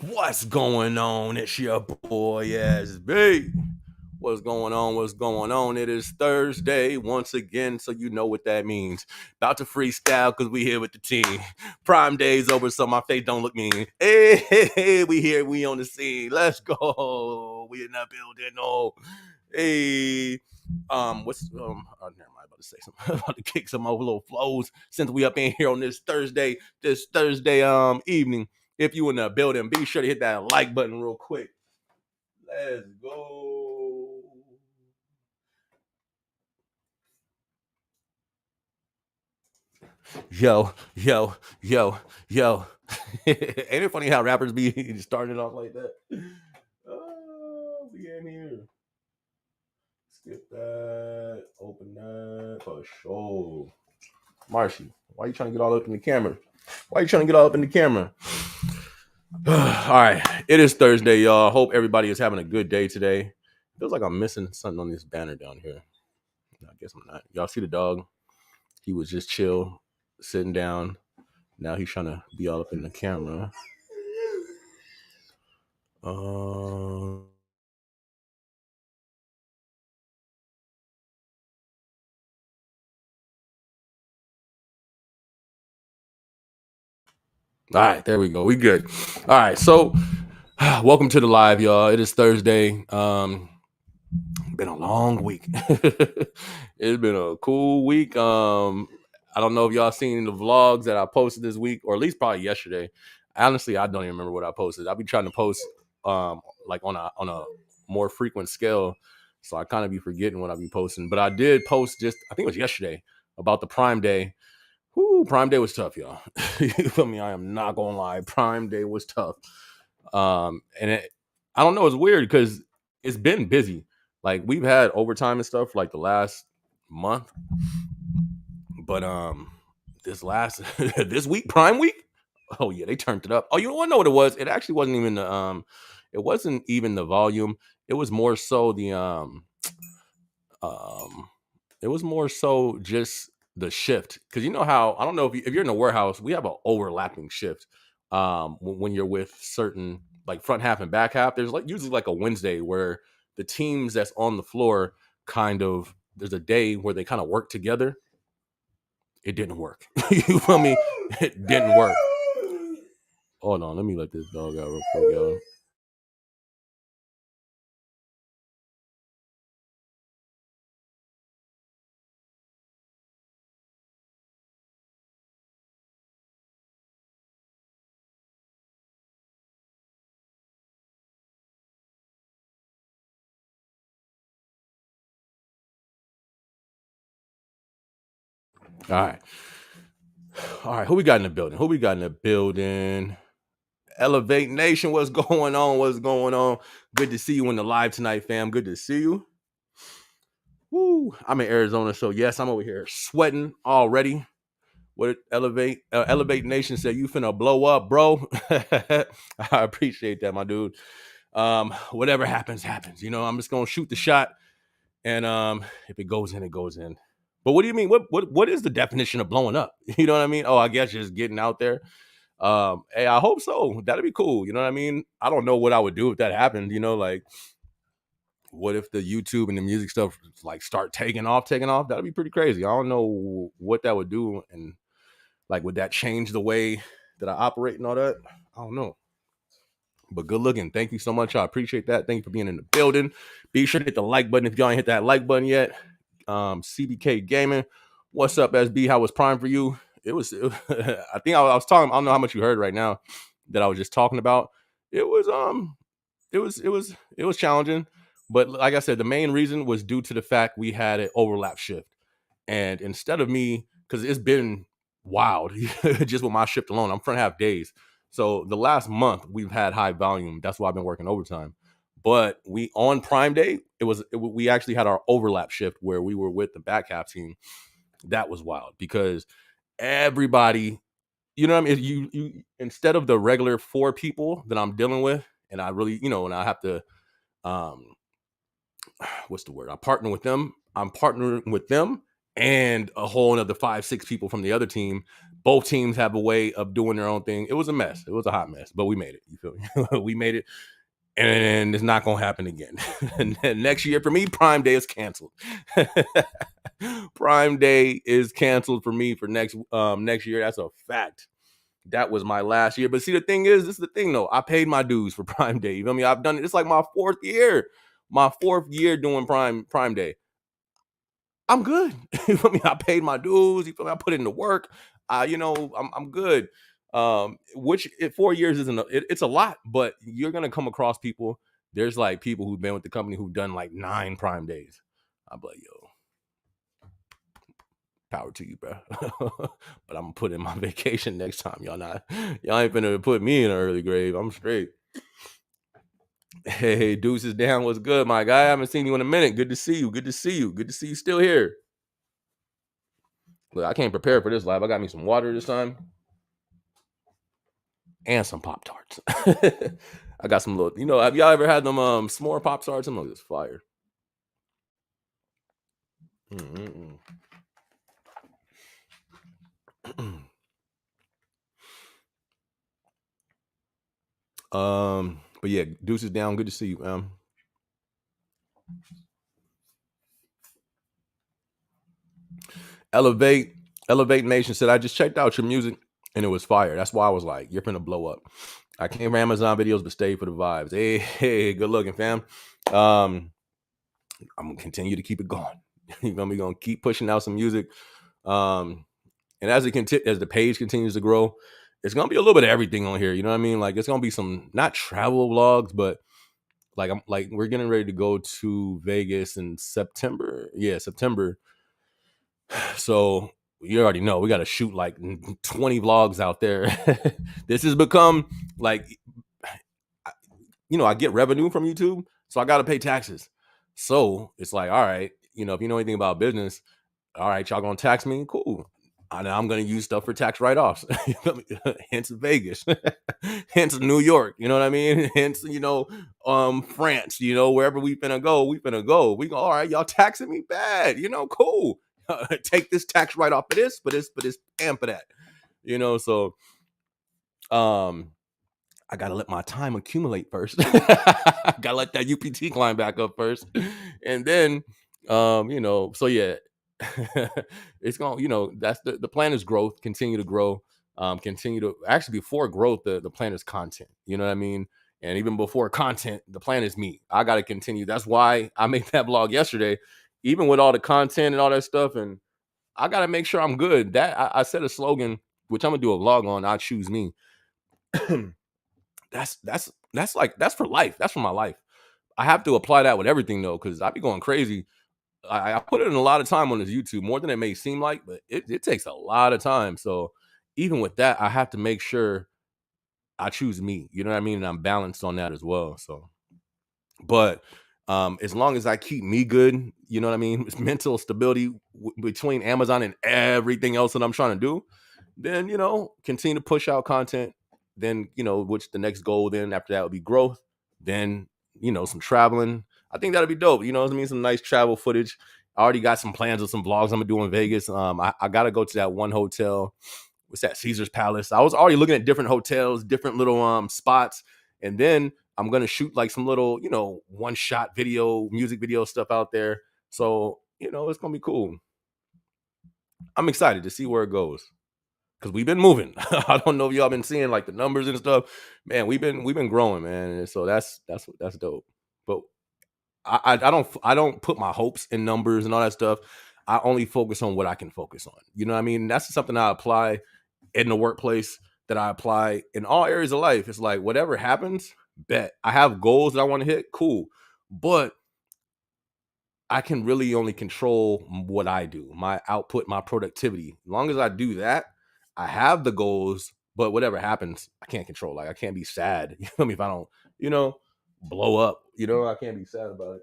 What's going on? It's your boy SB. What's going on? What's going on? It is Thursday once again, so you know what that means. About to freestyle because we here with the team. Prime day's over, so my face don't look mean. Hey, we here, we on the scene. Let's go. We in that building. Oh, hey. Never mind, I'm about to say something. I'm about to kick some more little flows since we up in here on this Thursday evening. If you in the building, be sure to hit that like button real quick. Let's go. Yo. Ain't it funny how rappers be starting it off like that? Oh, we in here. Skip that. Open that. For sure. Marshy, why you trying to get all up in the camera? Why you trying to get all up in the camera? All right. It is Thursday, y'all. Hope everybody is having a good day today. Feels like I'm missing something on this banner down here. I guess I'm not. Y'all see the dog? He was just chill, sitting down. Now he's trying to be all up in the camera. All right, there we go. We good. All right, so welcome to the live, y'all. It is Thursday. Been a long week. It's been a cool week. I don't know if y'all seen the vlogs that I posted this week, or at least probably yesterday. Honestly, I don't even remember what I posted. I've been trying to post like on a more frequent scale, so I kind of be forgetting what I be posting. But I did post just I think it was yesterday about the Prime Day. Whoo, Prime Day was tough, y'all. You feel me? I am not gonna lie. Prime Day was tough. I don't know. It's weird because it's been busy. Like we've had overtime and stuff like the last month, but this last this week, Prime Week. Oh yeah, they turned it up. Oh, you want to know what it was? It actually wasn't even it wasn't even the volume. It was more so um, it was more so just the shift because you know how I don't know if you're in a warehouse, we have an overlapping shift. When you're with certain like front half and back half, there's like usually like a Wednesday where the teams that's on the floor kind of there's a day where they kind of work together. It didn't work. You feel me? It didn't work. Hold on, let me let this dog out real quick, y'all. All right. All right, who we got in the building? Who we got in the building? Elevate Nation, what's going on? What's going on? Good to see you in the live tonight, fam. Good to see you. Woo! I'm in Arizona, so yes, I'm over here sweating already. What Elevate Nation said, you finna blow up, bro. I appreciate that, my dude. Whatever happens, happens. You know, I'm just gonna shoot the shot, and if it goes in, it goes in. But what do you mean? What is the definition of blowing up? You know what I mean? Oh, I guess just getting out there. Hey, I hope so. That'd be cool. You know what I mean? I don't know what I would do if that happened. You know, like what if the YouTube and the music stuff like start taking off? That'd be pretty crazy. I don't know what that would do, and like would that change the way that I operate and all that? I don't know. But good looking. Thank you so much. I appreciate that. Thank you for being in the building. Be sure to hit the like button if y'all ain't hit that like button yet. CBK Gaming. What's up, SB? How was Prime for you? I think I was talking. I don't know how much you heard right now that I was just talking about. It was it was challenging, but like I said, the main reason was due to the fact we had an overlap shift, and instead of me, because it's been wild, just with my shift alone, I'm front half days. So the last month we've had high volume. That's why I've been working overtime. But we on Prime Day, we actually had our overlap shift where we were with the back half team. That was wild because everybody, you know what I mean? You instead of the regular four people that I'm dealing with, and I really, and I have to um what's the word? I partner with them. I'm partnering with them and a whole another 5, 6 people from the other team. Both teams have a way of doing their own thing. It was a mess. It was a hot mess, but we made it. You feel me? We made it, and it's not gonna happen again. And then next year for me, Prime Day is canceled. Prime Day is canceled for me for next year. That's a fact. That was my last year. But see, the thing is, this is the thing though. I paid my dues for Prime Day. You feel me? I've done it. It's like my 4th year. My 4th year doing Prime Day. I'm good. You feel me? I paid my dues. You feel me? I put in the work. I'm good. Which 4 years isn't it's a lot, but you're gonna come across people. There's like people who've been with the company who've done like 9 Prime Days. I'm like, yo, power to you, bro. But I'm gonna put in my vacation next time. Y'all ain't gonna put me in an early grave. I'm straight. Hey, Deuce is down. What's good, my guy? I haven't seen you in a minute. Good to see you. Good to see you. Good to see you still here. Look, I can't prepare for this live. I got me some water this time and some Pop Tarts. I got some little, have y'all ever had them s'more Pop Tarts? I'm just fire. But yeah, Deuce is down. Good to see you, man. Elevate Nation said, I just checked out your music and it was fire. That's why I was like, you're finna blow up. I came for Amazon videos, but stayed for the vibes. Hey, good looking, fam. I'm gonna continue to keep it going. You're gonna keep pushing out some music. And as the page continues to grow, it's gonna be a little bit of everything on here. You know what I mean? Like it's gonna be some not travel vlogs, but like we're getting ready to go to Vegas in September. Yeah, September. So you already know we got to shoot like 20 vlogs out there. This has become like, I get revenue from YouTube, so I got to pay taxes. So it's like, all right, if you know anything about business, all right, y'all gonna tax me? Cool. I'm gonna use stuff for tax write-offs. Hence Vegas, hence New York. You know what I mean? Hence, France. Wherever we finna go, we go. We go. All right, y'all taxing me bad. Cool. Take this tax write-off for this, and for that. So I gotta let my time accumulate first. Gotta let that UPT climb back up first, and then, so yeah, it's gonna, that's the plan is growth, continue to grow, continue to actually before growth, the plan is content. You know what I mean? And even before content, the plan is me. I gotta continue. That's why I made that blog yesterday, even with all the content and all that stuff, and I gotta make sure I'm good. That I set a slogan, which I'm gonna do a vlog on. I choose me. That's for life. That's for my life. I have to apply that with everything though, because I be going crazy. I put in a lot of time on this YouTube, more than it may seem like, but it takes a lot of time. So even with that, I have to make sure I choose me. You know what I mean? And I'm balanced on that as well. So, but as long as I keep me good, you know what I mean? Mental stability between Amazon and everything else that I'm trying to do, then, continue to push out content. Then, which the next goal then after that would be growth. Then, some traveling. I think that'd be dope. You know what I mean? Some nice travel footage. I already got some plans of some vlogs I'm gonna do in Vegas. I gotta go to that one hotel. What's that? Caesar's Palace. I was already looking at different hotels, different little spots, and then I'm gonna shoot like some little, one shot video, music video stuff out there. So, it's gonna be cool. I'm excited to see where it goes. Because we've been moving. I don't know if y'all been seeing like the numbers and stuff. Man, we've been growing, man. And so that's dope. But I don't put my hopes in numbers and all that stuff. I only focus on what I can focus on. You know what I mean? That's something I apply in the workplace, that I apply in all areas of life. It's like whatever happens, bet. I have goals that I want to hit, cool. But I can really only control what I do, my output, my productivity. As long as I do that, I have the goals, but whatever happens, I can't control. Like I can't be sad. You feel me? If I don't, blow up, I can't be sad about it.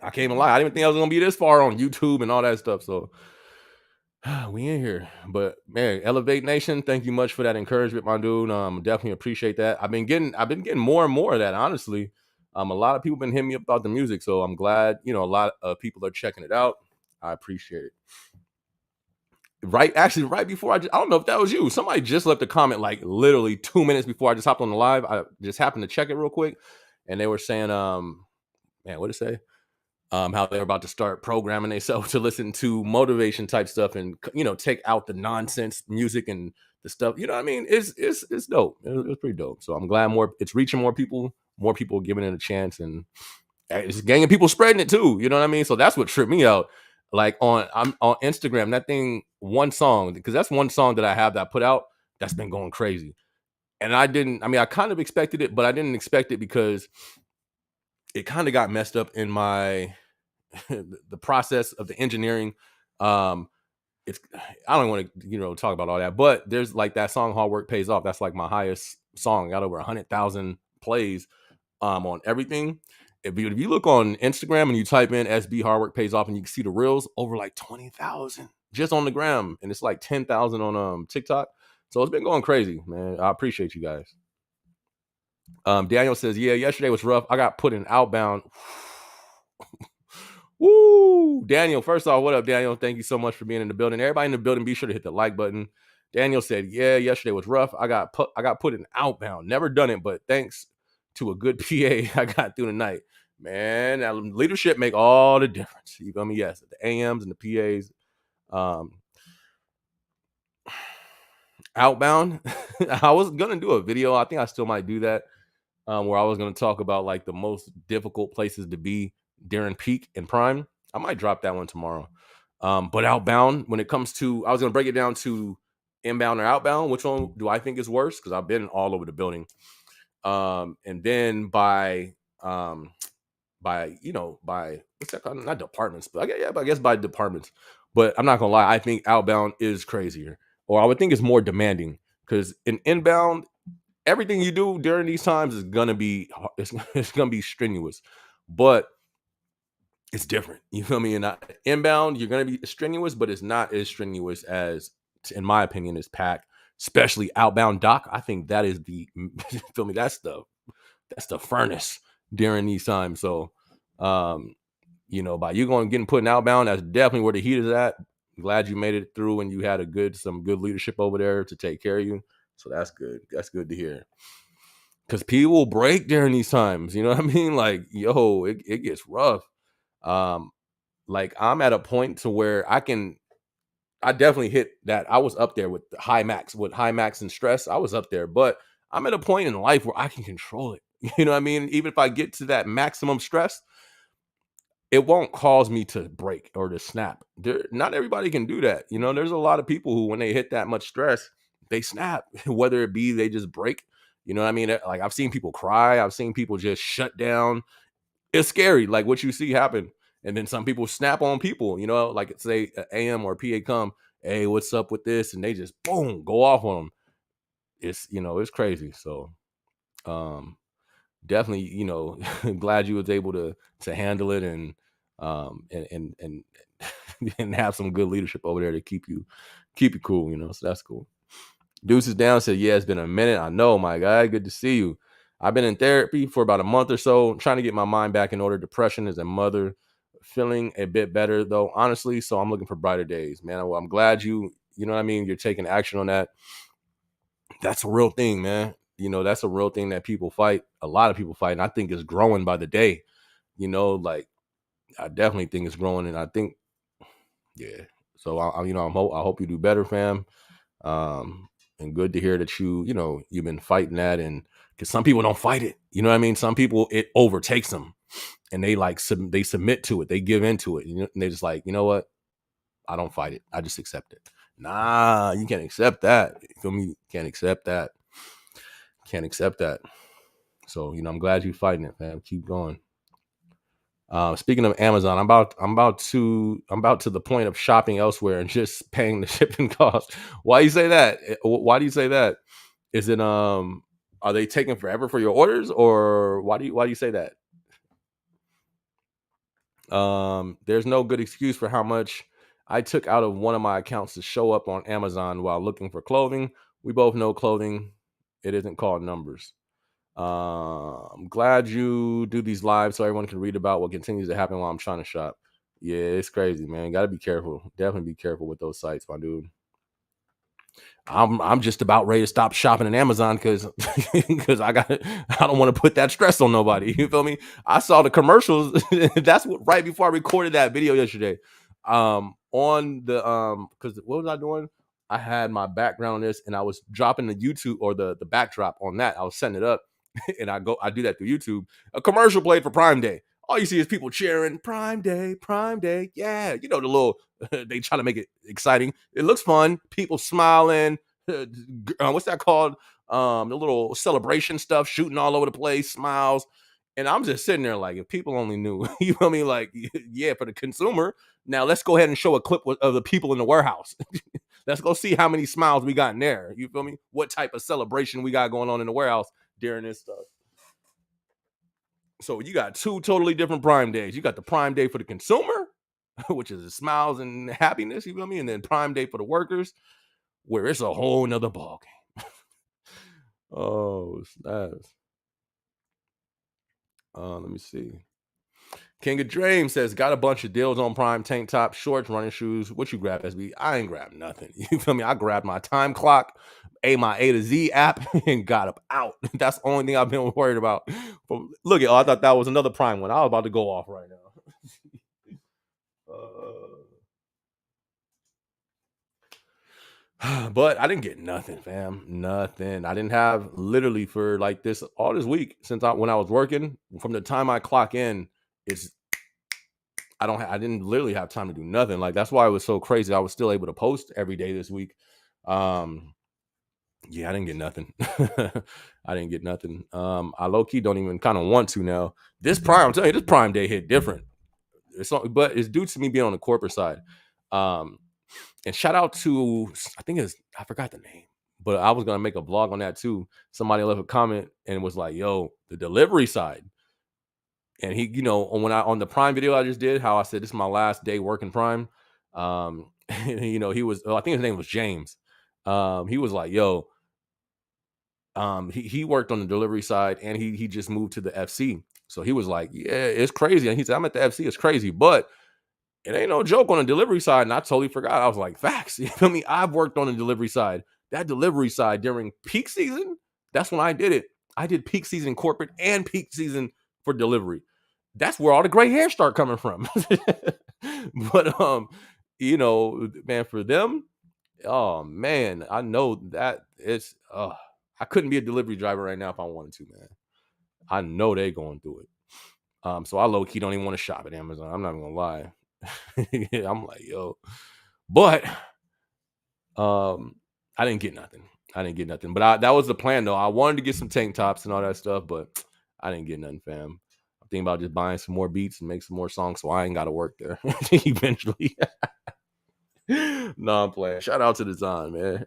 I can't even lie. I didn't think I was gonna be this far on YouTube and all that stuff. So we in here. But man, Elevate Nation, thank you much for that encouragement, my dude. Definitely appreciate that. I've been getting more and more of that, honestly. A lot of people been hitting me up about the music, so I'm glad, a lot of people are checking it out. I appreciate it. Right before I don't know if that was you. Somebody just left a comment like literally 2 minutes before I just hopped on the live. I just happened to check it real quick, and they were saying, man, what did it say? How they're about to start programming themselves to listen to motivation type stuff, and take out the nonsense music and the stuff. You know what I mean? It's dope. It's pretty dope. So I'm glad it's reaching more people giving it a chance, and it's gang of people spreading it too. You know what I mean? So that's what tripped me out. Like I'm on Instagram, that thing, one song, because that's one song that I have that I put out that's been going crazy. And I kind of expected it, but I didn't expect it because it kind of got messed up in my the process of the engineering. Um, it's I don't want to talk about all that, but there's like that song "Hard Work Pays Off." That's like my highest song. Got over 100,000 plays on everything. If you look on Instagram and you type in SB Hard Work Pays Off, and you can see the reels, over like 20,000 just on the gram, and it's like 10,000 on TikTok. So it's been going crazy, man. I appreciate you guys. Daniel says, yeah, yesterday was rough. I got put in outbound. Woo! Daniel, first off, what up, Daniel? Thank you so much for being in the building. Everybody in the building, be sure to hit the like button. Daniel said, yeah, yesterday was rough. I got put in outbound. Never done it, but thanks to a good PA, I got through the night. Man, that leadership make all the difference. You feel me? Yes, the AMs and the PAs. Outbound. I was gonna do a video. I think I still might do that. Where I was gonna talk about like the most difficult places to be during peak and prime. I might drop that one tomorrow. But outbound, when it comes to, I was gonna break it down to inbound or outbound. Which one do I think is worse? Because I've been all over the building. And then by what's that called? Not departments, but I guess by departments. But I'm not gonna lie, I think outbound is crazier, or I would think it's more demanding. Because in inbound, everything you do during these times is gonna be it's gonna be strenuous, but it's different. You feel me? And inbound, you're gonna be strenuous, but it's not as strenuous as, in my opinion, is pack. Especially outbound doc. I think that is the feel me. That's the furnace during these times. So, by you getting put in outbound, that's definitely where the heat is at. Glad you made it through, and you had some good leadership over there to take care of you. So that's good. That's good to hear. Because people will break during these times. You know what I mean? Like, yo, it gets rough. Like I'm at a point to where I definitely hit that. I was up there with high max and stress. I was up there, but I'm at a point in life where I can control it. You know what I mean? Even if I get to that maximum stress, it won't cause me to break or to snap. Not everybody can do that. There's a lot of people who, when they hit that much stress, they snap, whether it be they just break. You know what I mean? Like I've seen people cry. I've seen people just shut down. It's scary, like what you see happen. And then some people snap on people, like say an AM or PA come, hey, what's up with this? And they just boom, go off on them. It's crazy. So definitely, glad you was able to handle it and and and have some good leadership over there to keep you cool, so that's cool. Deuce is down, said, yeah, it's been a minute. I know, my guy. Good to see you. I've been in therapy for about a month or so, trying to get my mind back in order. Depression is a mother. Feeling a bit better, though, honestly. So I'm looking for brighter days, man. Well, I'm glad you know what I mean? You're taking action on that. That's a real thing, man. That's a real thing that people fight. A lot of people fight. And I think it's growing by the day. Like I definitely think it's growing. And I think, yeah. So, I hope you do better, fam. And good to hear that you've been fighting that, and because some people don't fight it, you know what I mean? Some people, it overtakes them, and they they submit to it, they give into it, and they just like, you know what? I don't fight it. I just accept it. Nah, you can't accept that. You feel me? Can't accept that. Can't accept that. So, I'm glad you're fighting it, man. Keep going. Speaking of Amazon, I'm about to the point of shopping elsewhere and just paying the shipping cost. Why you say that? Why do you say that? Is it are they taking forever for your orders, or why do you say that? There's no good excuse for how much I took out of one of my accounts to show up on Amazon while looking for clothing. We both know clothing, it isn't called numbers. I'm glad you do these lives so everyone can read about what continues to happen while I'm trying to shop. Yeah, it's crazy, man. Got to be careful. Definitely be careful with those sites, my dude. I'm just about ready to stop shopping in Amazon because I don't want to put that stress on nobody. You feel me? I saw the commercials. That's what right before I recorded that video yesterday. On the because what was I doing? I had my background on this and I was dropping the YouTube or the backdrop on that. I was setting it up and I do that through YouTube. A commercial played for Prime Day. All you see is people cheering, Prime Day, Prime Day. Yeah, you know the little they try to make it exciting. It looks fun. People smiling. What's that called? The little celebration stuff shooting all over the place, smiles. And I'm just sitting there like, if people only knew, you know what I mean? Like, yeah, for the consumer. Now let's go ahead and show a clip of the people in the warehouse. Let's go see how many smiles we got in there. You feel me? What type of celebration we got going on in the warehouse during this stuff. So you got two totally different Prime Days. You got the Prime Day for the consumer, which is the smiles and happiness, you feel me? And then Prime Day for the workers, where it's a whole nother ball game. Oh, snaps. Let me see. King of Dream says, got a bunch of deals on Prime, tank top, shorts, running shoes. What you grab, SB? I ain't grabbed nothing. You feel me? I grabbed my time clock, my A to Z app, and got up out. That's the only thing I've been worried about. But look at, I thought that was another Prime one. I was about to go off right now. But I didn't get nothing, fam. Nothing. I didn't have literally for like this all this week since when I was working. From the time I clock in, it's I didn't literally have time to do nothing. Like that's why it was so crazy. I was still able to post every day this week. Yeah, I didn't get nothing. I didn't get nothing. I low key don't even kind of want to now. This Prime, I'm telling you, this Prime Day hit different. But it's due to me being on the corporate side. And shout out to I forgot the name, but I was gonna make a vlog on that too. Somebody left a comment and was like, "Yo, the delivery side." And he, on the Prime video I just did, how I said this is my last day working Prime. He was, I think his name was James. He was like, "Yo, he worked on the delivery side and he just moved to the FC." So he was like, "Yeah, it's crazy." And he said, "I'm at the FC, it's crazy, but it ain't no joke on the delivery side." And I totally forgot. I was like, facts. You feel me? I've worked on the delivery side. That delivery side during peak season, that's when I did it. I did peak season corporate and peak season for delivery. That's where all the gray hairs start coming from. But man, for them, oh man, I know that it's I couldn't be a delivery driver right now if I wanted to, man. I know they going through it. So I low key don't even want to shop at Amazon. I'm not even gonna lie. I'm like, yo, but I didn't get nothing. But that was the plan though. I wanted to get some tank tops and all that stuff, but I didn't get nothing, fam. I'm thinking about just buying some more beats and make some more songs so I ain't gotta work there eventually. No, I'm playing. Shout out to Design, man.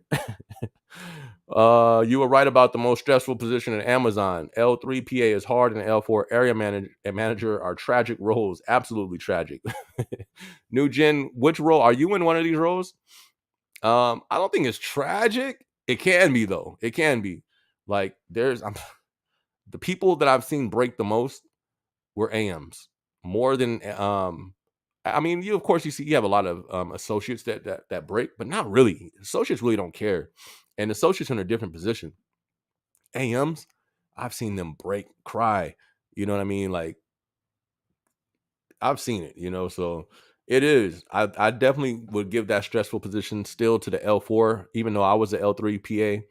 You were right about the most stressful position in Amazon. L3 PA is hard and L4 area manager are tragic roles. Absolutely tragic. New Gen, which role? Are you in one of these roles? I don't think it's tragic. It can be though. It can be. Like there's the people that I've seen break the most were AMs. More than I mean, you of course you have a lot of associates that break, but not really. Associates really don't care. And associates in a different position. AMs, I've seen them break, cry. You know what I mean? Like I've seen it, so it is. I definitely would give that stressful position still to the L4, even though I was the L3 PA.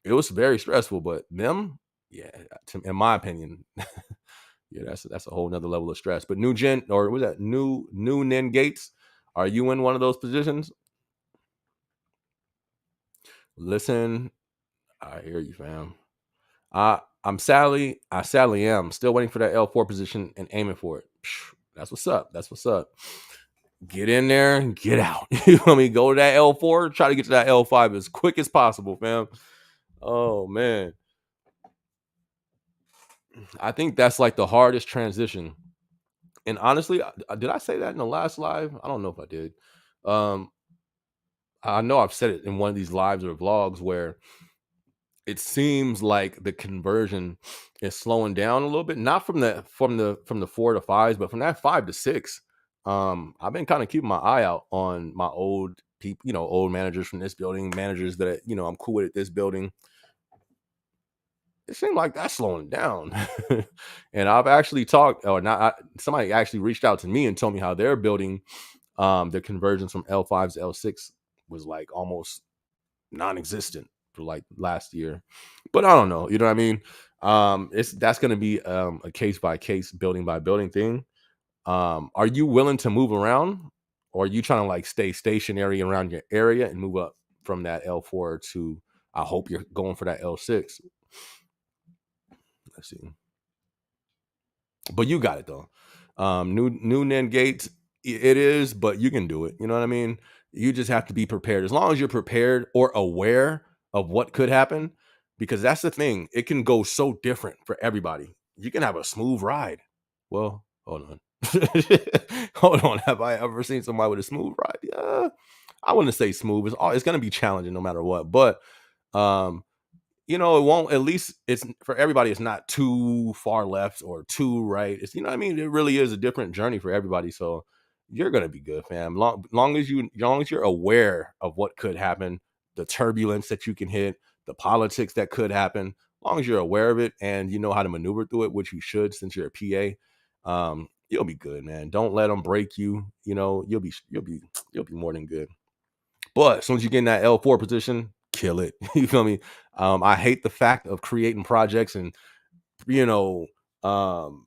It was very stressful, but them, yeah, in my opinion, yeah, that's a whole nother level of stress. But new gen, or was that new Nen Gates? Are you in one of those positions? Listen, I hear you, fam. I sadly am still waiting for that L4 position and aiming for it. That's what's up. That's what's up. Get in there and get out. You know me? Go to that L4, try to get to that L5 as quick as possible, fam. Oh man. I think that's like the hardest transition. And honestly, did I say that in the last live? I don't know if I did. Um, I know I've said it in one of these lives or vlogs where it seems like the conversion is slowing down a little bit, not from the 4 to 5s, but from that 5 to 6. I've been kind of keeping my eye out on my old people, old managers from this building, managers that I'm cool with at this building. It seemed like that's slowing down. And I've actually talked, or not, somebody actually reached out to me and told me how their building, the conversions from L5s to L6 was like almost non-existent for like last year. But I don't know, you know what I mean? That's going to be a case by case, building by building thing. Are you willing to move around, or are you trying to like stay stationary around your area and move up from that L4 to, I hope you're going for that L6. Let's see. But you got it though. New Nen Gates, it is, but you can do it. You know what I mean? You just have to be prepared. As long as you're prepared or aware of what could happen, because that's the thing. It can go so different for everybody. You can have a smooth ride. Well, hold on. Hold on. Have I ever seen somebody with a smooth ride? Yeah. I wouldn't say smooth. It's going to be challenging no matter what. But um, it won't, at least it's for everybody, it's not too far left or too right. It's, what I mean? It really is a different journey for everybody. So you're gonna be good, fam. Long as you're aware of what could happen, the turbulence that you can hit, the politics that could happen, long as you're aware of it and you know how to maneuver through it, which you should since you're a PA, you'll be good, man. Don't let them break you. You'll be more than good. But as soon as you get in that L4 position, kill it. You feel me? I hate the fact of creating projects and, you know, um,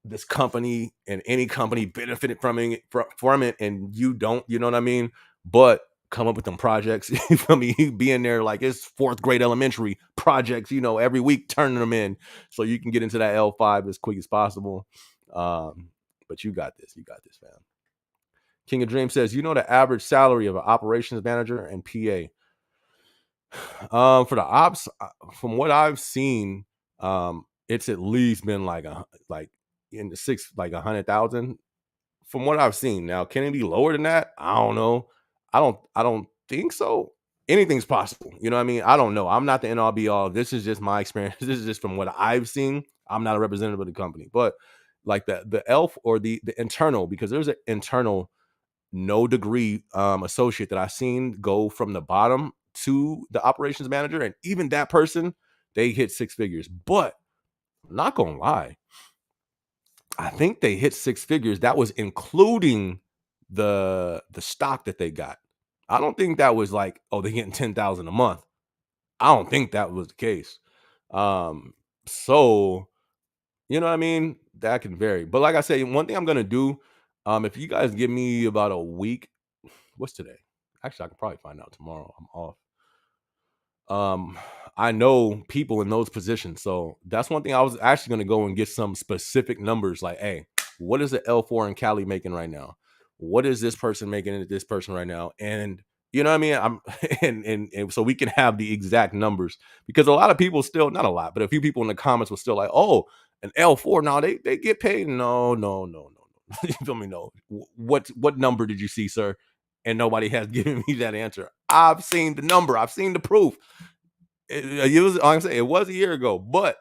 this company and any company benefited from it, and you don't. You know what I mean? But come up with them projects. You feel me? You be in there like it's fourth grade elementary projects. Every week turning them in so you can get into that L5 as quick as possible. But you got this. You got this, fam. King of Dreams says, the average salary of an operations manager and PA. For the ops, from what I've seen, it's at least been like in the six, like 100,000. From what I've seen, now can it be lower than that? I don't know. I don't think so. Anything's possible. You know what I mean? I don't know. I'm not the end all be all. This is just my experience. This is just from what I've seen. I'm not a representative of the company, but like the elf or the internal, because there's an internal no degree associate that I've seen go from the bottom to the operations manager, and even that person, they hit 6 figures. But I'm not gonna lie, I think they hit 6 figures. That was including the stock that they got. I don't think that was like, oh, they're getting 10,000 a month. I don't think that was the case. Um, so you know what I mean? That can vary. But like I say, one thing I'm gonna do, if you guys give me about a week, what's today? Actually, I can probably find out tomorrow. I'm off. um I know people in those positions, so that's one thing I was actually going to go and get some specific numbers, like, hey, what is the L4 in Cali making right now? What is this person making at this person right now? And you know what I mean? I'm and so we can have the exact numbers, because a lot of people still, not a lot, but a few people in the comments were still like, oh, an L4 now, they get paid. No, no, no, no. You feel me? No. What number did you see, sir? And nobody has given me that answer. I've seen the number. I've seen the proof. It was, like I'm saying, it was a year ago, but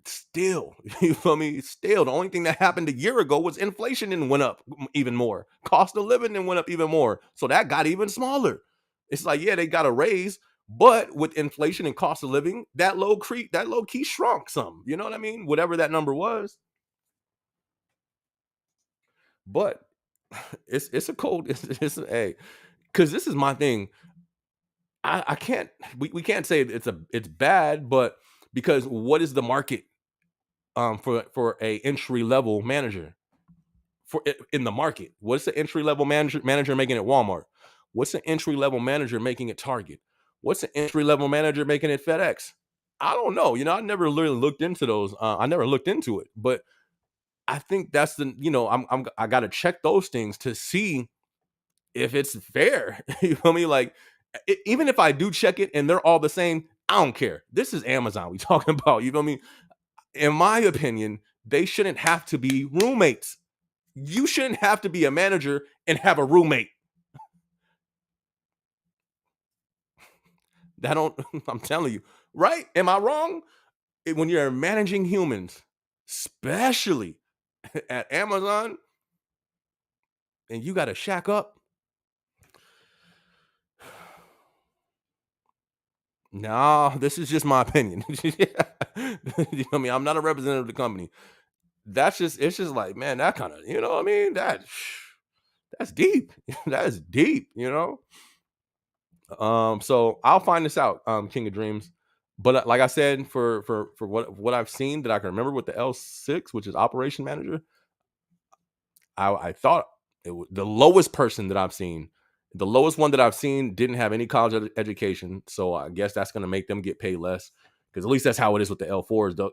still, you feel me? Still, the only thing that happened a year ago was inflation and went up even more. Cost of living and went up even more. So that got even smaller. It's like, yeah, they got a raise, but with inflation and cost of living, that low key shrunk some. You know what I mean? Whatever that number was. But it's a cold. It's a, because this is my thing. I can't, we can't say it's bad, but because what is the market for a entry level manager in the market? What's the entry level manager making at Walmart? What's the entry level manager making at Target? What's the entry level manager making at FedEx? I don't know. I never really looked into those. I never looked into it, but I think that's I got to check those things to see if it's fair. You feel me? Like, even if I do check it and they're all the same, I don't care. This is Amazon we talking about. You feel me? In my opinion, they shouldn't have to be roommates. You shouldn't have to be a manager and have a roommate. That don't I'm telling you, right? Am I wrong? When you're managing humans, especially at Amazon, and you got to shack up. No, this is just my opinion. You know what I mean? I'm not a representative of the company. It's just like, man, that kind of, you know what I mean? That's deep. That's deep, you know? So I'll find this out, King of Dreams. But like I said, for what I've seen that I can remember with the L6, which is operation manager, I thought it was the lowest person that I've seen. The lowest one that I've seen didn't have any college education, so I guess that's going to make them get paid less. Because at least that's how it is with the L4s. The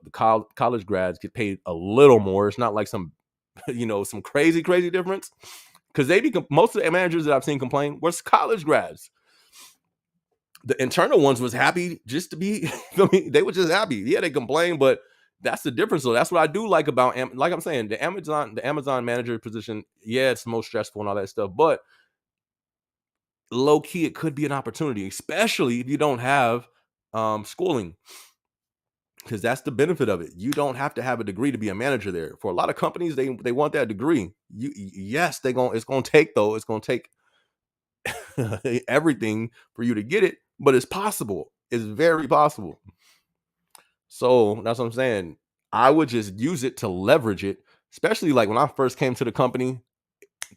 college grads get paid a little more. It's not like some, some crazy difference. Because most of the managers that I've seen complain was college grads. The internal ones was happy just to be. They were just happy. Yeah, they complain, but that's the difference. So that's what I do like about, like I'm saying, the Amazon manager position. Yeah, it's the most stressful and all that stuff, but low key, it could be an opportunity, especially if you don't have schooling, because that's the benefit of it. You don't have to have a degree to be a manager there. For a lot of companies, they want that degree. Yes, it's gonna take everything for you to get it, but it's possible. It's very possible. So that's what I'm saying. I would just use it to leverage it, especially like when I first came to the company,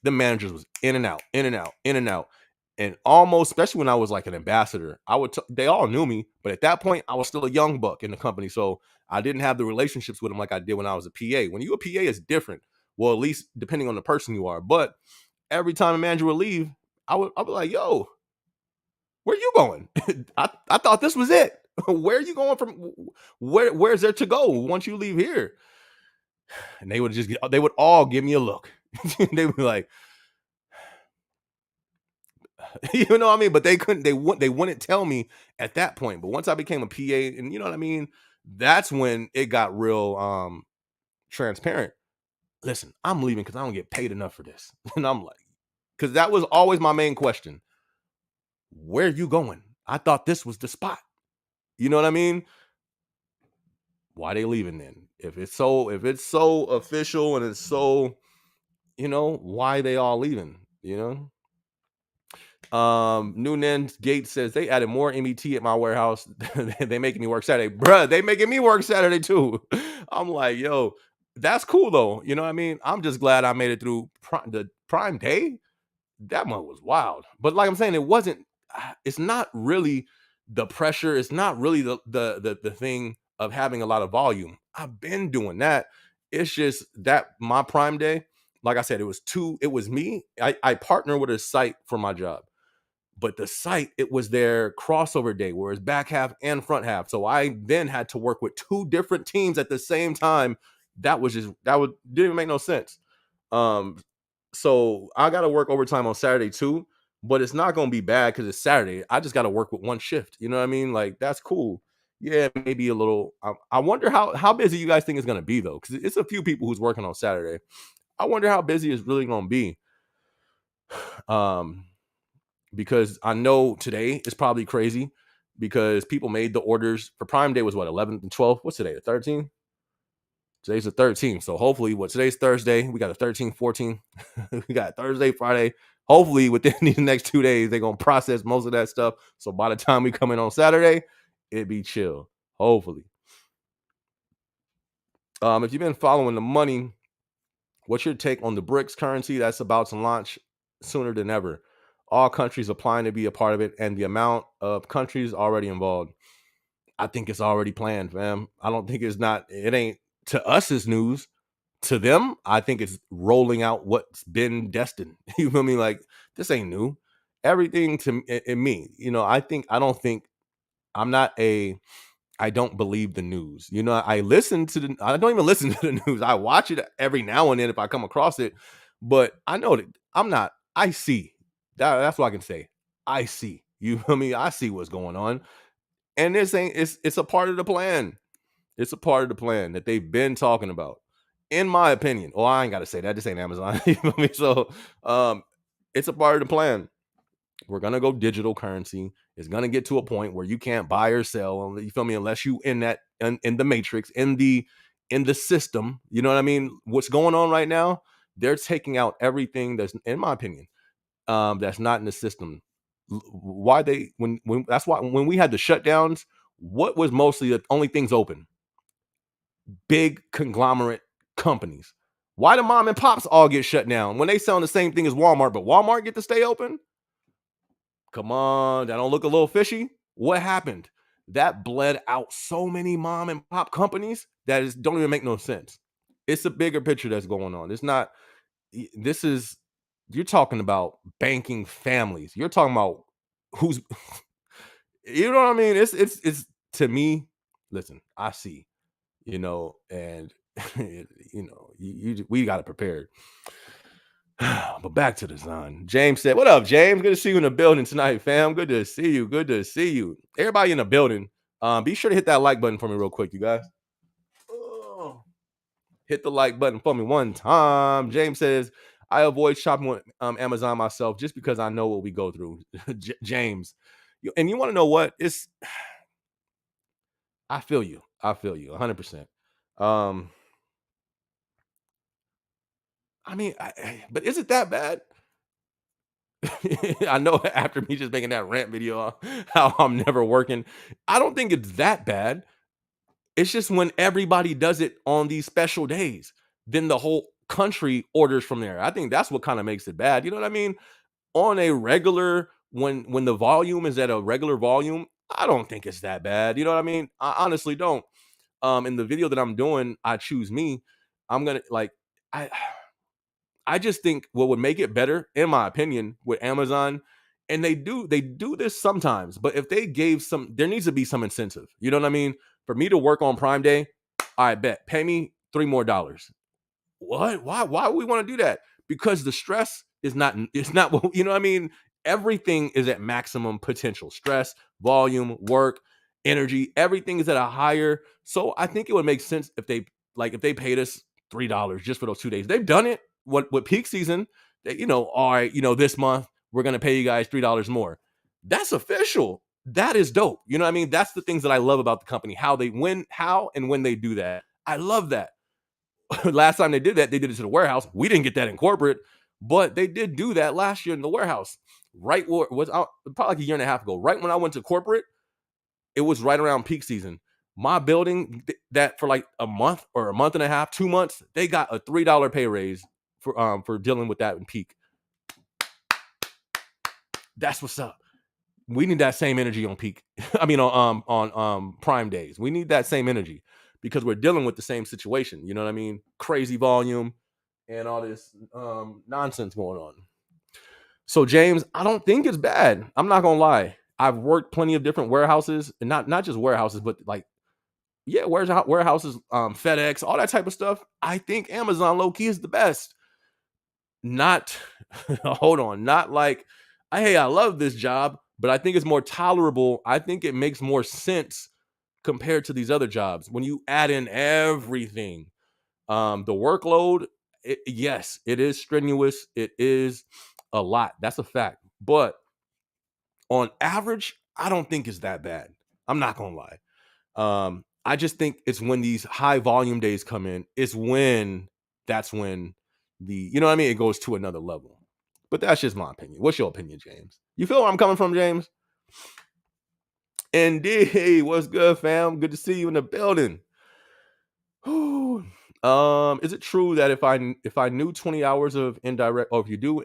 the managers was in and out, in and out, in and out. And almost, especially when I was like an ambassador, they all knew me, but at that point, I was still a young buck in the company. So I didn't have the relationships with them like I did when I was a PA. When you a PA, it's different. Well, at least depending on the person you are. But every time a manager would leave, I be like, yo, where you going? I thought this was it. Where are you going from? Where's there to go once you leave here? And they would all give me a look. They would be like, you know what I mean? But they wouldn't tell me at that point. But once I became a PA, and you know what I mean, that's when it got real transparent. Listen, I'm leaving because I don't get paid enough for this. And I'm like, because that was always my main question. Where you going? I thought this was the spot. You know what I mean? Why they leaving then? If it's so official and it's so, why they all leaving, Noonan Gates says they added more MET at my warehouse. They making me work Saturday. Bruh, they making me work Saturday too. I'm like, yo, that's cool though. You know what I mean? I'm just glad I made it through the Prime Day. That one was wild. But like I'm saying, it's not really the pressure. It's not really the thing of having a lot of volume. I've been doing that. It's just that my Prime Day, like I said, it was me. I partner with a site for my job. But the site, it was their crossover day, where it's back half and front half. So I then had to work with two different teams at the same time. Didn't even make no sense. So I got to work overtime on Saturday too, but it's not going to be bad because it's Saturday. I just got to work with one shift. You know what I mean? Like, that's cool. Yeah, maybe a little. I wonder how busy you guys think it's going to be though, because it's a few people who's working on Saturday. I wonder how busy it's really going to be. Because I know today is probably crazy because people made the orders for Prime Day was what, 11th and 12th? What's today, the 13th? Today's the 13th. So hopefully, today's Thursday. We got a 13th, 14th. We got Thursday, Friday. Hopefully, within these next 2 days, they're going to process most of that stuff. So by the time we come in on Saturday, it'd be chill. Hopefully. If you've been following the money, what's your take on the BRICS currency that's about to launch sooner than ever? All countries applying to be a part of it, and the amount of countries already involved. I think it's already planned, fam. I don't think it ain't to us is news. To them, I think it's rolling out what's been destined. You feel me? Like, this ain't new. Everything to me, I don't believe the news. I don't even listen to the news. I watch it every now and then if I come across it, but I know that I see. That's what I can say. I see. You feel me? I see what's going on. And it's a part of the plan. It's a part of the plan that they've been talking about. In my opinion. Oh, I ain't gotta say that. This ain't Amazon. You feel me? So it's a part of the plan. We're gonna go digital currency. It's gonna get to a point where you can't buy or sell. You feel me? Unless you in the matrix, in the system. You know what I mean? What's going on right now? They're taking out everything that's, in my opinion, that's not in the system. Why they when that's why when we had the shutdowns, what was mostly the only things open? Big conglomerate companies. Why do mom and pops all get shut down when they selling the same thing as Walmart, but Walmart get to stay open? Come on, that don't look a little fishy? What happened? That bled out so many mom and pop companies that is don't even make no sense. It's a bigger picture that's going on. It's not this is you're talking about banking families. You're talking about who's you know what I mean? It's to me, listen, I see, and we got to prepare. But back to the sun. James said, "What up, James? Good to see you in the building tonight, fam. Good to see you. Good to see you. Everybody in the building. Be sure to hit that like button for me real quick, you guys. Oh, hit the like button for me one time." James says, "I avoid shopping with Amazon myself just because I know what we go through." James, and you want to know what? I feel you. I feel you 100%. Um, I mean, but is it that bad? I know after me just making that rant video how I'm never working, I don't think it's that bad. It's just when everybody does it on these special days, then the whole country orders from there. I think that's what kind of makes it bad. You know what I mean? On a regular when the volume is at a regular volume, I don't think it's that bad. You know what I mean? I honestly don't. In the video that I'm doing, I choose me. I'm gonna like I I just think what would make it better, in my opinion, with Amazon, and they do this sometimes, but if they gave there needs to be some incentive. You know what I mean? For me to work on Prime Day, I bet pay me $3 more. What? Why would we want to do that? Because the stress is not it's not you know what I mean? Everything is at maximum potential. Stress, volume, work, energy, everything is at a higher. So I think it would make sense if they paid us $3 just for those 2 days. They've done it with peak season. All right, this month we're gonna pay you guys $3 more. That's official. That is dope. You know what I mean? That's the things that I love about the company. How and when they do that. I love that. Last time they did that, they did it to the warehouse. We didn't get that in corporate, but they did do that last year in the warehouse. Right where was out probably like a year and a half ago. Right when I went to corporate, it was right around peak season. My building that for like a month or a month and a half, 2 months, they got a $3 pay raise for dealing with that in peak. That's what's up. We need that same energy on peak. I mean on prime days. We need that same energy because we're dealing with the same situation. You know what I mean? Crazy volume and all this nonsense going on. So James, I don't think it's bad. I'm not gonna lie. I've worked plenty of different warehouses, and not just warehouses, but like warehouses, FedEx, all that type of stuff. I think Amazon low key is the best. Not hold on, not like hey, I love this job, but I think it's more tolerable. I think it makes more sense compared to these other jobs when you add in everything. The workload, yes, it is strenuous. It is a lot. That's a fact. But on average, I don't think it's that bad. I'm not gonna lie. I just think it's when these high volume days come in, that's when you know what I mean? It goes to another level. But that's just my opinion. What's your opinion, James? You feel where I'm coming from, James? Indeed. What's good, fam? Good to see you in the building. Whew. Is it true that if I knew 20 hours of indirect, or if you do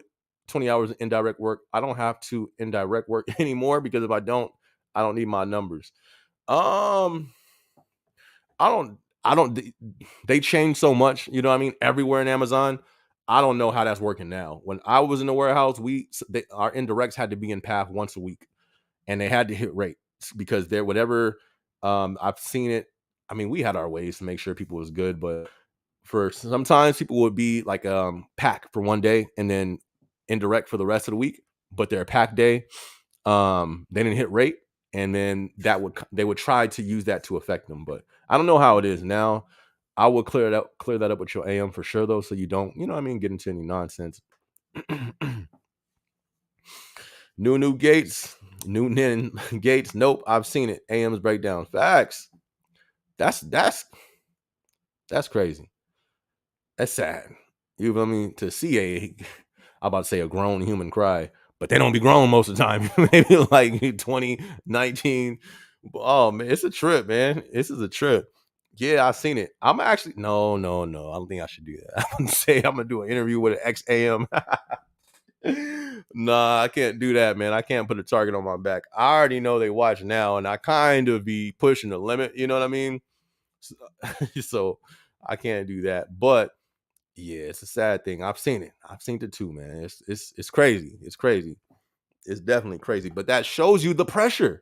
20 hours of indirect work, I don't have to indirect work anymore because if I don't need my numbers. Um, I don't. They change so much. You know what I mean? Everywhere in Amazon. I don't know how that's working now. When I was in the warehouse, our indirects had to be in path once a week, and they had to hit rate because they're whatever. I've seen it. I mean, we had our ways to make sure people was good, but for sometimes people would be like pack for one day and then indirect for the rest of the week, but their pack day they didn't hit rate, and then they would try to use that to affect them. But I don't know how it is now. I will clear that up with your AM for sure though, so you don't, you know what I mean, get into any nonsense. New Gates, new Nin Gates. Nope, I've seen it. AM's breakdown. Facts. That's crazy. That's sad. You feel me? To see I'm about to say a grown human cry, but they don't be grown most of the time. Maybe like 20, 19. Oh man, it's a trip, man. This is a trip. Yeah, I seen it. I'm actually no. I don't think I should do that. I'm gonna say I'm gonna do an interview with an ex AM. Nah, I can't do that, man. I can't put a target on my back. I already know they watch now, and I kind of be pushing the limit. You know what I mean? So, so I can't do that. But yeah, it's a sad thing. I've seen it. I've seen it too, man. It's crazy. It's crazy. It's definitely crazy. But that shows you the pressure.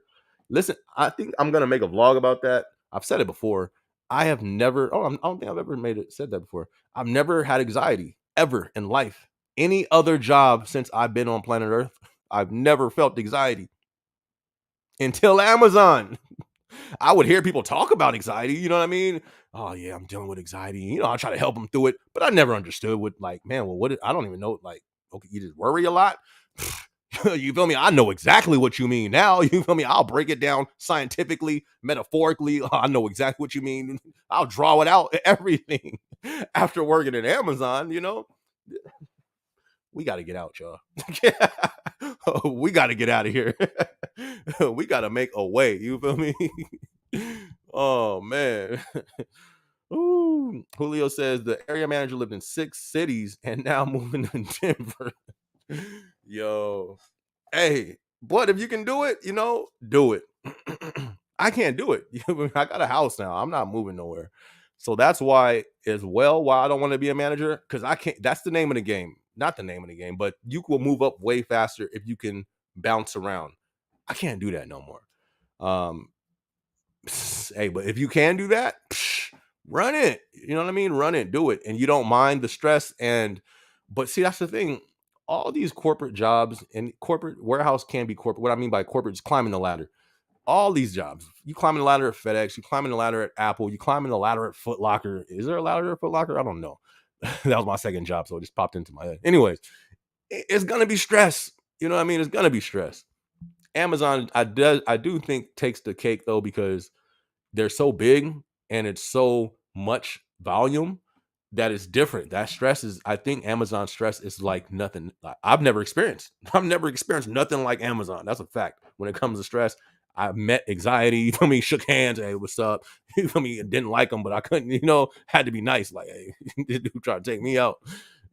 Listen, I think I'm gonna make a vlog about that. I've said it before. I have never. Oh, I don't think I've ever said that before. I've never had anxiety ever in life. Any other job since I've been on planet Earth, I've never felt anxiety until Amazon. I would hear people talk about anxiety. You know what I mean? Oh yeah, I'm dealing with anxiety. You know, I try to help them through it, but I never understood what, like, man, well, I don't even know. Like, okay, you just worry a lot. You feel me? I know exactly what you mean now. You feel me? I'll break it down scientifically, metaphorically. I know exactly what you mean. I'll draw it out, everything. After working at Amazon, you know, we got to get out, y'all. We got to get out of here. We got to make a way. You feel me? Oh man. Ooh. Julio says the area manager lived in 6 cities and now moving to Denver. Yo, hey, but if you can do it, you know, do it. I can't do it. I got a house now. I'm not moving nowhere. So that's why, as well, why I don't want to be a manager, because I can't. That's the name of the game. Not the name of the game, but you will move up way faster if you can bounce around. I can't do that no more. Hey, but if you can do that, run it. You know what I mean? Run it, do it. And you don't mind the stress. But see, that's the thing. All these corporate jobs, and corporate warehouse can be corporate. What I mean by corporate is climbing the ladder. All these jobs, you climbing the ladder at FedEx, you climbing the ladder at Apple, you climbing the ladder at Foot Locker. Is there a ladder at Foot Locker? I don't know. That was my second job, so it just popped into my head. Anyways, it's gonna be stress. You know what I mean? It's gonna be stress. Amazon, I do think takes the cake though, because they're so big and it's so much volume that it's different. That stress is, I think Amazon stress is like nothing I've never experienced. I've never experienced nothing like Amazon. That's a fact. When it comes to stress, I met anxiety. You feel me? Shook hands. Hey, what's up? You feel me? Didn't like them, but I couldn't. You know, had to be nice. Like, hey, this dude tried to take me out.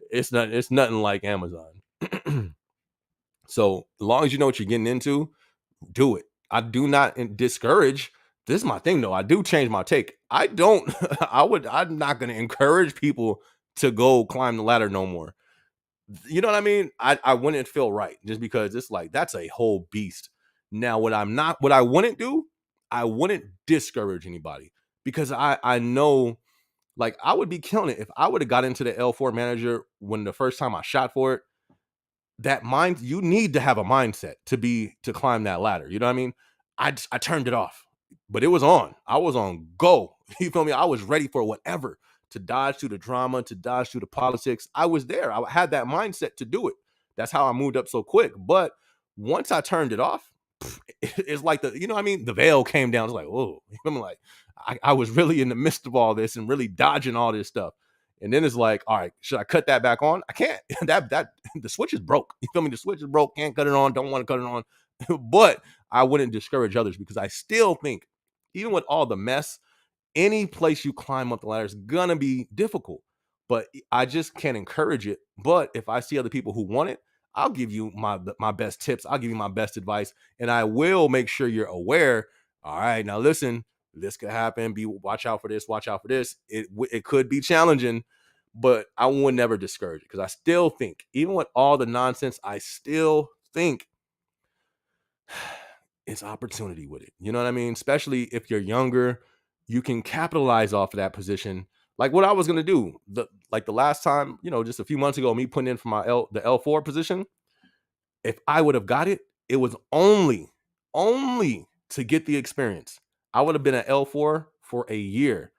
It's not. It's nothing like Amazon. So as long as you know what you're getting into, do it. I do not discourage. This is my thing though. I do change my take. I don't. I'm not going to encourage people to go climb the ladder no more. You know what I mean? I wouldn't feel right, just because it's like that's a whole beast. Now, what I wouldn't do, I wouldn't discourage anybody, because I know, like, I would be killing it if I would have got into the L4 manager when the first time I shot for it. That mind, you need to have a mindset to climb that ladder. You know what I mean? I turned it off, but it was on. I was on go. You feel me? I was ready for whatever, to dodge through the drama, to dodge through the politics. I was there. I had that mindset to do it. That's how I moved up so quick. But once I turned it off, it's like you know what I mean? The veil came down. It's like, whoa. I'm like, I was really in the midst of all this and really dodging all this stuff. And then it's like, all right, should I cut that back on? I can't. That the switch is broke. You feel me? The switch is broke. Can't cut it on. Don't want to cut it on. But I wouldn't discourage others, because I still think, even with all the mess, any place you climb up the ladder is gonna be difficult. But I just can't encourage it. But if I see other people who want it, I'll give you my best tips. I'll give you my best advice, and I will make sure you're aware. All right, now listen, this could happen. Watch out for this. Watch out for this. It could be challenging, but I would never discourage it, because I still think, even with all the nonsense, I still think it's opportunity with it. You know what I mean? Especially if you're younger, you can capitalize off of that position. Like what I was gonna do, the last time, you know, just a few months ago, me putting in for the L4 position. If I would have got it, it was only to get the experience. I would have been at L4 for a year,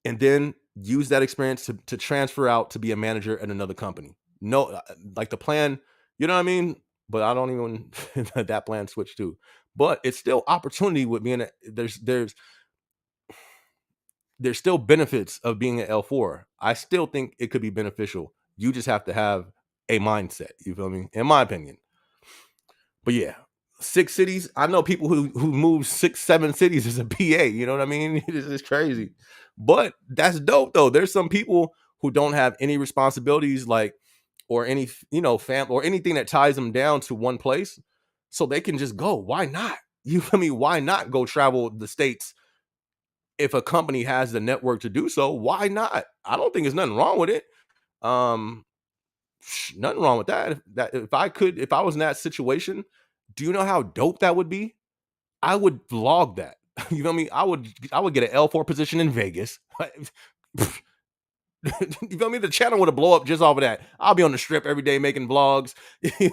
and then use that experience to transfer out to be a manager at another company. No, like the plan, you know what I mean? but I don't even that plan switched too. But it's still opportunity with being there's still benefits of being an L4. I still think it could be beneficial. You just have to have a mindset. You feel me? In my opinion. But yeah, 6 cities. I know people who move 6, 7 cities as a PA. You know what I mean? It's just crazy. But that's dope though. There's some people who don't have any responsibilities, like or any fam or anything that ties them down to one place, so they can just go. Why not? You feel me? Why not go travel the states if a company has the network to do so? Why not? I don't think there's nothing wrong with it. Um, Nothing wrong with that. If I was in that situation, do you know how dope that would be? I would vlog that. You know what I mean? I would get an L4 position in Vegas. You feel me? The channel would have blow up just off of that. I'll be on the strip every day making vlogs.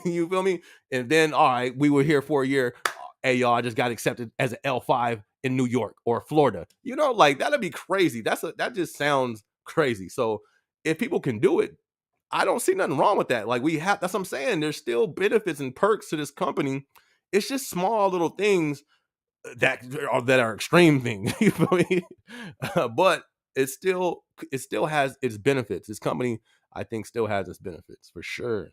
You feel me? And then, all right, we were here for a year. Hey, y'all, I just got accepted as an L5 in New York or Florida. Like that'd be crazy. That just sounds crazy. So if people can do it, I don't see nothing wrong with that. Like that's what I'm saying. There's still benefits and perks to this company. It's just small little things that are extreme things. You feel me? But it still has its benefits. This company, I think, still has its benefits for sure.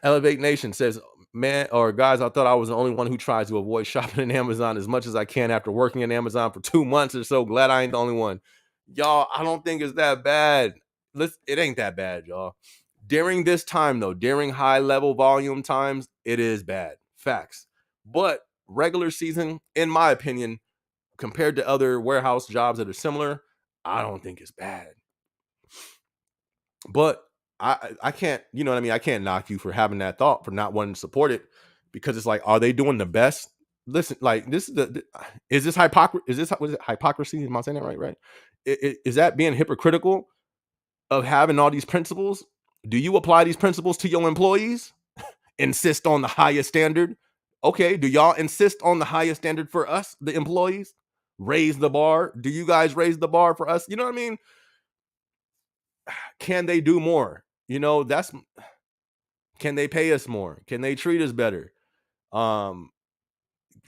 Elevate Nation says, man, or guys, I thought I was the only one who tries to avoid shopping in Amazon as much as I can after working in Amazon for 2 months or so. Glad I ain't the only one. Y'all, I don't think it's that bad. It ain't that bad, y'all. During this time, though, during high level volume times, it is bad. Facts. But regular season, in my opinion, compared to other warehouse jobs that are similar, I don't think it's bad. But I can't, you know what I mean? I can't knock you for having that thought, for not wanting to support it, because it's like, are they doing the best? Listen, like this is is this hypocrisy? Was it hypocrisy? Am I saying that right? Right? Is that being hypocritical of having all these principles? Do you apply these principles to your employees? Insist on the highest standard. Okay, do y'all insist on the highest standard for us, the employees? Raise the bar. Do you guys raise the bar for us? You know what I mean? Can they do more? That's can they pay us more? Can they treat us better? Um,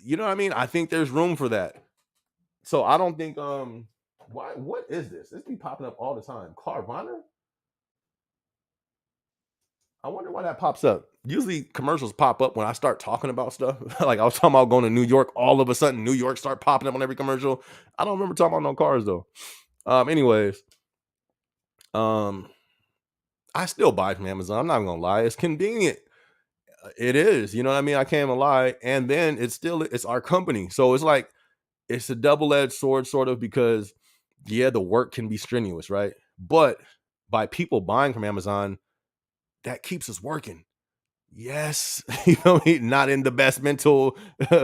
you know what I mean? I think there's room for that. So I don't think what is this? This be popping up all the time. Carvana? I wonder why that pops up. Usually commercials pop up when I start talking about stuff. Like I was talking about going to New York, all of a sudden New York start popping up on every commercial. I don't remember talking about no cars though. Anyways, um, I still buy from Amazon. I'm not gonna lie, it's convenient. It is, you know what I mean? I can't even lie. And then it's our company. So it's like it's a double-edged sword, sort of, because yeah, the work can be strenuous, right? But by people buying from Amazon, that keeps us working. Yes, not in the best mental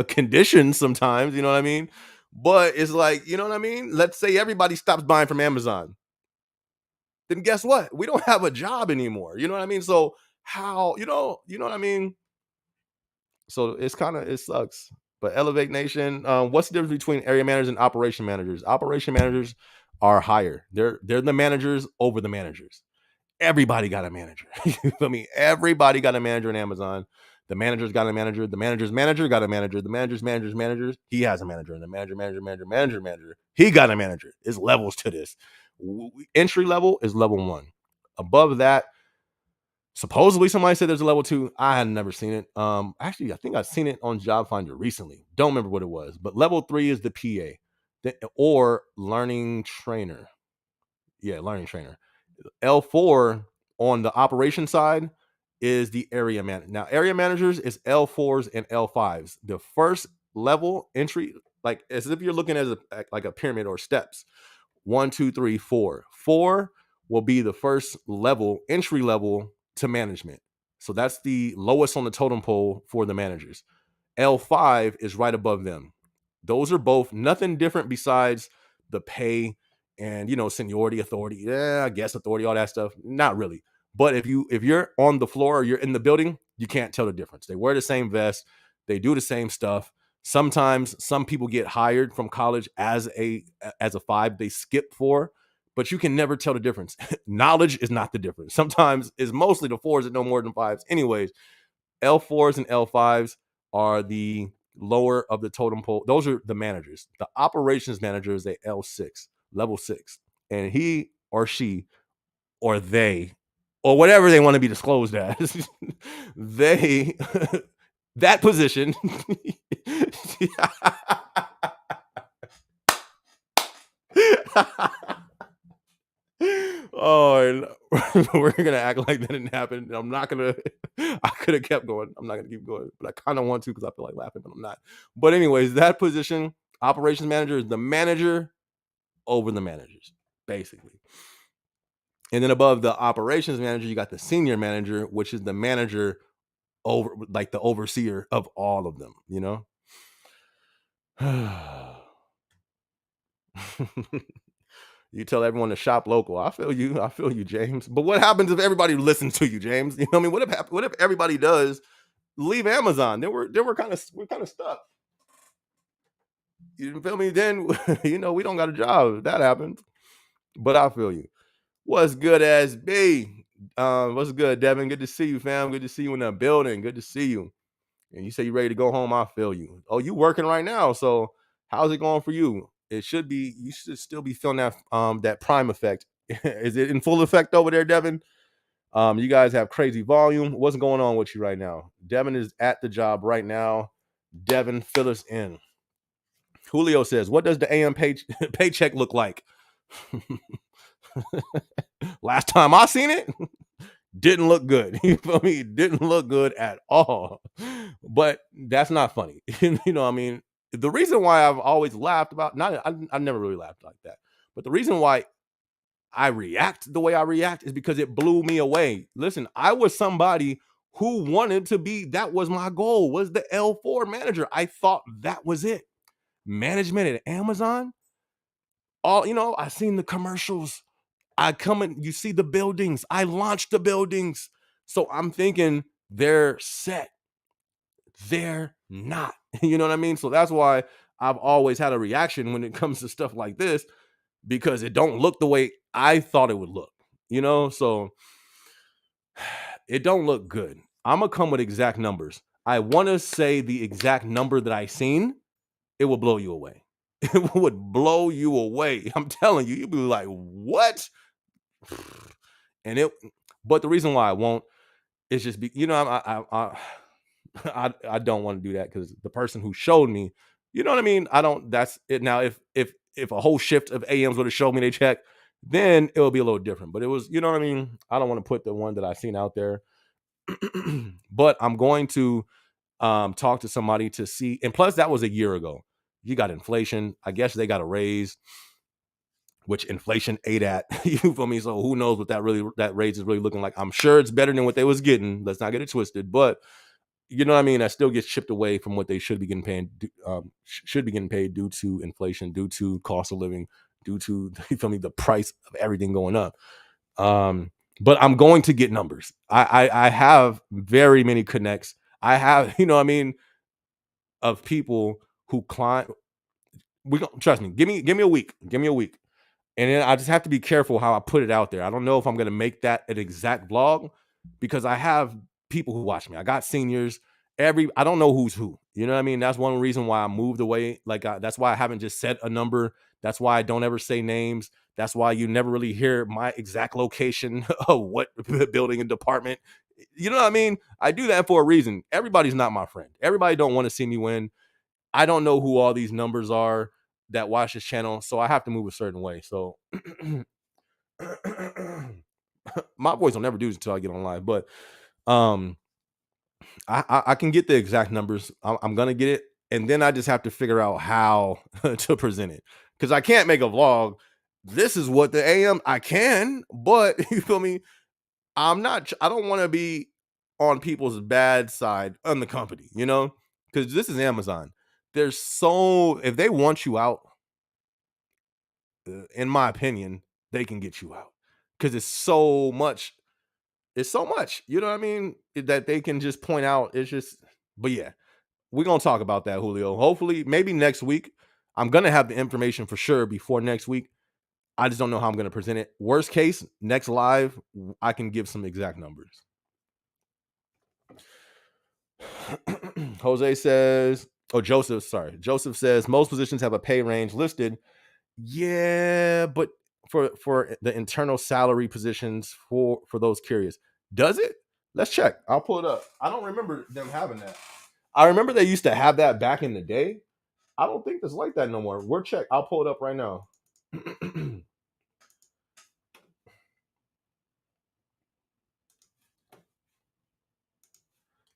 conditions sometimes, you know what I mean? But it's like, you know what I mean? Let's say everybody stops buying from Amazon. Then guess what? We don't have a job anymore. You know what I mean? So how, you know what I mean? So it sucks. But Elevate Nation, what's the difference between area managers and operation managers? Operation managers are higher. They're the managers over the managers. Everybody got a manager. You feel me? Everybody got a manager in Amazon. The manager's got a manager. The manager's manager got a manager. The manager's managers. He has a manager. And the manager. He got a manager. There's levels to this. Entry level is level 1. Above that, supposedly somebody said there's a level 2. I had never seen it. Actually, I think I've seen it on Job Finder recently. Don't remember what it was. But level 3 is the PA, or learning trainer. Yeah, learning trainer. L4 on the operation side is the area manager. Now, area managers is L4s and L5s. The first level entry, like as if you're looking at like a pyramid or steps. 1, 2, 3, 4. 4 will be the first level, entry level to management. So that's the lowest on the totem pole for the managers. L5 is right above them. Those are both nothing different besides the pay and seniority, authority. Yeah, I guess authority, all that stuff. Not really. But if you're on the floor or you're in the building, you can't tell the difference. They wear the same vest, they do the same stuff. Sometimes some people get hired from college as a 5, they skip 4, but you can never tell the difference. Knowledge is not the difference. Sometimes it's mostly the 4s that know more than 5s. Anyways, L4s and L5s are the lower of the totem pole. Those are the managers. The operations manager is a L6, level 6. And he or she or they or whatever they want to be disclosed as, they that position oh, and we're gonna act like that didn't happen. I'm not gonna. I could have kept going. I'm not gonna keep going, but I kind of want to because I feel like laughing, but I'm not. But anyways, that position, operations manager, is the manager over the managers, basically. And then above the operations manager, you got the senior manager, which is the manager over, like the overseer of all of them. You know. You tell everyone to shop local. I feel you. I feel you, James. But what happens if everybody listens to you, James? You know what I mean? What if everybody does leave Amazon? Then we're kind of stuck. You feel me? Then we don't got a job if that happens. But I feel you. What's good, SB? What's good, Devin? Good to see you, fam. Good to see you in the building. Good to see you. And you say you ready to go home. I feel you. Oh, you working right now. So how's it going for you? You should still be feeling that prime effect. Is it in full effect over there, Devin? You guys have crazy volume. What's going on with you right now? Devin is at the job right now. Devin, fill us in. Julio says, what does the AM paycheck look like? Last time I seen it, didn't look good. You feel me? Didn't look good at all. But that's not funny. You know what I mean? The reason why I've always laughed about, I've never really laughed like that. But the reason why I react the way I react is because it blew me away. Listen, I was somebody who wanted to be, that was my goal, was the L4 manager. I thought that was it. Management at Amazon. I seen the commercials. I come in, you see the buildings. I launched the buildings. So I'm thinking they're set. They're not. You know what I mean? So that's why I've always had a reaction when it comes to stuff like this, because it don't look the way I thought it would look. So it don't look good. I'm gonna come with exact numbers. I want to say the exact number that I seen. It will blow you away. It would blow you away. I'm telling you, you'd be like, what? But the reason why I won't is just I don't want to do that because the person who showed me, you know what I mean? I don't. That's it. Now, if a whole shift of AMs would have showed me they check, then it would be a little different. But it was, you know what I mean? I don't want to put the one that I've seen out there. But I'm going to talk to somebody to see. And plus, that was a year ago. You got inflation. I guess they got a raise, which inflation ate at. You feel me? So who knows what that raise is really looking like? I'm sure it's better than what they was getting. Let's not get it twisted. But you know what I mean? That still gets chipped away from what they should be getting paid due to inflation, due to cost of living, due to, you feel me, the price of everything going up. But I'm going to get numbers. I have very many connects. I have, you know what I mean, of people who climb. Trust me. Give me a week. Give me a week. And then I just have to be careful how I put it out there. I don't know if I'm going to make that an exact blog because I have people who watch me. I got seniors. I don't know who's who. You know what I mean? That's one reason why I moved away. That's why I haven't just said a number. That's why I don't ever say names. That's why you never really hear my exact location of what building and department. You know what I mean? I do that for a reason. Everybody's not my friend. Everybody don't want to see me win. I don't know who all these numbers are that watch this channel, so I have to move a certain way. So my voice will never do this until I get on live, but I can get the exact numbers. I'm gonna get it, and then I just have to figure out how to present it because I can't make a vlog. This is what the AM I can, but you feel me? I don't want to be on people's bad side on the company, because this is Amazon. If they want you out, in my opinion, they can get you out because it's so much. It's so much, you know what I mean, that they can just point out. It's just, but yeah, we're gonna talk about that, Julio. Hopefully, maybe next week. I'm gonna have the information for sure before next week. I just don't know how I'm gonna present it. Worst case, next live, I can give some exact numbers. Jose says, Joseph, sorry. Joseph says most positions have a pay range listed. Yeah, but for the internal salary positions for those curious, does it? Let's check. I'll pull it up. I don't remember them having that. I remember they used to have that back in the day. I don't think it's like that no more. We're check. I'll pull it up right now.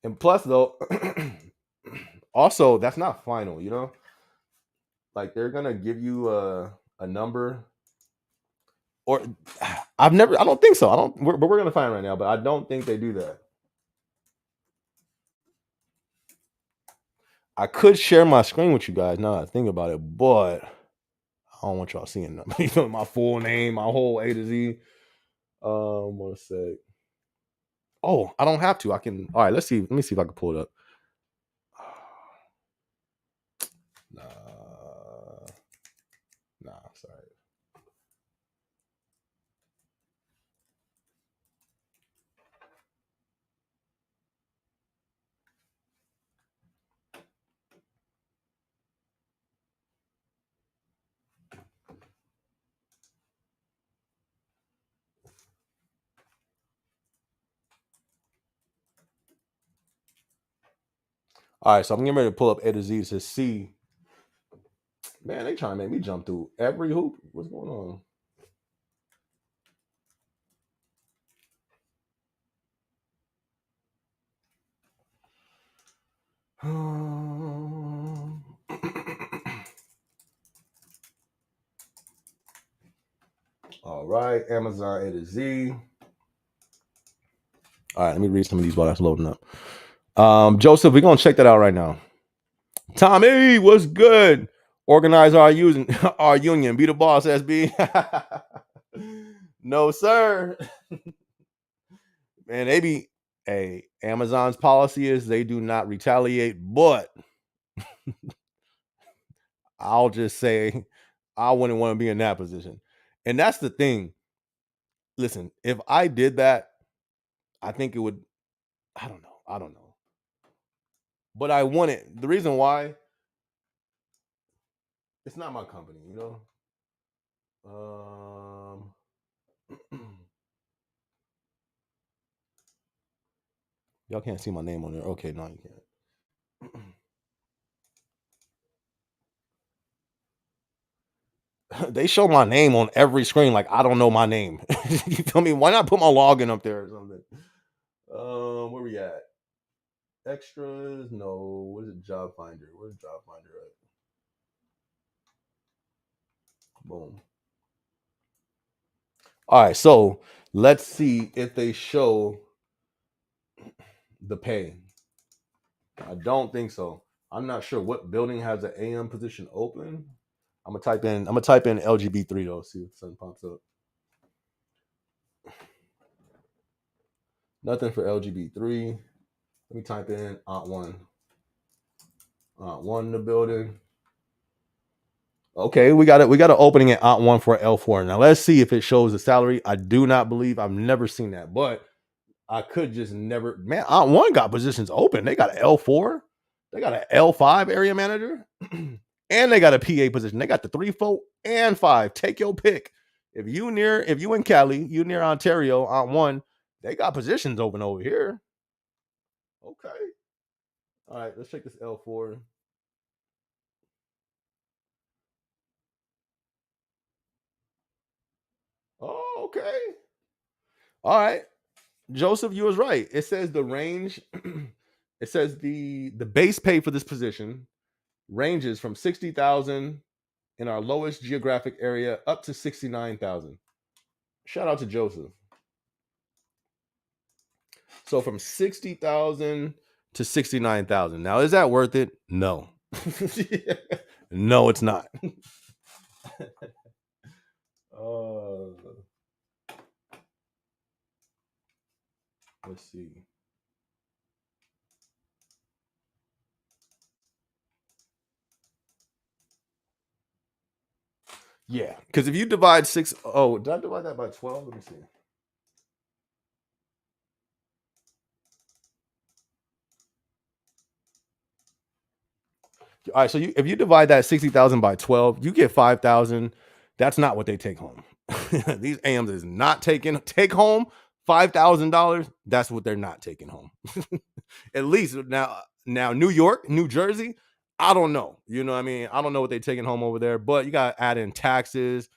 And plus, though, also that's not final. You know, like they're gonna give you a number, or I don't think so. I don't. But we're gonna find right now. But I don't think they do that. I could share my screen with you guys now that I think about it, but I don't want y'all seeing them. You know, my full name, my whole A to Z. One sec. Oh, I don't have to. I can. All right, let's see. Let me see if I can pull it up. Nah, sorry. All right, so I'm getting ready to pull up A to Z to see. Man, they trying to make me jump through every hoop. What's going on? All right, Amazon A to Z. All right, let me read some of these while that's loading up. Joseph, we're gonna check that out right now. Tommy, what's good? Organize our our union. Be the boss, SB. No, sir. Man, they be Amazon's policy is they do not retaliate, but I'll just say I wouldn't want to be in that position. And that's the thing. Listen, if I did that, I think it would, I don't know. I don't know. But I want it. The reason why, it's not my company, you know? Y'all can't see my name on there. Okay, no, you can't. They show my name on every screen like I don't know my name. You feel me? Why not put my login up there or something? Where we at? Extras? No. What is it? Job Finder. Where's Job Finder at? Boom. All right, so let's see if they show the pay. I don't think so. I'm not sure what building has an AM position open. I'm gonna type in LGB3 though, see if something pops up. Nothing for LGB3. Let me type in Aunt1. Aunt1 in the building. Okay, we got it. We got an opening at Aunt1 for L4. Now let's see if it shows the salary. I do not believe I've never seen that, but I could just never. Man, Aunt1 got positions open. They got an L4. They got an L5 area manager. And they got a PA position. They got the 3, 4, and 5. Take your pick. If you in Cali, you near Ontario, Aunt1, they got positions open over here. Okay. All right, let's check this L4. Oh, okay. All right. Joseph, you was right. It says the range, it says the base pay for this position ranges from 60,000 in our lowest geographic area up to 69,000. Shout out to Joseph. So from 60,000 to 69,000. Now, is that worth it? No. No, it's not. Let's see. Yeah, because if you divide did I divide that by 12? Let me see. All right, so if you divide that 60,000 by 12, you get 5,000. That's not what they take home. These AMs is not take home $5,000. That's what they're not taking home. At least now New York, New Jersey, I don't know. You know what I mean? I don't know what they're taking home over there, but you got to add in taxes.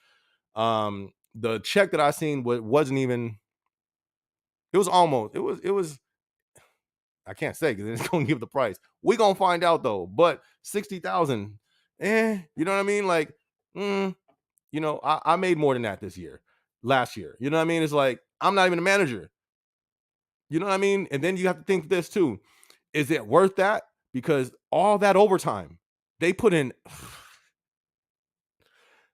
The check that I seen wasn't even, it was almost, it was I can't say because it's gonna give the price. We gonna find out though. But 60,000, you know what I mean? Like, I made more than that last year. You know what I mean? It's like I'm not even a manager. You know what I mean? And then you have to think this too: is it worth that? Because all that overtime they put in,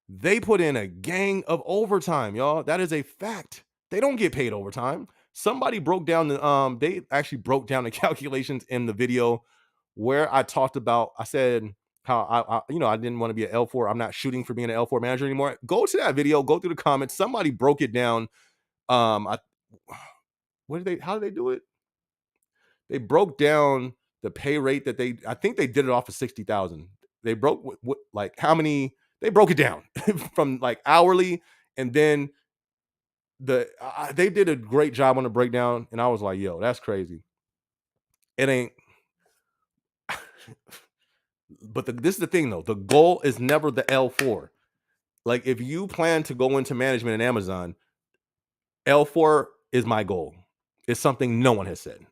they put in a gang of overtime, y'all. That is a fact. They don't get paid overtime. Somebody broke down they actually broke down the calculations in the video where I talked about, I said how I didn't want to be an L4. I'm not shooting for being an L4 manager anymore. Go to that video, go through the comments. Somebody broke it down. I how did they do it? They broke down the pay rate that I think they did it off of 60,000. They broke like how many, they broke it down from like hourly, and then they did a great job on the breakdown, and I was like, yo, that's crazy. It ain't. But this is the thing though, the goal is never the L4. Like if you plan to go into management in Amazon, L4 is my goal. It's something no one has said.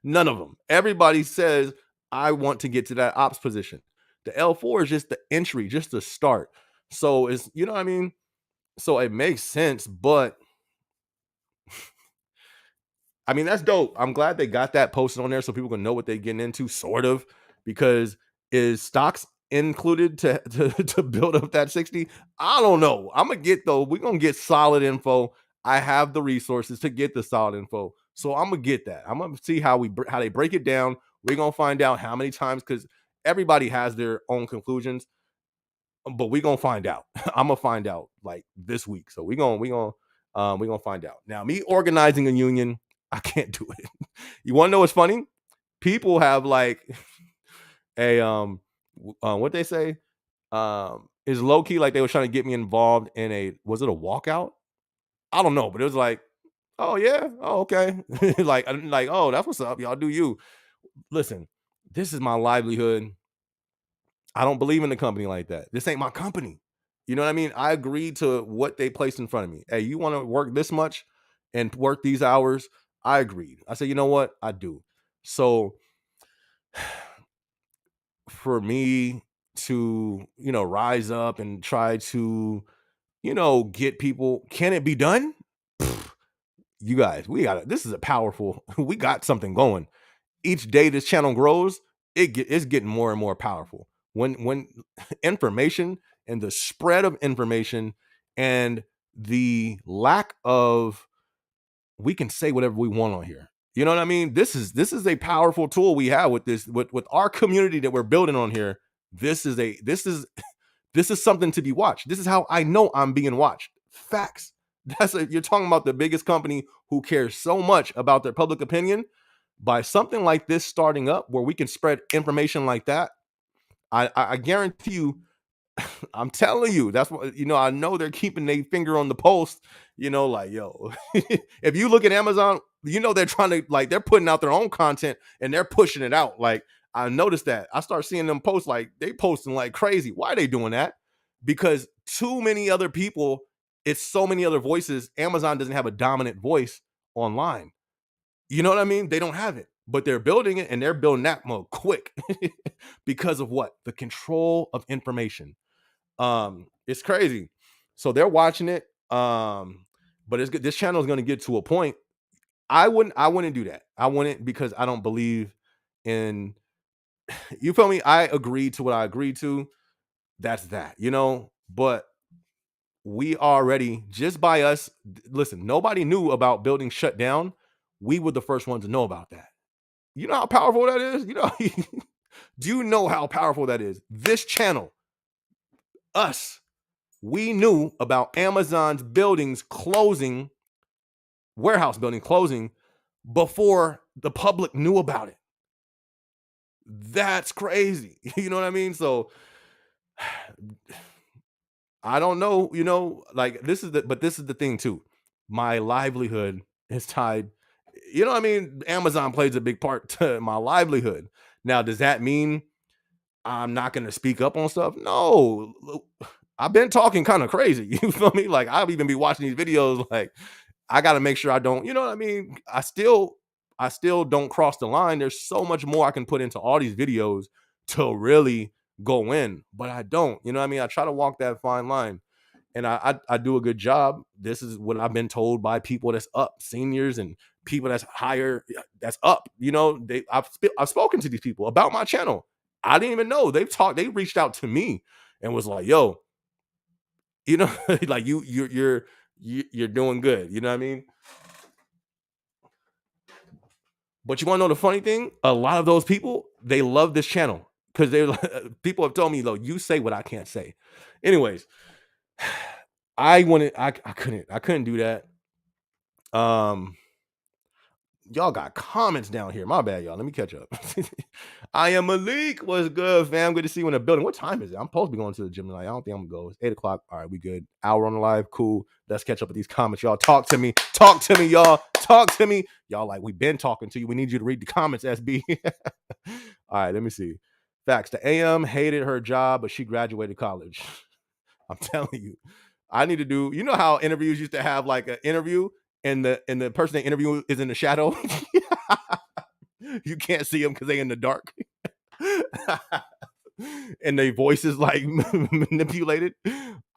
None of them. Everybody says I want to get to that ops position. The L4 is just the entry, just the start. So it's, you know what I mean? So it makes sense, but I mean, that's dope. I'm glad they got that posted on there so people can know what they're getting into, sort of, because is stocks included to build up that 60? I don't know. I'm gonna get though. We're gonna get solid info. I have the resources to get the solid info. So I'm gonna get that. I'm gonna see how they break it down. We're gonna find out how many times, because everybody has their own conclusions, but we're gonna find out. I'm gonna find out like this week. So we're gonna find out. Now, me organizing a union, I can't do it. You want to know what's funny? People have like a what they say is low key, like they were trying to get me involved in was it a walkout? I don't know, but it was like, oh yeah, oh okay, like oh, that's what's up, y'all do you. Listen, this is my livelihood. I don't believe in the company like that. This ain't my company. You know what I mean? I agreed to what they placed in front of me. Hey, you want to work this much and work these hours? I agreed. I said, you know what? I do. So for me to, rise up and try to, get people, can it be done? You guys, this is a powerful, we got something going. Each day this channel grows, it's getting more and more powerful. When information and the spread of information and the lack of, we can say whatever we want on here. You know what I mean? This is a powerful tool we have with this, with our community that we're building on here. This is something to be watched. This is how I know I'm being watched. Facts. You're talking about the biggest company who cares so much about their public opinion. By something like this starting up where we can spread information like that, I guarantee you, I'm telling you, that's what, I know they're keeping their finger on the pulse, like, yo, if you look at Amazon, they're trying to, like, they're putting out their own content and they're pushing it out. Like, I noticed that. I start seeing them post, like, they posting like crazy. Why are they doing that? Because too many other people, it's so many other voices. Amazon doesn't have a dominant voice online. You know what I mean? They don't have it, but they're building it, and they're building that mode quick because of what? The control of information. It's crazy. So they're watching it. But it's good. This channel is going to get to a point. I wouldn't do that. I wouldn't, because I don't believe in, you feel me? I agreed to what I agreed to. That's that, but we already, just by us, listen, nobody knew about building shut down. We were the first ones to know about that. You know how powerful that is? Do you know how powerful that is? This channel, us, we knew about Amazon's buildings closing, warehouse building closing, before the public knew about it. That's crazy. You know what I mean? So I don't know, like this is the thing too. My livelihood is tied, I mean, Amazon plays a big part to my livelihood. Now, does that mean I'm not gonna speak up on stuff? No. I've been talking kind of crazy. You feel me? Like I'll even be watching these videos like I got to make sure I don't, you know what I mean? I still don't cross the line. There's so much more I can put into all these videos to really go in, but I don't. You know what I mean? I try to walk that fine line, and I do a good job. This is what I've been told by people that's up, seniors and people that's higher, that's up. I've spoken to these people about my channel. I didn't even know they reached out to me and was like, "Yo, like you're doing good." You know what I mean? But you want to know the funny thing? A lot of those people, they love this channel because they people have told me, "Look, you say what I can't say." Anyways, I couldn't do that. Um, y'all got comments down here. My bad, y'all. Let me catch up. I am Malik. What's good, fam? Good to see you in the building. What time is it? I'm supposed to be going to the gym tonight. I don't think I'm gonna go. It's 8 o'clock. All right, we good. Hour on the live. Cool. Let's catch up with these comments. Y'all talk to me. Talk to me, y'all. Talk to me. Y'all like we've been talking to you. We need you to read the comments, SB. All right, let me see. Facts. The AM hated her job, but she graduated college. I'm telling you. I need to do, you know how interviews used to have like an interview and the person they interview is in the shadow. You can't see them because they in the dark. And their voice is like manipulated.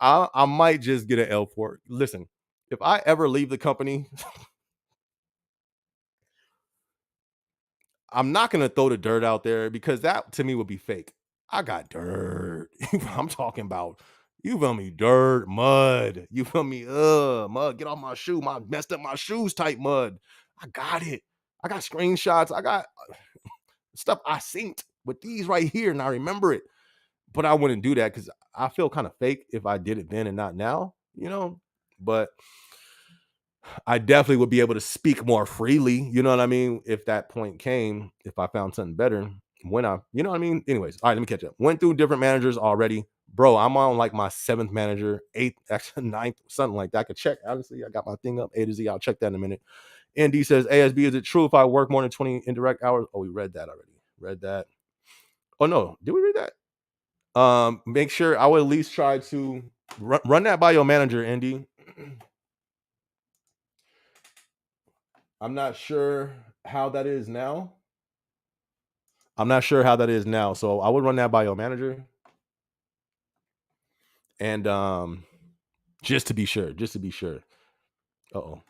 I might just get an L for it. Listen, if I ever leave the company, I'm not gonna throw the dirt out there because that to me would be fake. I got dirt. I'm talking about, you feel me, dirt, mud. You feel me? Mud, get off my shoe. My messed up my shoes type mud. I got it. I got screenshots. I got stuff I synced with these right here, and I remember it. But I wouldn't do that because I feel kind of fake if I did it then and not now. But I definitely would be able to speak more freely, you know what I mean? If that point came, if I found something better, you know what I mean? Anyways, all right, let me catch up. Went through different managers already. Bro, I'm on like my seventh manager, eighth, actually ninth, something like that. I could check. Honestly, I got my thing up, A to Z. I'll check that in a minute. ND says, ASB, is it true if I work more than 20 indirect hours? Oh, we read that already. Read that. Oh, no. Did we read that? Make sure I would at least try to run that by your manager, ND. I'm not sure how that is now. So I would run that by your manager. And just to be sure. Uh-oh.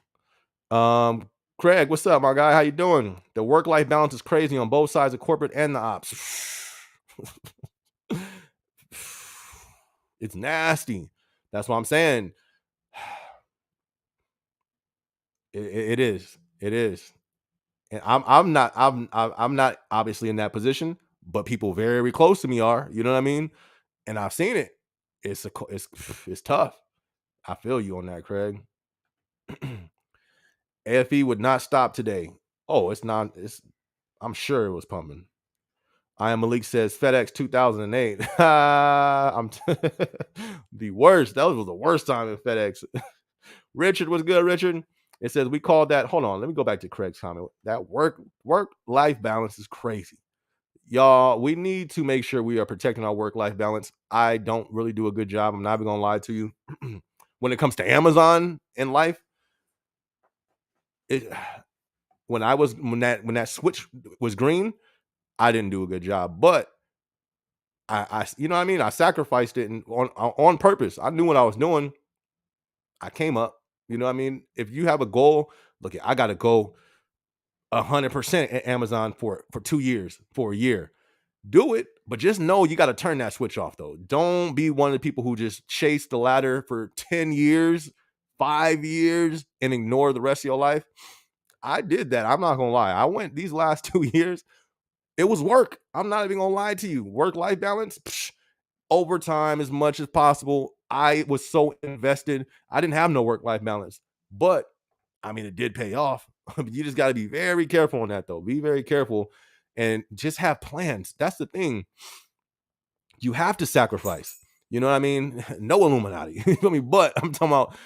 Craig, what's up, my guy? How you doing? The work-life balance is crazy on both sides of corporate and the ops. It's nasty. That's what I'm saying. It is. It is. And I'm not obviously in that position, but people very close to me are. You know what I mean? And I've seen it. It's tough. I feel you on that, Craig. AFE would not stop today. Oh, it's not. I'm sure it was pumping. I am Malik says FedEx 2008. The worst. That was the worst time in FedEx. Richard, what's good, Richard? It says we called that. Hold on, let me go back to Craig's comment. That work life balance is crazy. Y'all, we need to make sure we are protecting our work life balance. I don't really do a good job. I'm not even gonna lie to you. When it comes to Amazon in life, it when that switch was green, I didn't do a good job. But I you know what I mean? I sacrificed it on purpose. I knew what I was doing. I came up. You know what I mean? If you have a goal, look, I gotta go 100% at Amazon for 2 years, for a year. Do it, but just know you got to turn that switch off though. Don't be one of the people who just chase the ladder for 10 years, 5 years and ignore the rest of your life. I did that. I'm not going to lie. I went these last 2 years. It was work. I'm not even going to lie to you. Work-life balance, overtime as much as possible. I was so invested. I didn't have no work-life balance, but I mean, it did pay off. You just got to be very careful on that though. Be very careful. and just have plans. That's the thing. You have to sacrifice. You know what I mean? No Illuminati. You feel me? But I'm talking about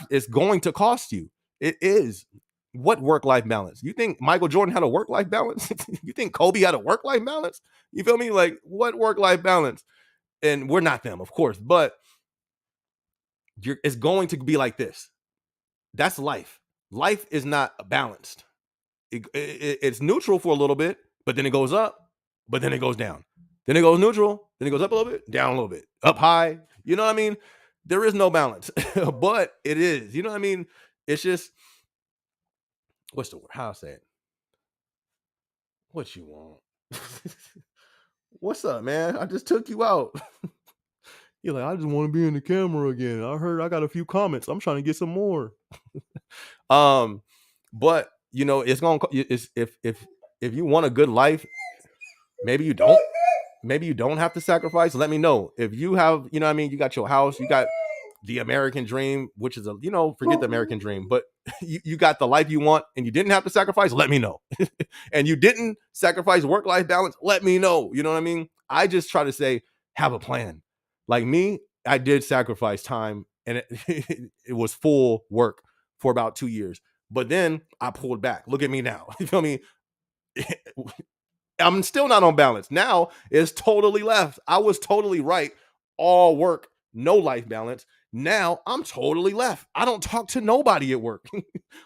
it's going to cost you. It is. What work-life balance? You think Michael Jordan had a work-life balance? You think Kobe had a work-life balance? You feel me? Like, what work-life balance? And we're not them, of course, but it's going to be like this. That's life. Life is not balanced. It's neutral for a little bit, but then it goes up, but then it goes down. Then it goes neutral, then it goes up a little bit, down a little bit, up high. You know what I mean? There is no balance, but it is. You know what I mean? It's just, what's the word? How I say it? What you want? What's up, man? I just took you out. You're like, I just want to be in the camera again. I heard I got a few comments. I'm trying to get some more. But you know, it's gonna. It's if you want a good life, maybe you don't have to sacrifice. Let me know. If you have, you know what I mean, you got your house, you got the American dream, which is forget the American dream, but you got the life you want and you didn't have to sacrifice, let me know. And you didn't sacrifice work-life balance, let me know. You know what I mean? I just try to say, have a plan. Like me, I did sacrifice time, and it was full work for about 2 years. But then I pulled back. Look at me now. You feel me? I'm still not on balance. Now it's totally left. I was totally right. All work, no life balance. Now I'm totally left. I don't talk to nobody at work.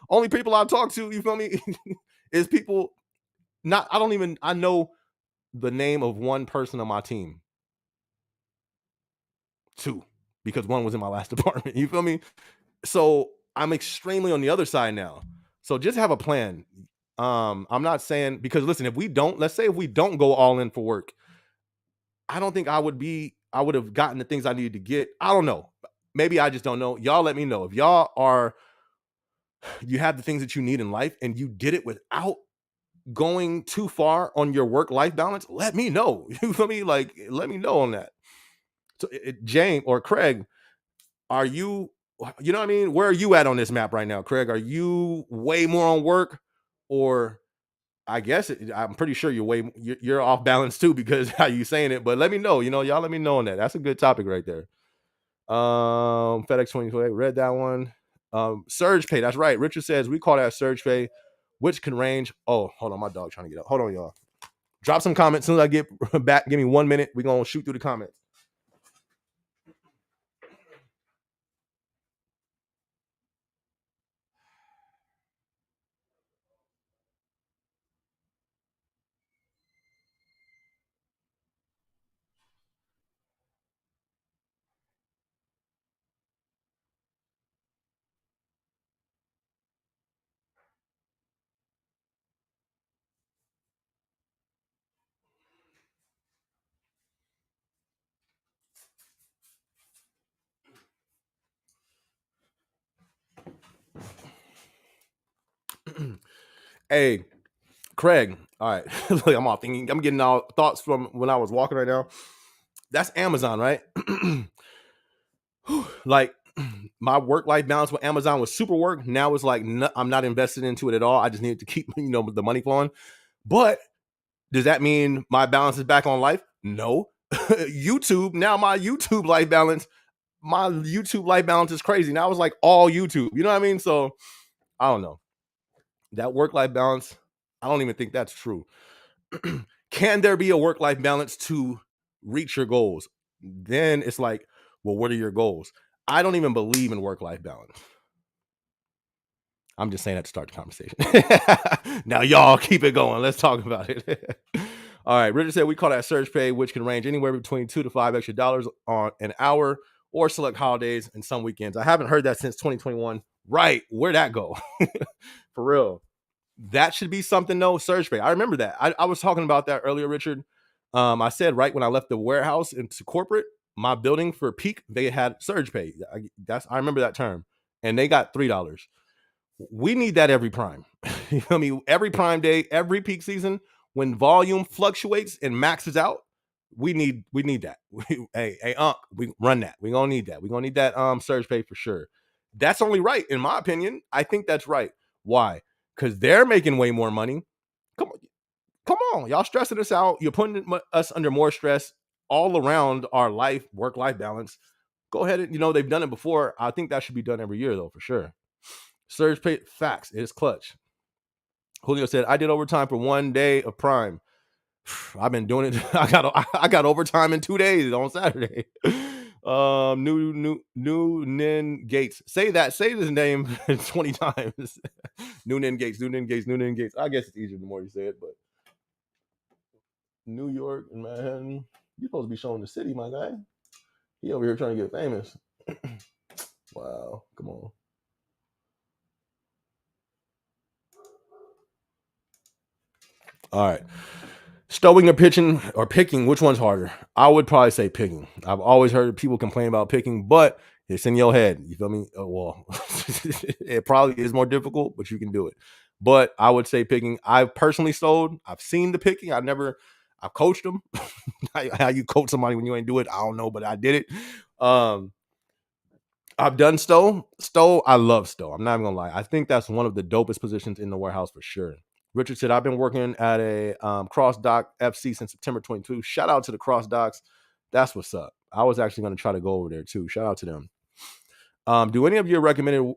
Only people I talk to, you feel me, is people I know the name of one person on my team. 2, because one was in my last department. You feel me? So I'm extremely on the other side now. So just have a plan. I'm not saying, because listen, let's say if we don't go all in for work, I don't think I would have gotten the things I needed to get. I don't know. Maybe I just don't know. Y'all let me know. If you have the things that you need in life and you did it without going too far on your work-life balance, let me know. You feel me? Like, let me know on that. So James or Craig, are you know what I mean? Where are you at on this map right now, Craig? Are you way more on work, or I guess I'm pretty sure you're off balance too, because how you saying it, but let me know, y'all let me know on that. That's a good topic right there. FedEx 2028, read that one. Surge pay, that's right. Richard says we call that surge pay, which can range. Oh, hold on, my dog trying to get up. Hold on, y'all. Drop some comments. As soon as I get back, give me 1 minute. We're gonna shoot through the comments. Hey, Craig. All right. Look, I'm all thinking. I'm getting all thoughts from when I was walking right now. That's Amazon, right? Like, my work-life balance with Amazon was super work. Now it's like, I'm not invested into it at all. I just needed to keep, the money flowing. But does that mean my balance is back on life? No. YouTube, now my YouTube life balance is crazy. Now it's like all YouTube. You know what I mean? So I don't know. That work-life balance, I don't even think that's true. Can there be a work-life balance to reach your goals? Then it's like, well, what are your goals? I don't even believe in work-life balance. I'm just saying that to start the conversation. Now, y'all keep it going. Let's talk about it. All right. Richard said we call that surge pay, which can range anywhere between $2 to $5 extra on an hour or select holidays and some weekends. I haven't heard that since 2021. Right. Where'd that go? For real. That should be something, though. Surge pay. I remember that. I was talking about that earlier, Richard. I said right when I left the warehouse into corporate, my building for peak, they had surge pay. I remember that term. And they got $3. We need that every prime. You know what I mean? Every prime day, every peak season, when volume fluctuates and maxes out, we need that. Hey, we run that. We're gonna need that. We're gonna need that surge pay for sure. That's only right, in my opinion. I think that's right. Why? Because they're making way more money. Come on. Y'all stressing us out. You're putting us under more stress all around our life, work-life balance. Go ahead and, they've done it before. I think that should be done every year, though, for sure. Surge pay facts. It is clutch. Julio said, I did overtime for 1 day of prime. I've been doing it. I got overtime in 2 days on Saturday. New Nin Gates. Say this name 20 times. New Nin Gates. I guess it's easier the more you say it, but New York and Manhattan. You're supposed to be showing the city, my guy. He over here trying to get famous. Wow, come on. All right. Stowing or pitching or picking, which one's harder? I would probably say picking. I've always heard people complain about picking, but it's in your head. You feel me? Well, it probably is more difficult, but you can do it. But I would say picking. I've personally stowed. I've seen the picking. I've coached them. How you coach somebody when you ain't do it, I don't know, but I did it. I've done stow. I love stow. I'm not even gonna lie. I think that's one of the dopest positions in the warehouse for sure. Richard said, I've been working at a cross dock FC since September 22. Shout out to the cross docks. That's what's up. I was actually going to try to go over there too. Shout out to them. Do any of you recommend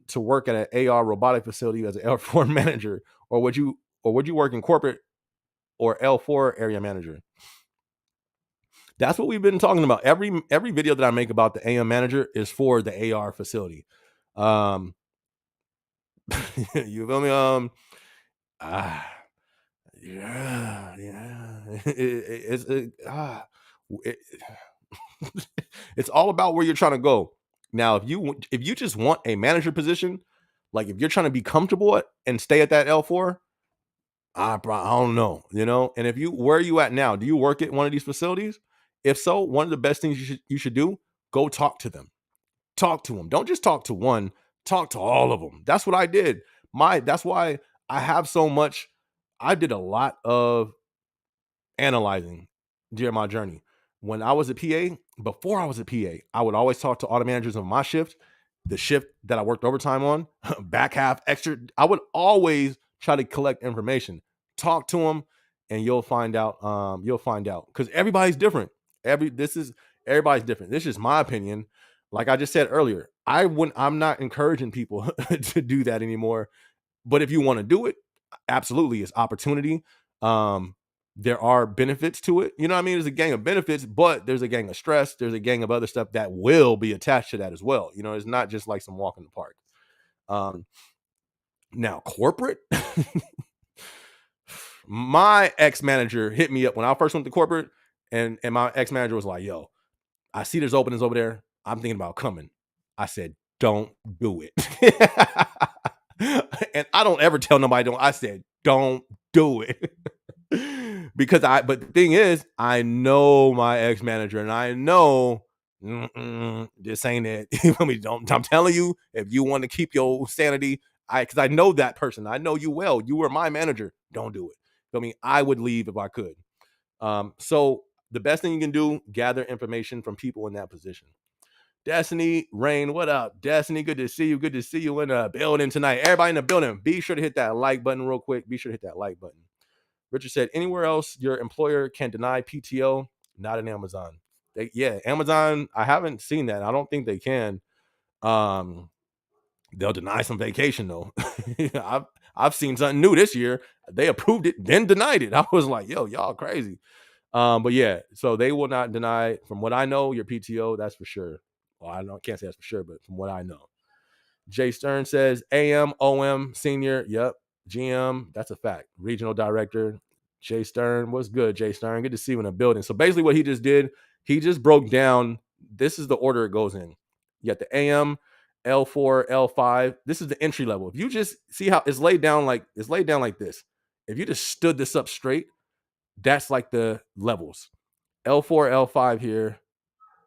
to work at an AR robotic facility as an L4 manager, or would you work in corporate or L4 area manager? That's what we've been talking about. Every video that I make about the AM manager is for the AR facility. You feel me? It's all about where you're trying to go. Now, if you just want a manager position, like if you're trying to be comfortable and stay at that L4, I don't know, And where are you at now? Do you work at one of these facilities? If so, one of the best things you should do, go talk to them. Talk to them. Don't just talk to one. Talk to all of them. That's what I did. That's why I have so much. I did a lot of analyzing during my journey. When I was a PA, before I was a PA, I would always talk to all the managers of my shift, the shift that I worked overtime on, back half, extra. I would always try to collect information, talk to them, and you'll find out. Because everybody's different. Everybody's different. This is my opinion. Like I just said earlier, I'm not encouraging people to do that anymore. But if you want to do it, absolutely, it's opportunity. There are benefits to it. You know what I mean? There's a gang of benefits, but there's a gang of stress. There's a gang of other stuff that will be attached to that as well. It's not just like some walk in the park. Now, corporate, my ex-manager hit me up when I first went to corporate, and my ex-manager was like, yo, I see there's openings over there. I'm thinking about coming. I said, don't do it. And I don't ever tell nobody don't. I said, don't do it. But the thing is, I know my ex-manager, and I know this ain't it. I'm telling you, if you want to keep your sanity, because I know that person. I know you well. You were my manager. Don't do it. I would leave if I could. So the best thing you can do, gather information from people in that position. Destiny, Rain, what up? Destiny, good to see you. Good to see you in the building tonight. Everybody in the building, be sure to hit that like button real quick. Be sure to hit that like button. Richard said, anywhere else your employer can deny PTO, not in Amazon. Amazon, I haven't seen that. I don't think they can. They'll deny some vacation though. I've seen something new this year. They approved it, then denied it. I was like, yo, y'all crazy. But yeah, so they will not deny, from what I know, your PTO, that's for sure. Well, can't say that's for sure, but from what I know. Jay Stern says, AM, OM, senior, yep. GM, that's a fact. Regional director, Jay Stern. What's good, Jay Stern? Good to see you in the building. So basically what he just did, he just broke down, this is the order it goes in. You got the AM, L4, L5. This is the entry level. If you just see how it's laid down like this. If you just stood this up straight, that's like the levels. L4, L5 here,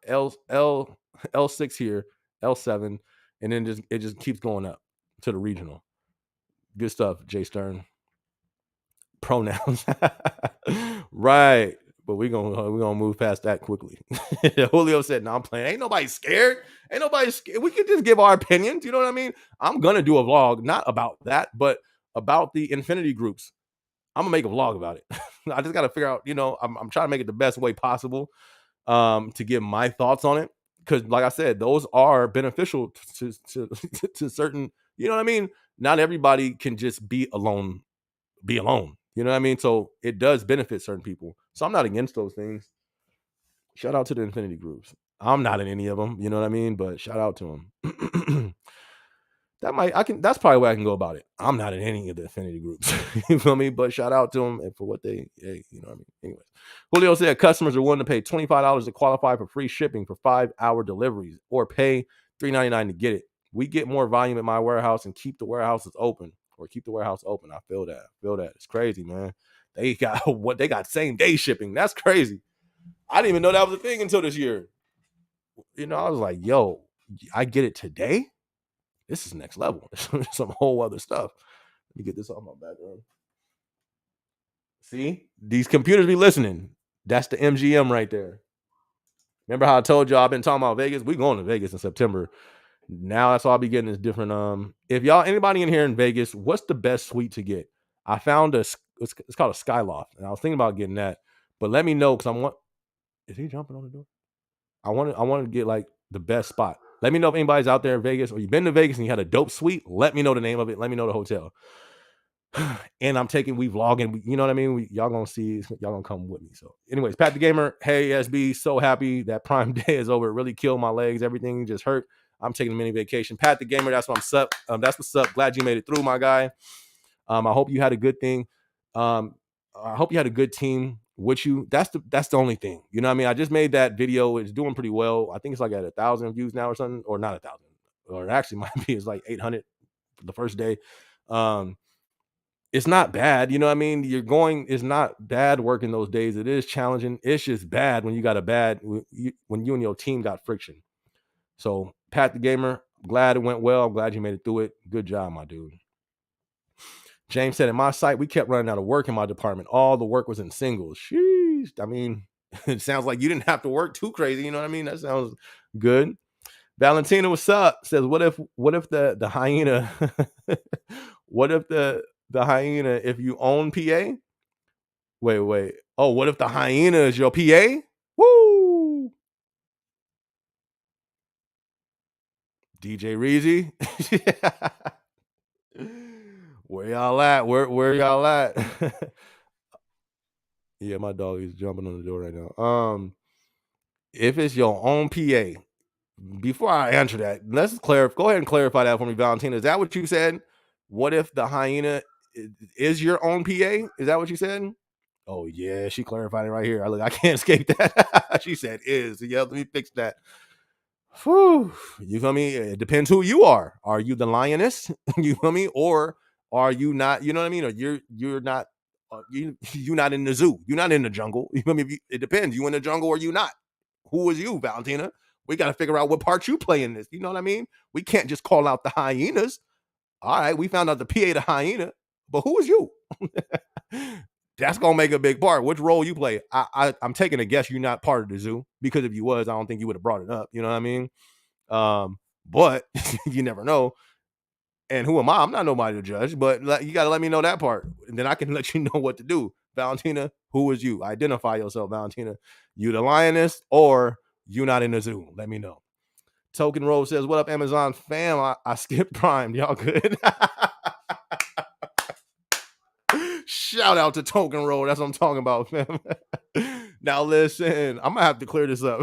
L6 here, L7, and then it just keeps going up to the regional. Good stuff, Jay Stern. Pronouns. Right. But we're gonna move past that quickly. Julio said, no, I'm playing. Ain't nobody scared. We could just give our opinions. You know what I mean? I'm gonna do a vlog, not about that, but about the infinity groups. I'm gonna make a vlog about it. I just gotta figure out, I'm trying to make it the best way possible to give my thoughts on it. Because like I said, those are beneficial to certain, you know what I mean? Not everybody can just be alone. You know what I mean? So it does benefit certain people. So I'm not against those things. Shout out to the Infinity groups. I'm not in any of them, you know what I mean? But shout out to them. That's probably where I can go about it. I'm not in any of the affinity groups. You feel me? But shout out to them and for what hey, you know what I mean? Anyways. Julio said customers are willing to pay $25 to qualify for free shipping for 5-hour deliveries or pay $3.99 to get it. We get more volume at my warehouse and keep the warehouses open or keep the warehouse open. I feel that. It's crazy, man. They got same day shipping. That's crazy. I didn't even know that was a thing until this year. I was like, yo, I get it today? This is next level. Some whole other stuff. Let me get this off my background. See, these computers be listening. That's the MGM right there. Remember how I told y'all I've been talking about Vegas? We going to Vegas in September. Now that's all I'll be getting is different. If anybody in here in Vegas, what's the best suite to get? I found it's called a Skyloft, and I was thinking about getting that. But let me know because is he jumping on the door? I want to get like the best spot. Let me know if anybody's out there in Vegas or you've been to Vegas and you had a dope suite. Let me know the name of it. Let me know the hotel. And we vlogging. You know what I mean? Y'all gonna see. Y'all gonna come with me. So, anyways, Pat the Gamer. Hey, SB. So happy that Prime Day is over. It really killed my legs. Everything just hurt. I'm taking a mini vacation. Pat the Gamer. That's what's up. That's what's up. Glad you made it through, my guy. I hope you had a good thing. I hope you had a good team with you. That's the only thing. You know what I mean? I just made that video. It's doing pretty well. I think it's like at 1,000 views now or something, or not 1,000, or it actually might be. It's like 800 for the first day. It's not bad. You know what I mean? It's not bad working those days. It is challenging. It's just bad when you got when you and your team got friction. So Pat the Gamer, glad it went well. I'm glad you made it through it. Good job, my dude. James said, at my site, we kept running out of work in my department. All the work was in singles. Sheesh. I mean, it sounds like you didn't have to work too crazy. You know what I mean? That sounds good. Valentina, what's up? Says, what if the hyena, what if the hyena, if you own PA? Wait. Oh, what if the hyena is your PA? Woo! DJ Reezy. Where y'all at? Where y'all at? Yeah, my dog is jumping on the door right now. If it's your own PA, before I answer that, let's clarify. Go ahead and clarify that for me, Valentina. Is that what you said? What if the hyena is your own PA? Is that what you said? Oh yeah, she clarified it right here. I can't escape that. She said is. Yeah, let me fix that. Whew. You feel me? It depends who you are. Are you the lioness? You feel me? Or are you not? You know what I mean? Or you're not. You're not in the zoo. You're not in the jungle. You feel me? It depends. You in the jungle or you not? Who is you, Valentina? We got to figure out what part you play in this. You know what I mean? We can't just call out the hyenas. All right, we found out the PA the hyena, but who is you? That's gonna make a big part. Which role you play? I'm taking a guess you're not part of the zoo, because if you was, I don't think you would have brought it up. You know what I mean? But you never know. And who am I? I'm not nobody to judge, but you got to let me know that part, and then I can let you know what to do. Valentina, who is you? Identify yourself, Valentina. You the lioness or you not in the zoo? Let me know. Token Roll says, what up, Amazon fam? I skipped Prime. Y'all good? Shout out to Token Roll. That's what I'm talking about, fam. Now listen, I'm gonna have to clear this up.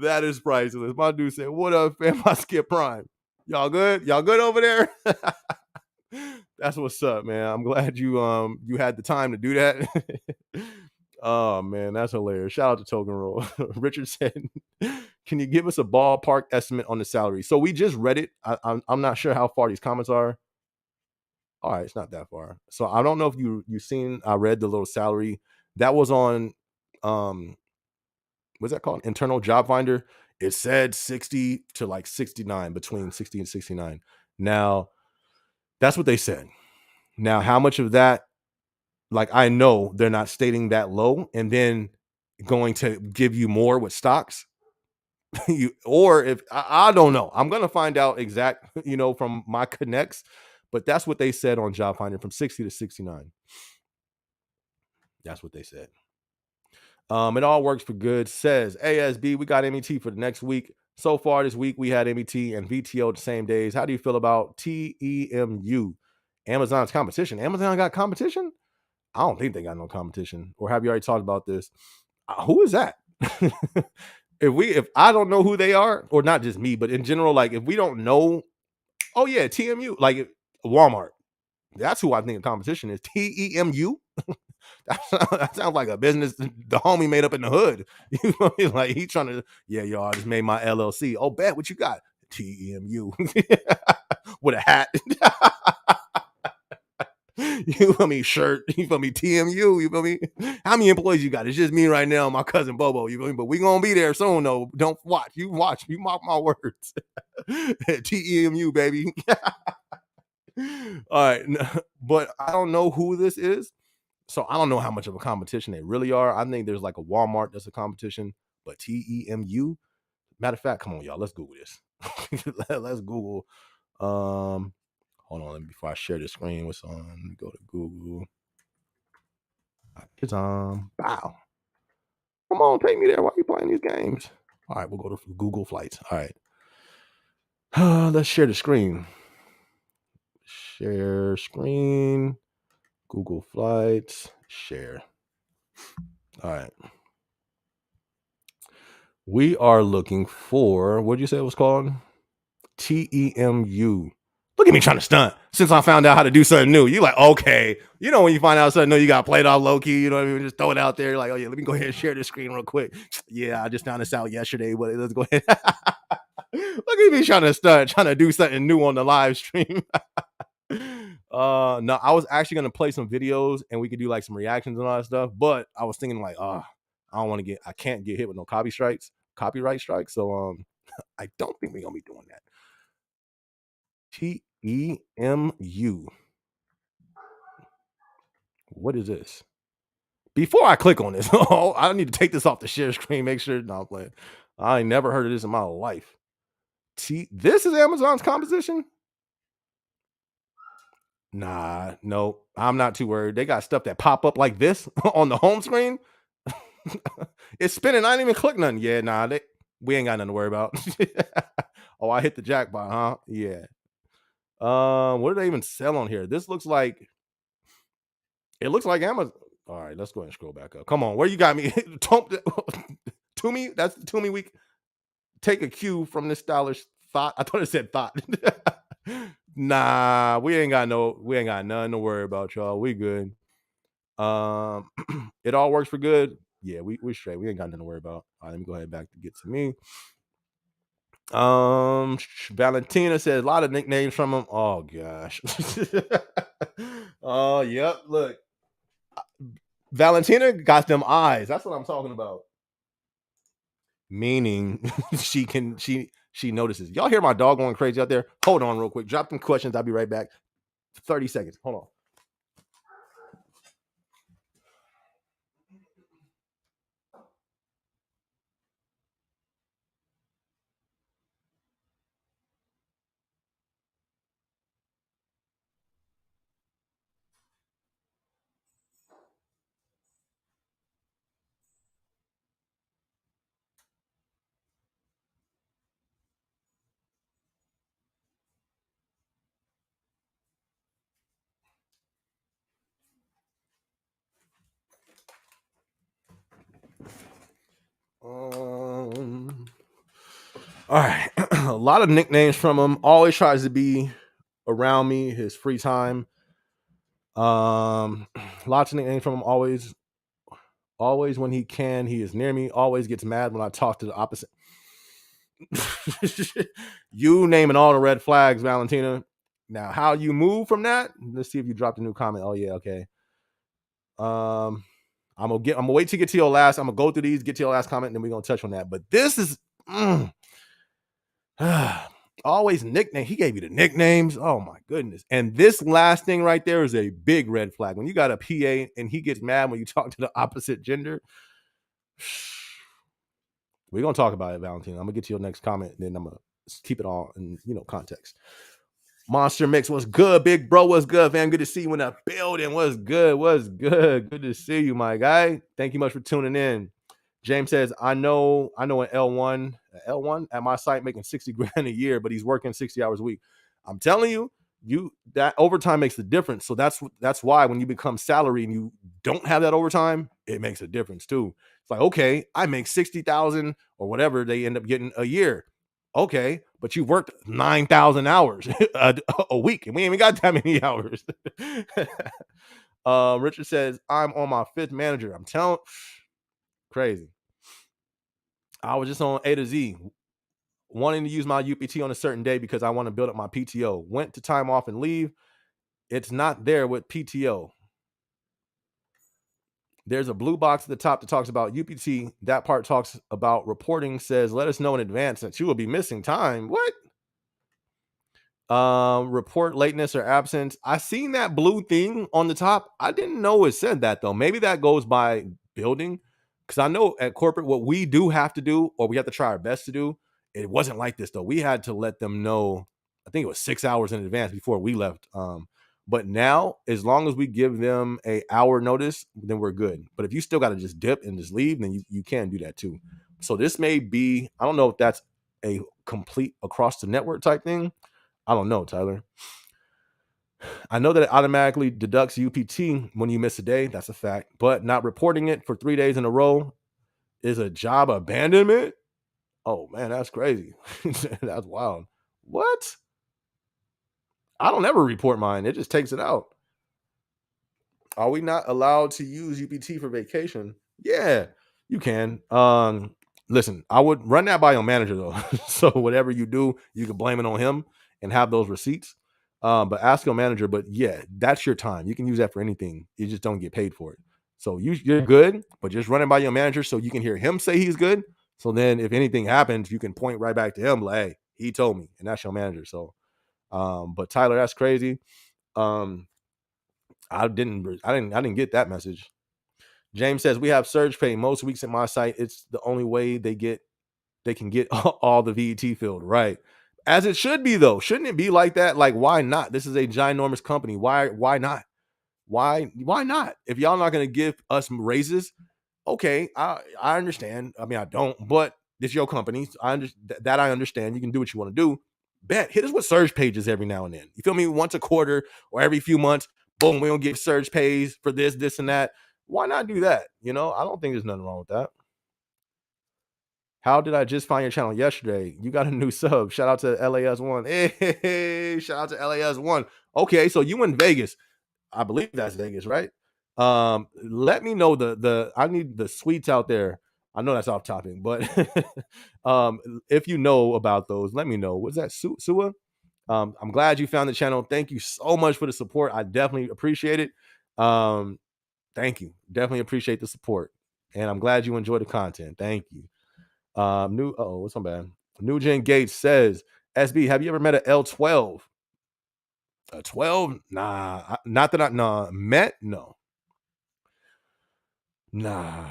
That is priceless. My dude said, what up, fam? I skipped Prime. Y'all good? Y'all good over there? That's what's up, man. I'm glad you had the time to do that. Oh man, that's hilarious. Shout out to Token Roll. Richard said, can you give us a ballpark estimate on the salary? So we just read it. I'm not sure how far these comments are. All right, it's not that far. So I don't know if you seen, I read the little salary that was on what's that called? Internal Job Finder. It said 60 to like 69, between 60 and 69. Now, that's what they said. Now, how much of that, like, I know they're not stating that low and then going to give you more with stocks. Or if I don't know, I'm gonna find out exact, from my connects. But that's what they said on Job Finder, from 60 to 69. That's what they said. It all works for good. Says ASB, we got MET for the next week. So far this week, we had MET and VTO the same days. How do you feel about TEMU? Amazon's competition. Amazon got competition? I don't think they got no competition. Or have you already talked about this? Who is that? if I don't know who they are, or not just me, but in general, like if we don't know, oh yeah, TMU, like Walmart. That's who I think the competition is. TEMU. That sounds like a business the homie made up in the hood. You know what I mean? Like he trying to, yeah, y'all, I just made my LLC. Oh, bet what you got? TEMU with a hat. You feel me? Shirt. You feel me? TMU. You feel me? How many employees you got? It's just me right now, my cousin Bobo. You feel me? But we gonna be there soon, though. Don't watch. You watch. You mark my words. TEMU, baby. All right, but I don't know who this is, so I don't know how much of a competition they really are. I think there's like a Walmart that's a competition, but TEMU. Matter of fact, come on, y'all. Let's Google this. Let's Google. Hold on, let me, before I share the screen. What's on? Let me go to Google. It's Wow. Come on, take me there. Why are you playing these games? All right, we'll go to Google Flights. All right. Let's share the screen. Share screen. Google Flights. Share. All right. We are looking for, what did you say it was called? TEMU. Look at me trying to stunt. Since I found out how to do something new, you like, okay. You know, when you find out something new, you got to play it off low key. You know what I mean? Just throw it out there. You're like, oh yeah, let me go ahead and share this screen real quick. Yeah, I just found this out yesterday, but let's go ahead. Look at me trying to stunt, trying to do something new on the live stream. No, I was actually gonna play some videos and we could do like some reactions and all that stuff, but I was thinking like, I can't get hit with no copyright strikes. So I don't think we're gonna be doing that. TEMU. What is this? Before I click on this, I need to take this off the share screen. Make sure. No, I'm playing. I ain't never heard of this in my life. This is Amazon's composition. Nah, no, I'm not too worried. They got stuff that pop up like this on the home screen. It's spinning. I didn't even click nothing. Yeah, nah, we ain't got nothing to worry about. Oh, I hit the jackpot, huh? Yeah. What do they even sell on here? This looks like, it looks like Amazon. All right, let's go ahead and scroll back up. Come on, where you got me? To me, that's to me. We take a cue from this stylish thought. I thought it said thought. Nah, we ain't got nothing to worry about, y'all. We good. It all works for good. Yeah, we're straight. We ain't got nothing to worry about. All right, let me go ahead back to get to me. Valentina says a lot of nicknames from him. Oh gosh. Oh, yep. Look, Valentina got them eyes. That's what I'm talking about. Meaning she notices. Y'all hear my dog going crazy out there? Hold on real quick. Drop them questions. I'll be right back. 30 seconds. Hold on. All right. A lot of nicknames from him. Always tries to be around me his free time. Lots of nicknames from him. Always when he can, he is near me. Always gets mad when I talk to the opposite. You naming all the red flags, Valentina. Now, how you move from that? Let's see if you dropped a new comment. Oh yeah, okay. I'm gonna wait to get to your last. I'm gonna go through these, get to your last comment, and then we're gonna touch on that. But this is always nickname. He gave you the nicknames. Oh my goodness. And this last thing right there is a big red flag. When you got a PA and he gets mad when you talk to the opposite gender. We're gonna talk about it, Valentina. I'm gonna get to your next comment, and then I'm gonna keep it all in context. Monster Mix, what's good? Big bro, what's good, fam? Good to see you in the building. What's good? What's good? Good to see you, my guy. Thank you much for tuning in. James says, I know an L1 at my site making 60 grand a year, but he's working 60 hours a week. I'm telling you, that overtime makes the difference. So that's why when you become salary and you don't have that overtime, it makes a difference too. It's like, okay, I make 60,000 or whatever they end up getting a year. Okay, but you worked 9,000 hours a week, and we ain't even got that many hours. Richard says, I'm on my 5th manager. I'm telling, crazy. I was just on A to Z, wanting to use my UPT on a certain day because I want to build up my PTO. Went to time off and leave. It's not there with PTO. There's a blue box at the top that talks about UPT. That part talks about reporting, says, let us know in advance that you will be missing time. What? Report lateness or absence. I seen that blue thing on the top. I didn't know it said that though. Maybe that goes by building, because I know at corporate what we do have to do, or we have to try our best to do. It wasn't like this though. We had to let them know. I think it was 6 hours in advance before we left. But now, as long as we give them a hour notice, then we're good. But if you still got to just dip and just leave, then you can do that too. So this may be, I don't know if that's a complete across the network type thing. I don't know, Tyler. I know that it automatically deducts UPT when you miss a day. That's a fact. But not reporting it for 3 days in a row is a job abandonment. Oh, man, that's crazy. That's wild. What? I don't ever report mine. It just takes it out. Are we not allowed to use UPT for vacation? Yeah, you can. Listen, I would run that by your manager though. So whatever you do, you can blame it on him and have those receipts. But ask your manager. But yeah, that's your time. You can use that for anything. You just don't get paid for it. So you're good, but just run it by your manager so you can hear him say he's good. So then if anything happens, you can point right back to him like, hey, he told me, and that's your manager. So but Tyler, that's crazy. I didn't get that message. James says we have surge pay most weeks at my site. It's the only way they can get all the VET filled, right? As it should be though. Shouldn't it be like that? Like, why not? This is a ginormous company. Why not? Why not? If y'all not gonna give us raises, okay, I understand. I mean, I don't, but it's your company. I understand. You can do what you want to do. Bet hit us with surge pages every now and then. You feel me? Once a quarter or every few months. Boom, we don't give surge pays for this, and that. Why not do that? I don't think there's nothing wrong with that. How did I just find your channel yesterday? You got a new sub. Shout out to LAS1. Hey, shout out to LAS1. Okay, so you in Vegas. I believe that's Vegas, right? Let me know I need the suites out there. I know that's off topic, but if you know about those, let me know. Was that Sua? I'm glad you found the channel. Thank you so much for the support. I definitely appreciate it. Thank you. Definitely appreciate the support. And I'm glad you enjoy the content. Thank you. What's my bad? New Gen Gates says, SB, have you ever met a L12? A 12? Nah, not that met? No. Nah.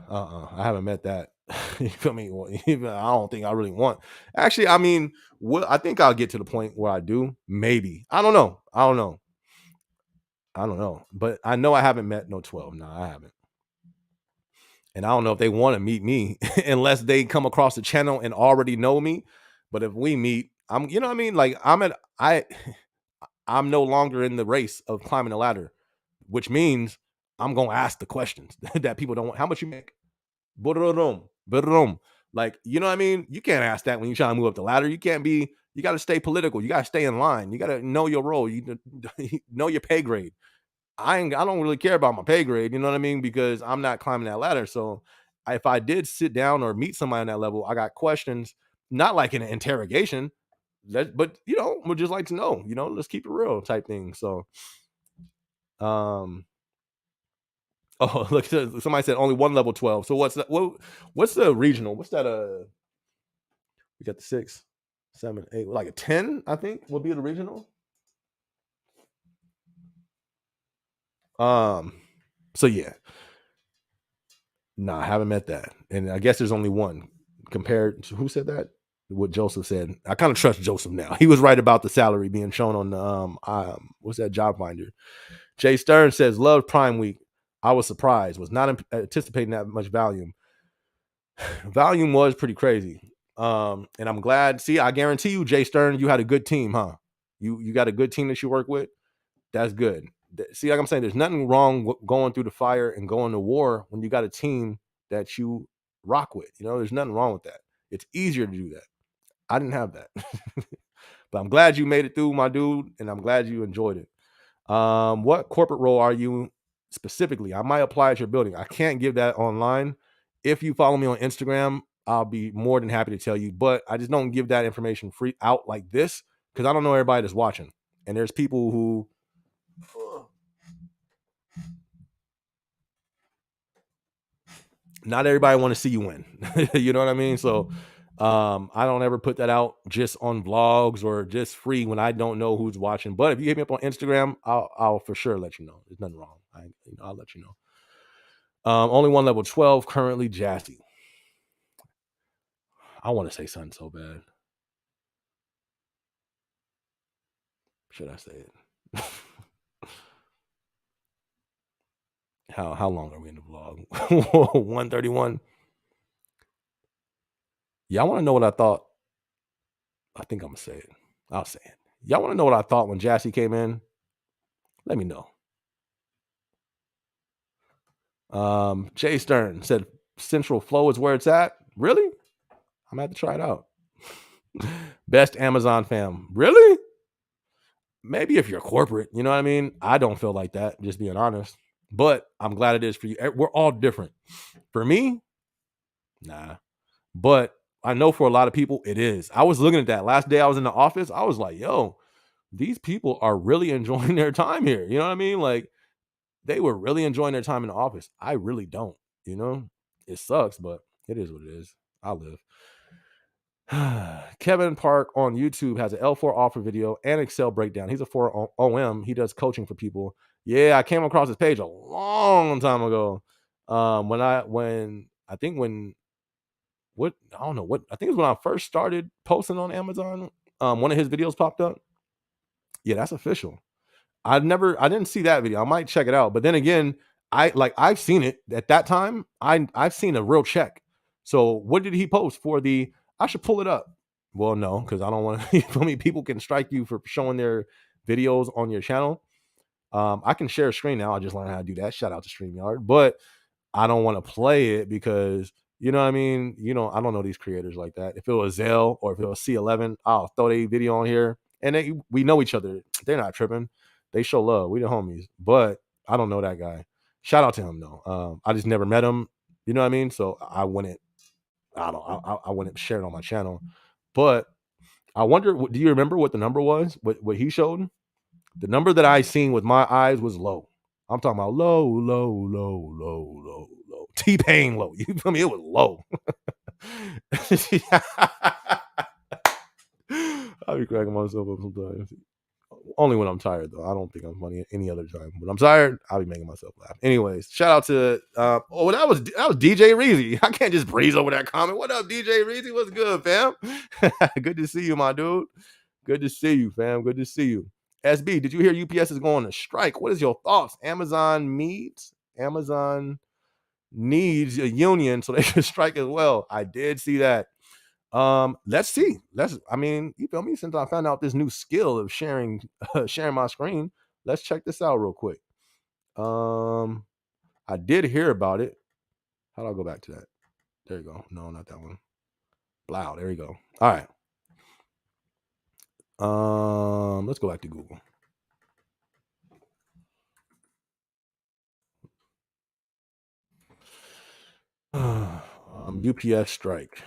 I haven't met that. You feel me? Even I don't think I really want. Actually, I mean, I think I'll get to the point where I do. Maybe. I don't know. But I know I haven't met no 12. No, I haven't. And I don't know if they want to meet me unless they come across the channel and already know me. But if we meet, you know what I mean? Like I'm no longer in the race of climbing the ladder, which means I'm going to ask the questions that people don't want. How much you make? Like, you know what I mean? You can't ask that when you're trying to move up the ladder. You got to stay political. You got to stay in line. You got to know your role. You know your pay grade. I don't really care about my pay grade, you know what I mean? Because I'm not climbing that ladder. So if I did sit down or meet somebody on that level, I got questions, not like in an interrogation, but would just like to know, let's keep it real type thing. So, oh, look, somebody said only one level 12. So what's the regional? What's that? We got the 6, 7, 8, like a 10, I think will be the regional. So yeah. Nah, I haven't met that. And I guess there's only one compared to who said that? what Joseph said. I kind of trust Joseph now. He was right about the salary being shown on the what's that, job finder. Jay Stern says, love Prime Week. I was surprised. Was not anticipating that much volume. Volume was pretty crazy. And I'm glad. See, I guarantee you, Jay Stern, you had a good team, huh? You got a good team that you work with. That's good. See, like I'm saying, there's nothing wrong with going through the fire and going to war when you got a team that you rock with. You know, there's nothing wrong with that. It's easier to do that. I didn't have that. But I'm glad you made it through, my dude, and I'm glad you enjoyed it. What corporate role are you specifically? I might apply at your building. I can't give that online. If you follow me on Instagram, I'll be more than happy to tell you, but I just don't give that information free out like this because I don't know everybody that's watching. And there's people who not everybody want to see you win. You know what I mean? So I don't ever put that out just on vlogs or just free when I don't know who's watching. But if you hit me up on Instagram, I'll for sure let you know. There's nothing wrong. I'll let you know. Only one level 12 currently, Jassy. I want to say something so bad. Should I say it? How long are we in the vlog? 131. Y'all want to know what I thought? I think I'm gonna say it. I'll say it. Y'all want to know what I thought when Jassy came in? Let me know. Jay Stern said Central Flow is where it's at. Really? I'm gonna have to try it out. Best Amazon fam. Really? Maybe if you're corporate, you know what I mean? I don't feel like that, just being honest. But I'm glad it is for you. We're all different. For me, nah. But I know for a lot of people, it is. I was looking at that last day I was in the office. I was like, yo, these people are really enjoying their time here. You know what I mean? Like, they were really enjoying their time in the office. I really don't, you know? It sucks, but it is what it is. I live. Kevin Park on YouTube has an L4 offer video and Excel breakdown. He's a 4 OM. He does coaching for people. Yeah, I came across his page a long time ago. When I think it was when I first started posting on Amazon. One of his videos popped up. Yeah, that's official. I didn't see that video. I might check it out. But then again, I've seen it at that time. I've seen a real check. So what did he post for the? I should pull it up. Well, no, because I don't want to. People can strike you for showing their videos on your channel. I can share a screen now. I just learned how to do that. Shout out to StreamYard. But I don't want to play it because you know what I mean. I don't know these creators like that. If it was Zell or if it was C11, I'll throw a video on here, and we know each other. They're not tripping. They show love. We the homies, but I don't know that guy. Shout out to him though. I just never met him. You know what I mean? So I wouldn't. I wouldn't share it on my channel. But I wonder. Do you remember what the number was? What he showed? The number that I seen with my eyes was low. I'm talking about low, low, low, low, low, low. T-Pain low. You feel me? It was low. I'll be cracking myself up sometimes. Only when I'm tired, though. I don't think I'm funny any other time. When I'm tired, I'll be making myself laugh. Anyways, shout out to that was DJ Reezy. I can't just breeze over that comment. What up, DJ Reezy? What's good, fam? Good to see you, my dude. Good to see you, fam. Good to see you. SB, did you hear UPS is going to strike? What is your thoughts? Amazon needs a union so they can strike as well. I did see that. Let's see. You feel me? Since I found out this new skill of sharing my screen, let's check this out real quick. I did hear about it. How do I go back to that? There you go. No, not that one. Wow, there you go. All right. Let's go back to Google. UPS strike.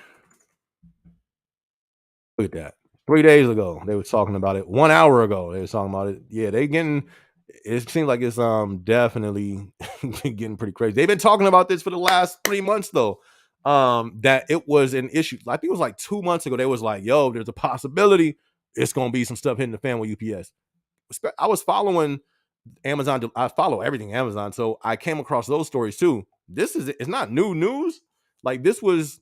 Look at that. 3 days ago, they were talking about it. 1 hour ago, they were talking about it. Yeah, it seems like it's definitely getting pretty crazy. They've been talking about this for the last 3 months though. That it was an issue. I think it was like 2 months ago. They was like, yo, there's a possibility it's gonna be some stuff hitting the fan with UPS. I was following Amazon. I follow everything Amazon, so I came across those stories too. It's not new news. Like this was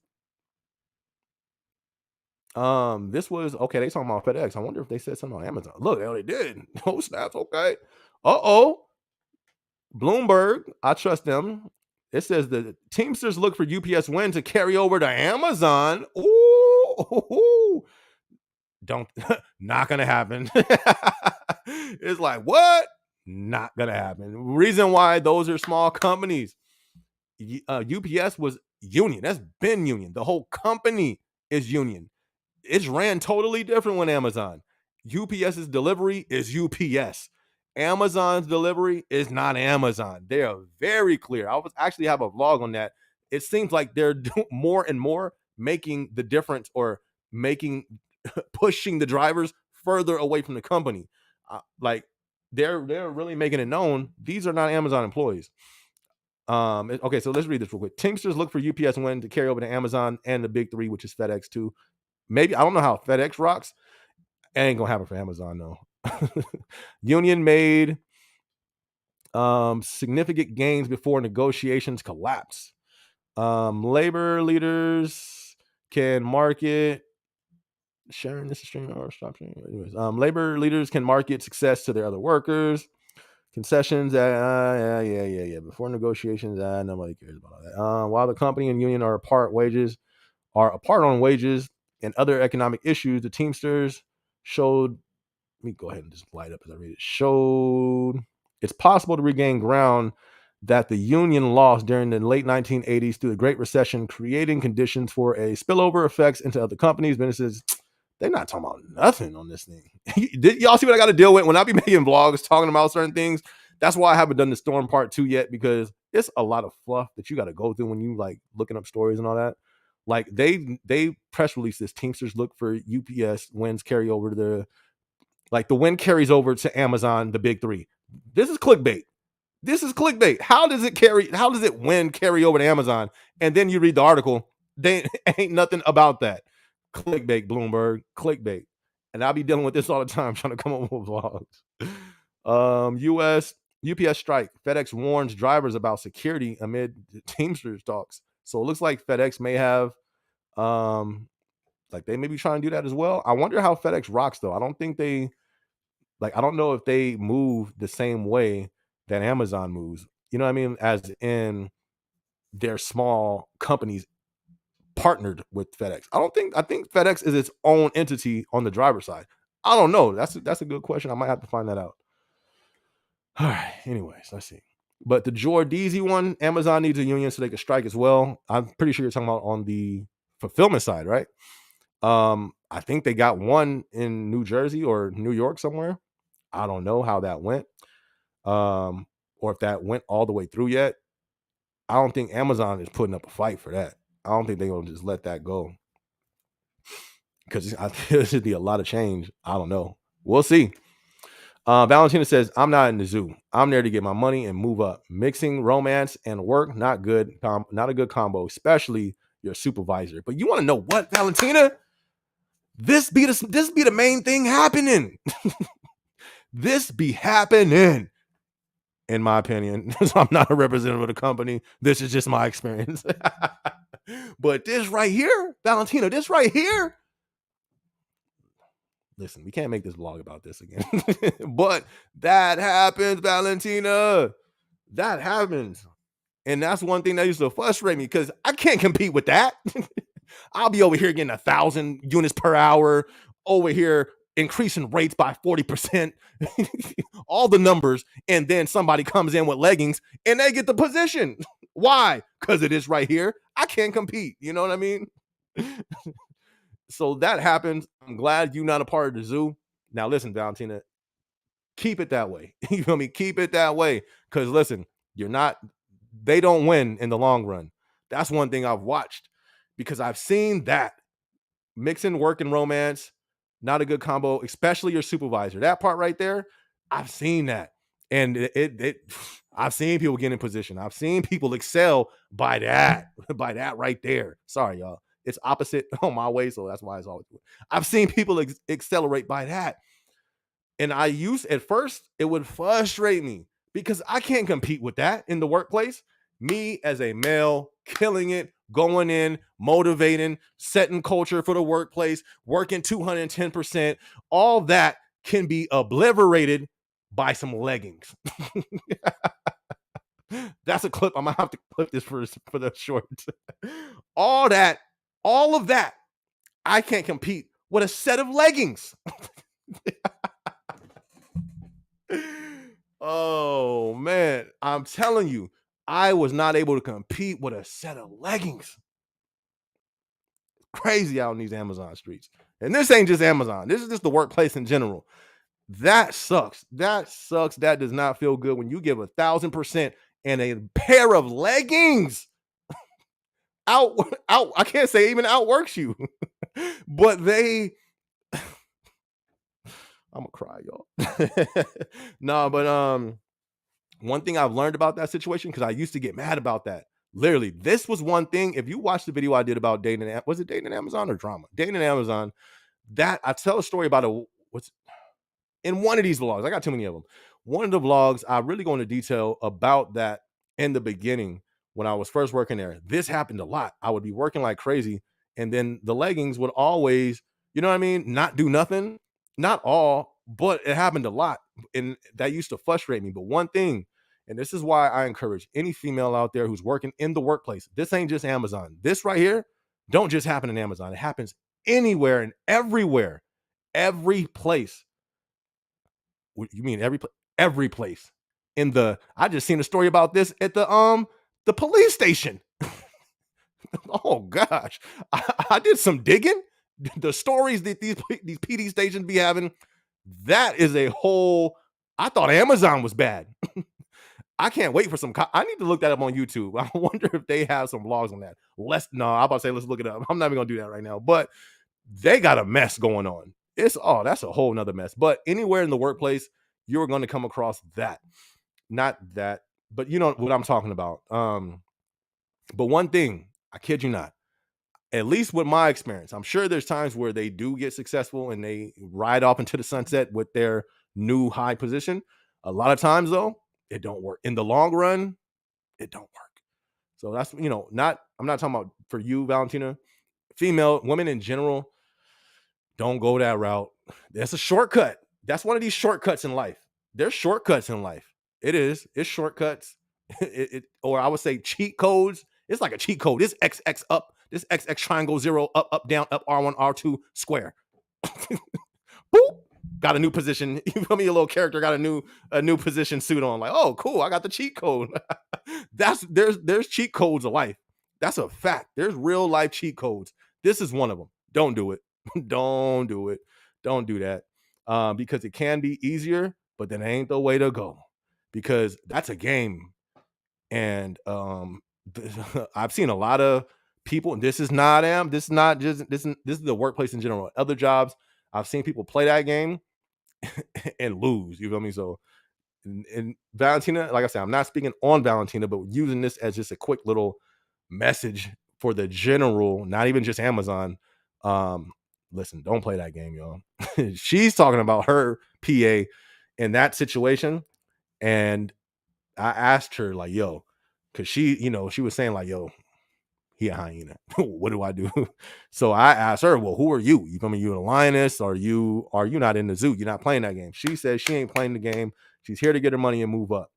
This was okay. They talking about FedEx. I wonder if they said something on Amazon. Look, they did. Oh, snaps. Okay. Uh-oh. Bloomberg, I trust them. It says the Teamsters look for UPS win to carry over to Amazon. Ooh, don't not gonna happen. It's like what? Not gonna happen. Reason why those are small companies. UPS was union. That's been union. The whole company is union. It's ran totally different with Amazon. UPS's delivery is UPS. Amazon's delivery is not Amazon. They are very clear. I was actually have a vlog on that. It seems like they're more and more making the difference or making pushing the drivers further away from the company. Like they're really making it known these are not Amazon employees. Okay, so let's read this real quick. Teamsters look for UPS win to carry over to Amazon and the big three, which is FedEx too. Maybe I don't know how FedEx rocks. It ain't gonna happen for Amazon though. Union made significant gains before negotiations collapse. Labor leaders can market sharing this stream or stop sharing. Anyways, labor leaders can market success to their other workers. Concessions, yeah. Before negotiations, nobody cares about that. While the company and union are apart on wages and other economic issues, the Teamsters showed. Let me go ahead and just light up as I read it. Showed it's possible to regain ground that the union lost during the late 1980s through the Great Recession, creating conditions for a spillover effects into other companies, businesses. They're not talking about nothing on this thing. Y'all see what I got to deal with when I be making vlogs talking about certain things? That's why I haven't done the storm part 2 yet, because it's a lot of fluff that you got to go through when you like looking up stories and all that. Like they press release this. Teamsters look for UPS wins carry over to the win carries over to Amazon, the big three. This is clickbait. How does it win carry over to Amazon? And then you read the article, they ain't nothing about that. Clickbait, Bloomberg, clickbait. And I'll be dealing with this all the time, trying to come up with vlogs. US UPS strike. FedEx warns drivers about security amid Teamsters talks. So it looks like FedEx may have, like they may be trying to do that as well. I wonder how FedEx rocks though. I don't know if they move the same way that Amazon moves. You know what I mean? As in their small companies partnered with FedEx. I think FedEx is its own entity on the driver's side. I don't know. That's a good question. I might have to find that out. All right. Anyways, let's see. But the Jordeezy one, Amazon needs a union so they can strike as well. I'm pretty sure you're talking about on the fulfillment side, right? I think they got one in New Jersey or New York somewhere. I don't know how that went. Or if that went all the way through yet. I don't think Amazon is putting up a fight for that. I don't think they're gonna just let that go, because I feel there should be a lot of change. I don't know. We'll see. Valentina says, I'm not in the zoo. I'm there to get my money and move up. Mixing romance and work, not good. Not a good combo, especially your supervisor. But you want to know what, Valentina? This be the main thing happening. This be happening, in my opinion. I'm not a representative of the company. This is just my experience. But this right here, Valentina, this right here. Listen, we can't make this vlog about this again. But that happens, Valentina. That happens. And that's one thing that used to frustrate me, because I can't compete with that. I'll be over here getting 1,000 units per hour, over here increasing rates by 40%, all the numbers, and then somebody comes in with leggings and they get the position. Why? Because it is right here. I can't compete. You know what I mean? So that happens. I'm glad you're not a part of the zoo. Now listen, Valentina, keep it that way. You feel me? Keep it that way. Because listen, they don't win in the long run. That's one thing I've watched, because I've seen that mixing work and romance, not a good combo, especially your supervisor. That part right there, I've seen that. And I've seen people get in position. I've seen people excel by that right there. Sorry, y'all. It's opposite on my way, so that's why it's always good. I've seen people accelerate by that. And at first, it would frustrate me, because I can't compete with that in the workplace. Me as a male, killing it, going in, motivating, setting culture for the workplace, working 210%, all that can be obliterated by some leggings. That's a clip. I'm gonna have to clip this for the short. all of that, I can't compete with a set of leggings. Oh man, I'm telling you, I was not able to compete with a set of leggings. Crazy out in these Amazon streets. And this ain't just Amazon. This is just the workplace in general. That sucks. That sucks. That does not feel good when you give 1,000% and a pair of leggings out. I can't say even outworks you, but they. I'm gonna cry, y'all. No, but one thing I've learned about that situation, because I used to get mad about that. Literally, this was one thing. If you watch the video I did about dating, was it dating Amazon or drama? Dating Amazon. That I tell a story about what's in one of these vlogs. I got too many of them. One of the vlogs, I really go into detail about that in the beginning when I was first working there. This happened a lot. I would be working like crazy, and then the leggings would always, you know what I mean, not do nothing. Not all, but it happened a lot, and that used to frustrate me. But one thing, and this is why I encourage any female out there who's working in the workplace. This ain't just Amazon. This right here don't just happen in Amazon. It happens anywhere and everywhere, every place. You mean every place in the? I just seen a story about this at the police station. Oh gosh, I did some digging. The stories that these PD stations be having, that is a whole. I thought Amazon was bad. I can't wait for some. I need to look that up on YouTube. I wonder if they have some vlogs on that. I'm about to say let's look it up. I'm not even gonna do that right now, but they got a mess going on. That's a whole nother mess. But anywhere in the workplace, you're going to come across that. Not that, but you know what I'm talking about. But one thing, I kid you not, at least with my experience, I'm sure there's times where they do get successful and they ride off into the sunset with their new high position. A lot of times though, it don't work. In the long run, it don't work. So that's, I'm not talking about for you, Valentina. Female, women in general, don't go that route. That's a shortcut. That's one of these shortcuts in life. There's shortcuts in life. It is. It's shortcuts. Or I would say cheat codes. It's like a cheat code. This XX up. This XX triangle 0 up, up, down, up, R1, R2 square. Boop. Got a new position. You feel me? Your little character got a new position suit on. Like, oh, cool. I got the cheat code. There's cheat codes of life. That's a fact. There's real life cheat codes. This is one of them. Don't do it. Don't do it. Don't do that. Because it can be easier, but that ain't the way to go. Because that's a game. And I've seen a lot of people, and this is the workplace in general. Other jobs, I've seen people play that game and lose. You feel me? So, and Valentina, like I said, I'm not speaking on Valentina, but using this as just a quick little message for the general, not even just Amazon. Listen, don't play that game, y'all. She's talking about her PA in that situation, and I asked her like, "Yo," because she was saying like, "Yo, he a hyena. What do I do?" So I asked her, "Well, who are you? You feel me? You a lioness? Are you not in the zoo? You're not playing that game?" She says she ain't playing the game. She's here to get her money and move up.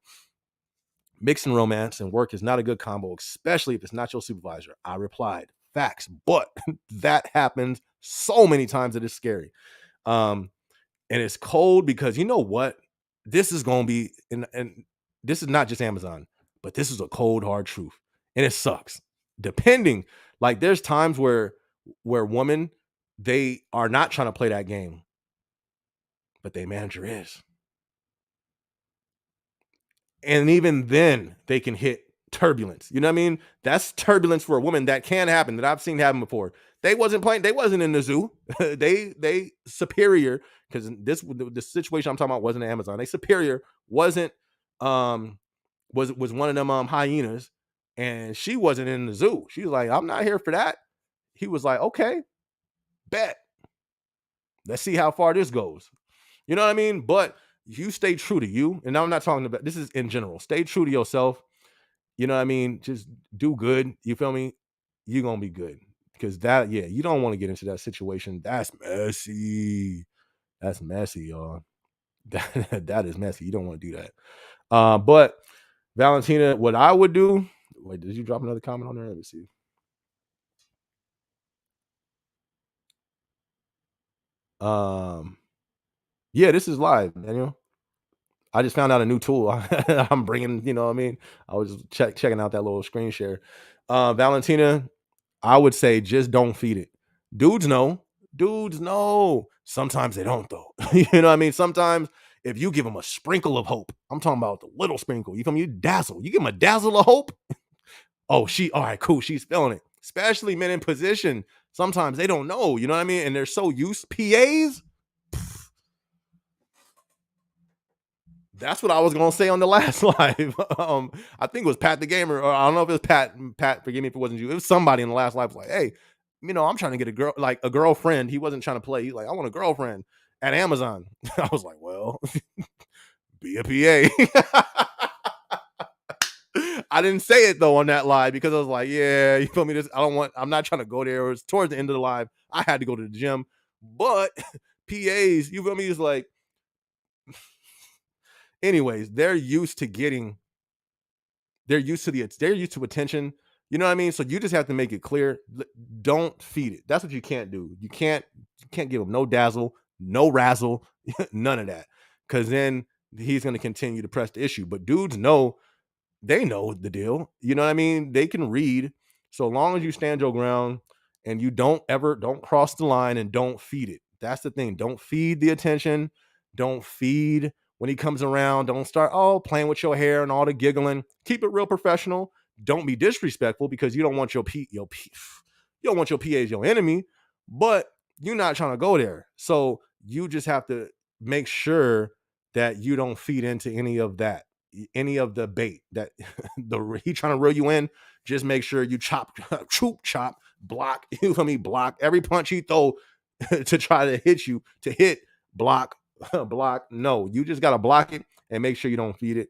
Mixing romance and work is not a good combo, especially if it's not your supervisor. I replied, facts, but that happens so many times that it's scary. And it's cold because you know what? This is going to be, and this is not just Amazon, but this is a cold, hard truth. And it sucks. Depending, like there's times where women, they are not trying to play that game, but their manager is. And even then they can hit turbulence. You know what I mean? That's turbulence for a woman. That can happen, that I've seen happen before. They wasn't in the zoo. they superior, because the situation I'm talking about wasn't Amazon. They superior wasn't was one of them hyenas, and she wasn't in the zoo. She was like, I'm not here for that. He was like, okay, bet. Let's see how far this goes. You know what I mean? But you stay true to you. And I'm not talking about, this is in general. Stay true to yourself. You know what I mean? Just do good. You feel me? You're gonna be good. Because that, yeah, you don't want to get into that situation. That's messy. That's messy, y'all. That is messy. You don't want to do that. But Valentina, what I would do. Wait, did you drop another comment on there? Let me see. Yeah, this is live, Daniel. I just found out a new tool. I'm bringing, you know what I mean? I was just checking out that little screen share. Valentina, I would say just don't feed it. Dudes know. Dudes know. Sometimes they don't though. You know what I mean? Sometimes if you give them a sprinkle of hope, I'm talking about the little sprinkle. You feel me? You dazzle. You give them a dazzle of hope. Oh, all right, cool. She's feeling it. Especially men in position. Sometimes they don't know. You know what I mean? And they're so used. PAs. That's what I was gonna say on the last live. I think it was Pat the Gamer, or I don't know if it was Pat. Pat, forgive me if it wasn't you. It was somebody in the last live. Was like, hey, I'm trying to get a girl, like a girlfriend. He wasn't trying to play. He's like, I want a girlfriend at Amazon. I was like, well, be a PA. I didn't say it though on that live because I was like, yeah, you feel me? I'm not trying to go there. It was towards the end of the live. I had to go to the gym, but PAs, you feel me? It's like, anyways, they're used to attention. You know what I mean? So you just have to make it clear. Don't feed it. That's what you can't do. You can't give him no dazzle, no razzle, none of that. Because then he's going to continue to press the issue. But dudes know, they know the deal. You know what I mean? They can read. So long as you stand your ground and you don't cross the line and don't feed it. That's the thing. Don't feed the attention. Don't feed when he comes around. Don't start playing with your hair and all the giggling. Keep it real professional. Don't be disrespectful because you don't want you don't want your PA as your enemy, but you're not trying to go there. So you just have to make sure that you don't feed into any of the bait that he trying to reel you in. Just make sure you chop, block. You feel me? Block every punch he throw to try to hit you. To hit, block, block. No, you just gotta block it and make sure you don't feed it,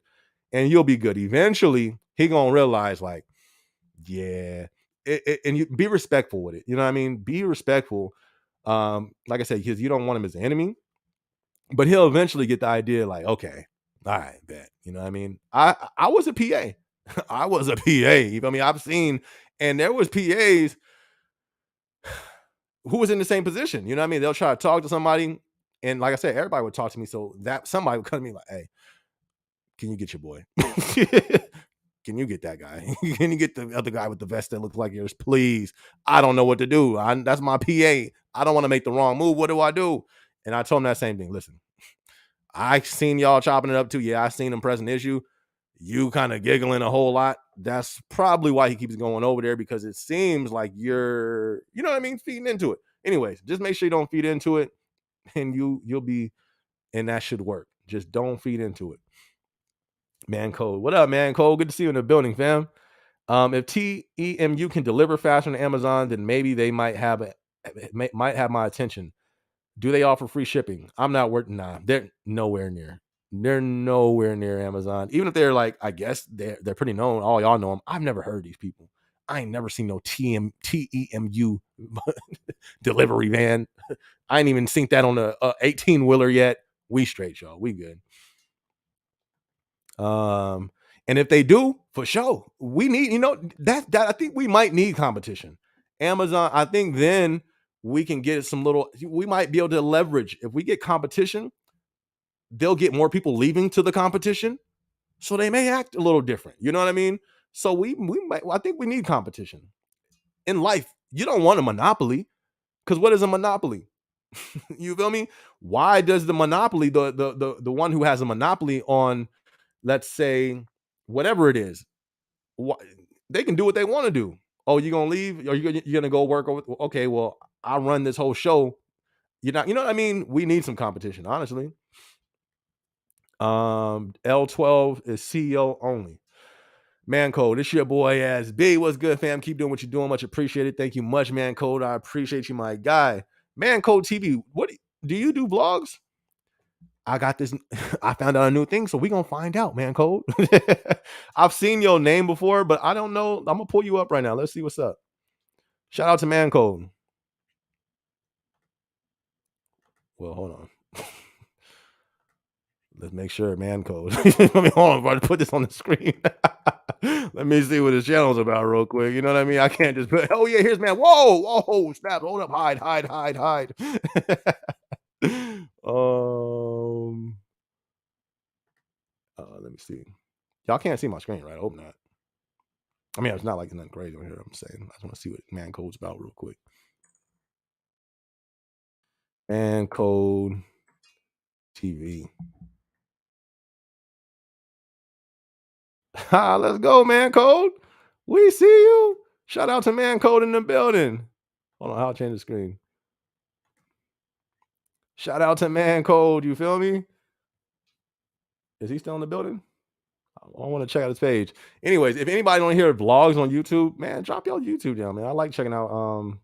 and you'll be good. Eventually, he gonna realize, like, yeah, and you be respectful with it. You know what I mean? Be respectful. Like I said, because you don't want him as an enemy, but he'll eventually get the idea, like, okay, all right, bet. You know what I mean? I was a PA. I was a PA. You feel me? I've seen, and there was PAs who was in the same position. You know what I mean? They'll try to talk to somebody, and like I said, everybody would talk to me. So that somebody would come to me like, hey, can you get your boy? Can you get that guy? Can you get the other guy with the vest that looks like yours, please? I don't know what to do. That's my PA. I don't want to make the wrong move. What do I do? And I told him that same thing. Listen, I seen y'all chopping it up too. Yeah, I seen him pressing issue. You kind of giggling a whole lot. That's probably why he keeps going over there, because it seems like you're, you know what I mean, feeding into it. Anyways, just make sure you don't feed into it, and you'll be, and that should work. Just don't feed into it. Man Code, what up, Man Code? Good to see you in the building, fam. If TEMU can deliver faster than Amazon, then maybe they might have my attention. Do they offer free shipping? I'm not working. Nah, they're nowhere near. They're nowhere near Amazon. Even if they're like, I guess they're pretty known. All y'all know them. I've never heard these people. I ain't never seen no TEMU delivery van. I ain't even seen that on a 18-wheeler yet. We straight, y'all. We good. And if they do, for sure, we need, that I think we might need competition. Amazon, I think then we can get we might be able to leverage. If we get competition, they'll get more people leaving to the competition. So they may act a little different. You know what I mean? So I think we need competition. In life, you don't want a monopoly, because what is a monopoly? You feel me? Why does the monopoly, the one who has a monopoly on, let's say, whatever it is, they can do what they want to do. Oh, you're gonna leave? Or you're gonna go work over? Okay, well, I run this whole show. You're not. You know what I mean? We need some competition, honestly. L12 is CEO only. Man Code, this your boy SB. What's good, fam? Keep doing what you're doing. Much appreciated. Thank you much, Man Code. I appreciate you, my guy. Man Code TV. What do you do? Vlogs? I got this. I found out a new thing, so we gonna find out, man. Code. I've seen your name before, but I don't know. I'm gonna pull you up right now. Let's see what's up. Shout out to Man Code. Well, hold on. Let's make sure Man Code. Let me hold on, I'm about to put this on the screen. Let me see what his channel's about real quick. You know what I mean? I can't just put, oh yeah, here's Man. Whoa, snap, hold up, hide. um let me see. Y'all can't see my screen, right? I hope not. I mean, it's not like nothing crazy on here. I'm saying I just want to see what Man Code's about real quick. Man Code TV. Let's go, Man Code. We see you. Shout out to Man Code in the building. Hold on, I'll change the screen. Shout out to Man Code. You feel me? Is he still in the building? I want to check out his page. Anyways, if anybody don't hear vlogs on YouTube, man, drop your YouTube down, man. I like checking out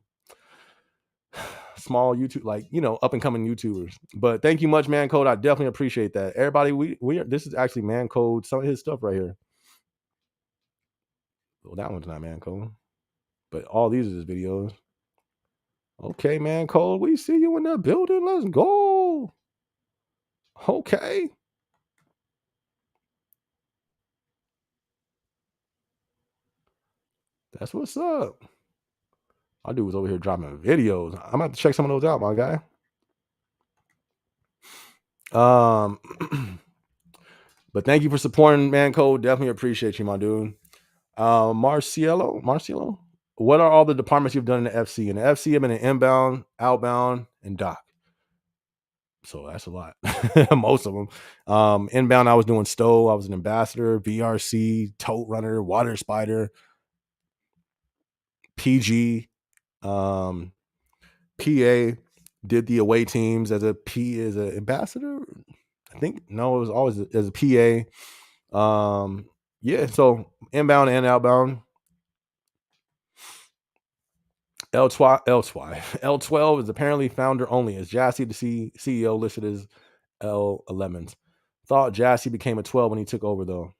small YouTube, like up and coming YouTubers. But thank you much, Man Code. I definitely appreciate that. Everybody, we are, this is actually Man Code, some of his stuff right here. Well, that one's not Man Code, but all these are his videos. Okay, Man Code, we see you in the building. Let's go. Okay. That's what's up. My dude was over here dropping videos. I'm gonna have to check some of those out, my guy. But thank you for supporting Man Code. Definitely appreciate you, my dude. Marcielo, what are all the departments you've done in the FC? In the FC, I've been in inbound, outbound, and dock. So that's a lot. Most of them. Inbound, I was doing stow. I was an ambassador, VRC, tote runner, water spider, PG, PA. Did the away teams as an ambassador. I think no, it was always as a PA. Yeah, so inbound and outbound. L12 is apparently founder only, as Jassy, the CEO, listed as L11s. Thought Jassy became a 12 when he took over, though.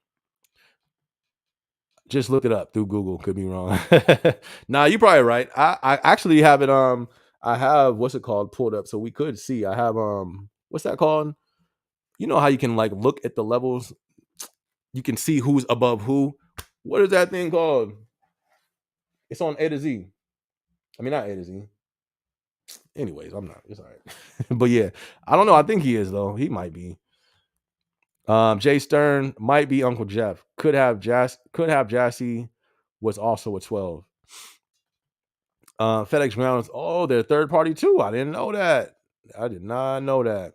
Just look it up through Google. Could be wrong. Nah, you're probably right. I actually have it. I have what's it called pulled up, so we could see. I have what's that called? You know how you can like look at the levels. You can see who's above who. What is that thing called? It's on A to Z. I mean, not A to Z. Anyways, I'm not. It's all right. But yeah, I don't know. I think he is though. He might be. Jay Stern might be Uncle Jeff. Could have Jassy was also a 12. FedEx Ground. Oh, they're third party too. I didn't know that. I did not know that.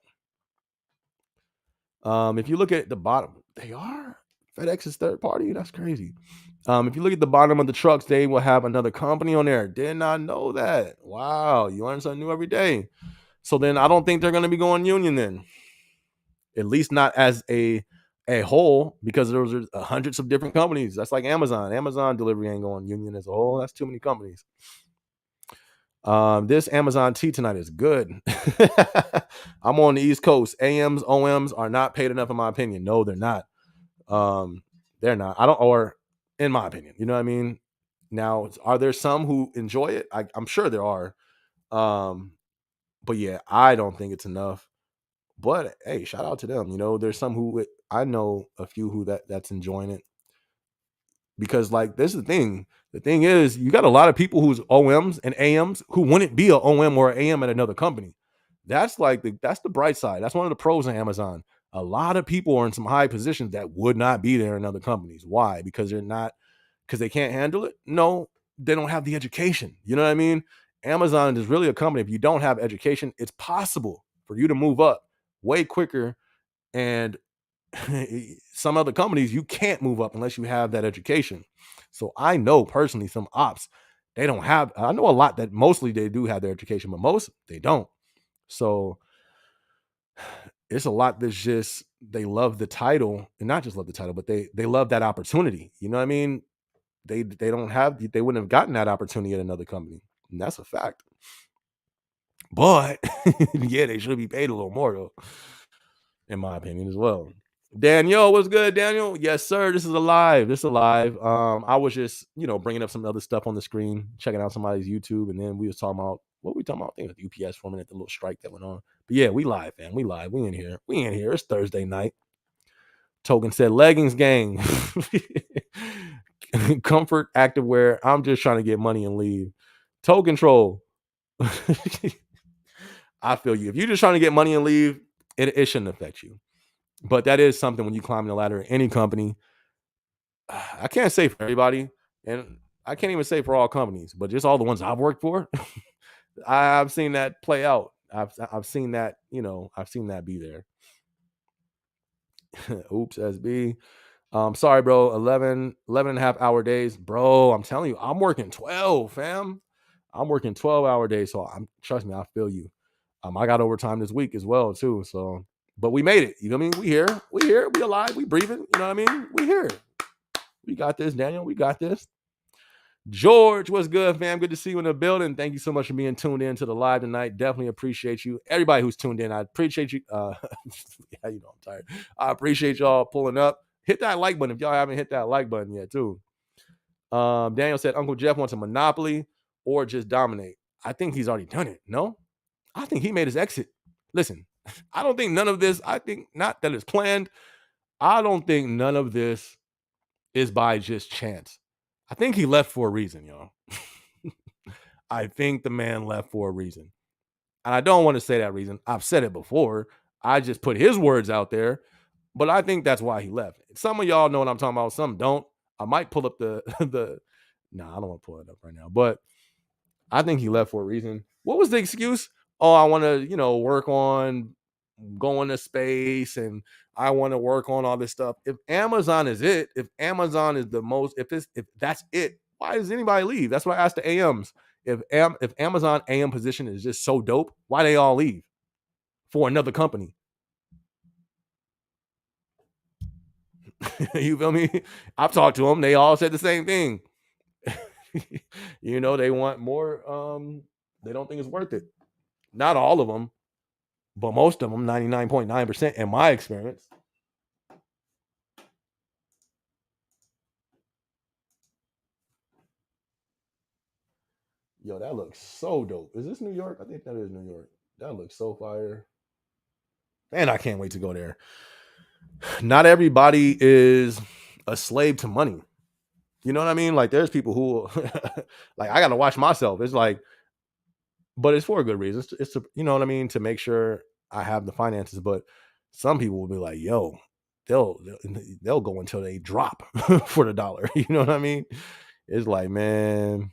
If you look at the bottom, they are FedEx is third party. That's crazy. If you look at the bottom of the trucks, they will have another company on there. Did not know that. Wow, you learn something new every day. So then I don't think they're going to be going union then. At least not as a whole, because there's hundreds of different companies. That's like Amazon. Amazon delivery ain't going union as a whole. That's too many companies. This Amazon tea tonight is good. I'm on the East Coast. AMs, OMs are not paid enough, in my opinion. No, they're not. They're not. Or in my opinion, you know what I mean? Now, are there some who enjoy it? I'm sure there are. But yeah, I don't think it's enough. But hey, shout out to them. You know, there's some who I know a few who that's enjoying it. Because like this is the thing. The thing is, you got a lot of people who's OMs and AMs who wouldn't be a OM or an AM at another company. That's like that's the bright side. That's one of the pros of Amazon. A lot of people are in some high positions that would not be there in other companies. Why? Because they can't handle it? No, they don't have the education. You know what I mean? Amazon is really a company. If you don't have education, it's possible for you to move up way quicker. And some other companies, you can't move up unless you have that education. So I know personally some ops, they don't have, I know a lot that mostly they do have their education, but most they don't. So it's a lot that's just, they love the title, and not just love the title, but they love that opportunity. You know what I mean? They wouldn't have gotten that opportunity at another company. And that's a fact. But yeah, they should be paid a little more though. in my opinion as well. Daniel, what's good, Daniel? Yes, sir. This is alive. This is alive. I was just, bringing up some other stuff on the screen, checking out somebody's YouTube, and then we was talking about what we talking about. I think it was UPS for a minute, the little strike that went on. But yeah, we live, man. We live. We in here. We in here. It's Thursday night. Token said leggings gang. Comfort activewear. I'm just trying to get money and leave. Toe control. I feel you. If you're just trying to get money and leave, it shouldn't affect you. But that is something when you climb the ladder in any company. I can't say for everybody, and I can't even say for all companies, but just all the ones I've worked for, I've seen that play out. I've seen that, I've seen that be there. Oops, SB. Sorry, bro. 11 and a half hour days. Bro, I'm telling you, I'm working 12, fam. I'm working 12-hour days. So trust me, I feel you. I got overtime this week as well, too. So, but we made it. You know what I mean? We here. We alive. We breathing. You know what I mean? We here. We got this, Daniel. We got this. George, what's good, fam? Good to see you in the building. Thank you so much for being tuned in to the live tonight. Definitely appreciate you. Everybody who's tuned in, I appreciate you. Yeah, I'm tired. I appreciate y'all pulling up. Hit that like button if y'all haven't hit that like button yet, too. Daniel said Uncle Jeff wants a monopoly or just dominate. I think he's already done it. No? I think he made his exit. Listen, I don't think none of this, I think not that it's planned. I don't think none of this is by just chance. I think he left for a reason, y'all. I think the man left for a reason. And I don't want to say that reason. I've said it before. I just put his words out there. But I think that's why he left. Some of y'all know what I'm talking about. Some don't. I might pull up I don't want to pull it up right now. But I think he left for a reason. What was the excuse? Oh, I want to, work on going to space, and I want to work on all this stuff. If Amazon is it, if Amazon is the most, if that's it, why does anybody leave? That's why I asked the AMs. If Amazon AM position is just so dope, why they all leave for another company? You feel me? I've talked to them. They all said the same thing. They want more. They don't think it's worth it. Not all of them, but most of them, 99.9% in my experience. Yo, that looks so dope. Is this New York? I think that is New York. That looks so fire. And I can't wait to go there. Not everybody is a slave to money. You know what I mean? Like, there's people who, like, I got to watch myself. It's like, but it's for a good reason. It's you know what I mean? To make sure I have the finances. But some people will be like, yo, they'll go until they drop for the dollar. You know what I mean? It's like, man.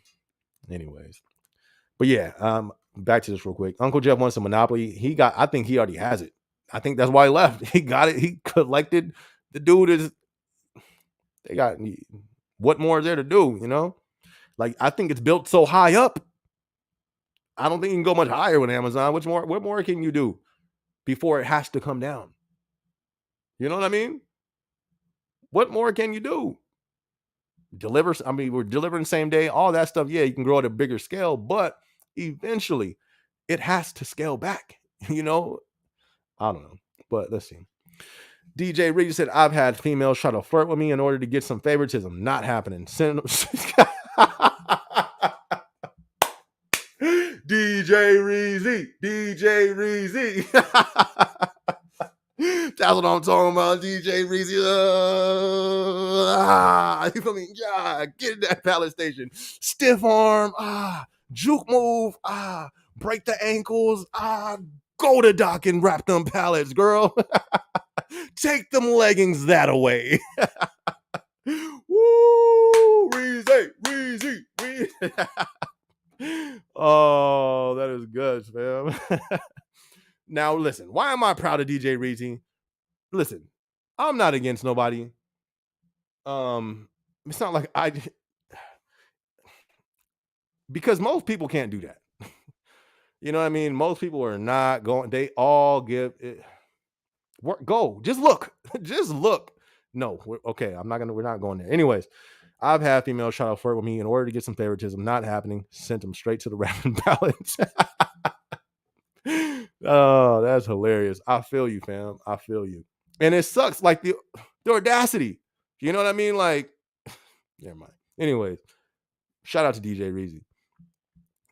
Anyways. But yeah, back to this real quick. Uncle Jeff wants a monopoly. I think he already has it. I think that's why he left. He got it. He collected. The dude what more is there to do? Like, I think it's built so high up. I don't think you can go much higher with Amazon. What more can you do before it has to come down? You know what I mean? What more can you do? We're delivering same day, all that stuff. Yeah, you can grow at a bigger scale, but eventually it has to scale back. I don't know, but let's see. DJ Reed said, I've had females try to flirt with me in order to get some favoritism. Not happening. DJ Reezy. That's what I'm talking about, DJ Reezy. You feel me? Yeah, get in that pallet station. Stiff arm. Juke move. Break the ankles. Go to dock and wrap them pallets, girl. Take them leggings that away. Woo! Reezy. Oh, that is good, fam. Now, listen, why am I proud of DJ Reezy? Listen, I'm not against nobody. It's not like because most people can't do that. You know what I mean? Most people are not going, they all give it. Go, just look. Just look. No, we're not going there. Anyways, I've had females try to flirt with me in order to get some favoritism. Not happening. Sent them straight to the wrapping balance. Oh, that's hilarious. I feel you, fam. I feel you. And it sucks, like the audacity. You know what I mean? Like, never mind. Anyways, shout out to DJ Reezy.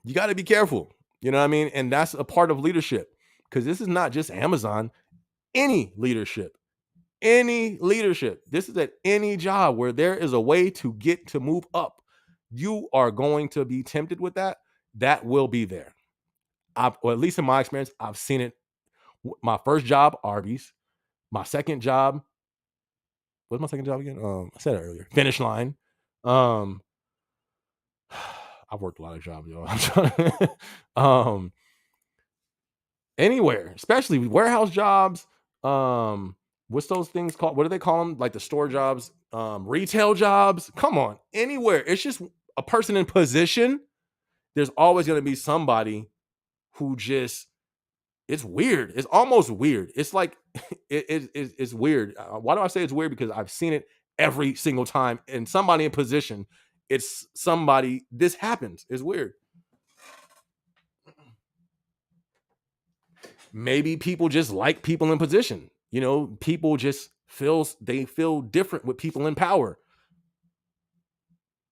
You got to be careful. You know what I mean? And that's a part of leadership, because this is not just Amazon. Any leadership, this is at any job where there is a way to get to move up. You are going to be tempted with that. That will be there. Or at least in my experience, I've seen it. My first job, Arby's. My second job, what's my second job again? I said it earlier. Finish Line. Um, I've worked a lot of jobs, y'all. um, Anywhere, especially warehouse jobs. What's those things called? What do they call them? Like the store jobs, retail jobs. Come on, anywhere. It's just a person in position. There's always going to be somebody who just, it's weird. It's almost weird. It's like it's weird. Why do I say it's weird? Because I've seen it every single time. And somebody in position, it's somebody. This happens. It's weird. Maybe people just like people in position. You know, people just feel different with people in power.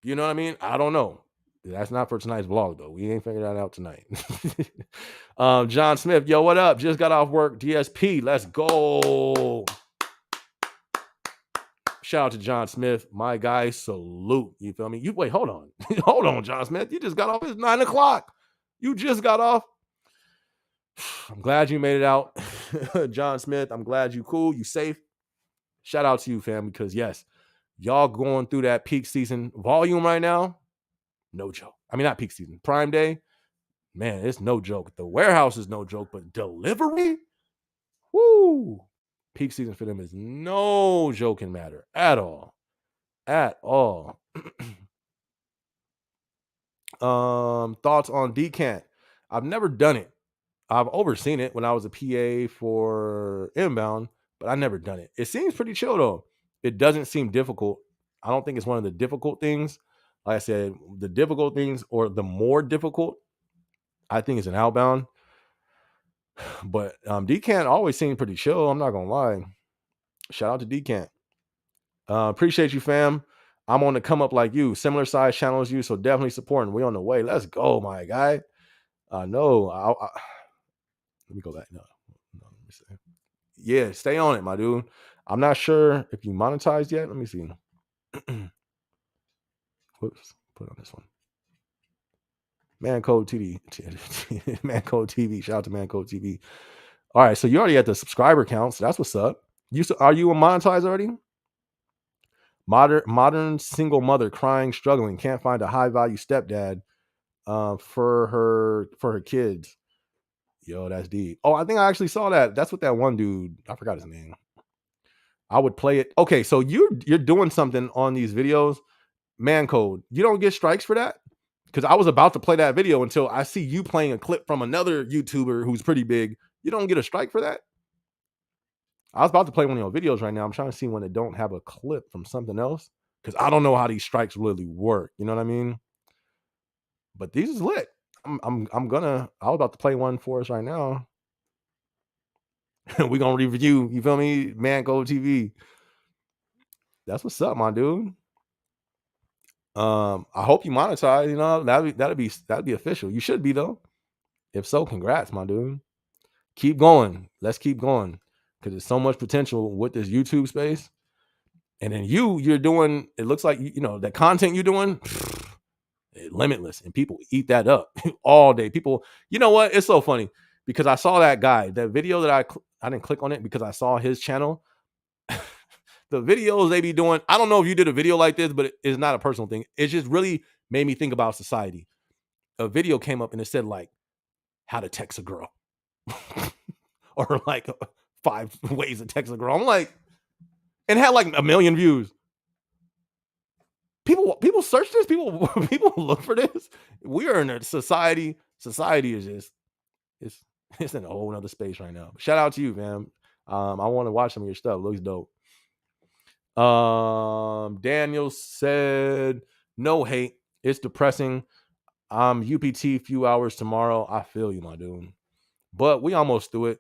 You know what I mean? I don't know. That's not for tonight's vlog, though. We ain't figured that out tonight. John Smith, yo, what up? Just got off work. DSP, let's go. Shout out to John Smith, my guy. Salute. You feel me? Wait, hold on. Hold on, John Smith. You just got off. It's 9 o'clock. You just got off. I'm glad you made it out. John Smith, I'm glad you cool. You safe. Shout out to you, fam, because yes, y'all going through that peak season volume right now. No joke. I mean, not peak season, Prime Day. Man, it's no joke. The warehouse is no joke, but delivery, woo, peak season for them is no joking matter at all. At all. Thoughts on decant? I've never done it. I've overseen it when I was a PA for inbound, but I never done it. It seems pretty chill though. It doesn't seem difficult. I don't think it's one of the difficult things. Like I said, the difficult things, or the more difficult, I think it's an outbound. But decant always seemed pretty chill. I'm not gonna lie. Shout out to decant. Appreciate you, fam. I'm on the come up like you, similar size channel as you, so definitely supporting. We on the way. Let's go, my guy. No, let me go back. No, let me see. Yeah, stay on it, my dude. I'm not sure if you monetized yet. Let me see. Whoops, put on this one. Man Code TV. Man Code TV. Shout out to Man Code TV. All right, so you already at the subscriber count, so that's what's up. Are you monetized already? Modern single mother crying, struggling, can't find a high value stepdad for her kids. Yo, that's deep. Oh, I think I actually saw that. That's what that one dude, I forgot his name. I would play it. Okay, so you're doing something on these videos, Man Code. You don't get strikes for that? Because I was about to play that video until I see you playing a clip from another YouTuber who's pretty big. You don't get a strike for that? I was about to play one of your videos right now. I'm trying to see when it don't have a clip from something else, because I don't know how these strikes really work. You know what I mean? But these is lit. I was about to play one for us right now. We're gonna review, you feel me? Man Code TV. That's what's up, my dude. I hope you monetize. You know, that'd be official. You should be though. If so, congrats, my dude. Keep going. Let's keep going, because there's so much potential with this YouTube space. And then you're doing. It looks like that content you're doing, limitless, and people eat that up all day. People, you know what? It's so funny because I saw that guy, that video that I didn't click on it because I saw his channel. The videos they be doing, I don't know if you did a video like this, but it's not a personal thing. It just really made me think about society. A video came up and it said like how to text a girl or like 5 ways to text a girl. I'm like, and had like 1 million views. People search this. People look for this. We are in a society. Society is just it's in a whole nother space right now. Shout out to you, man. I want to watch some of your stuff. It looks dope. Daniel said, no hate. It's depressing. I'm UPT few hours tomorrow. I feel you, my dude. but we almost through it.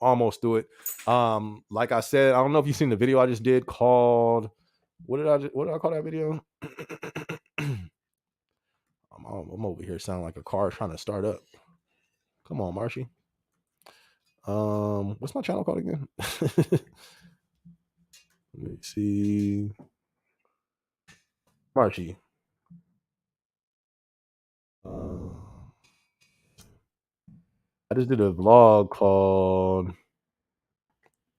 Like I said, I don't know if you've seen the video I just did called what did I call that video? I'm over here sounding like a car trying to start up. Come on, Marshy. What's my channel called again? Let me see. Marshy. I just did a vlog called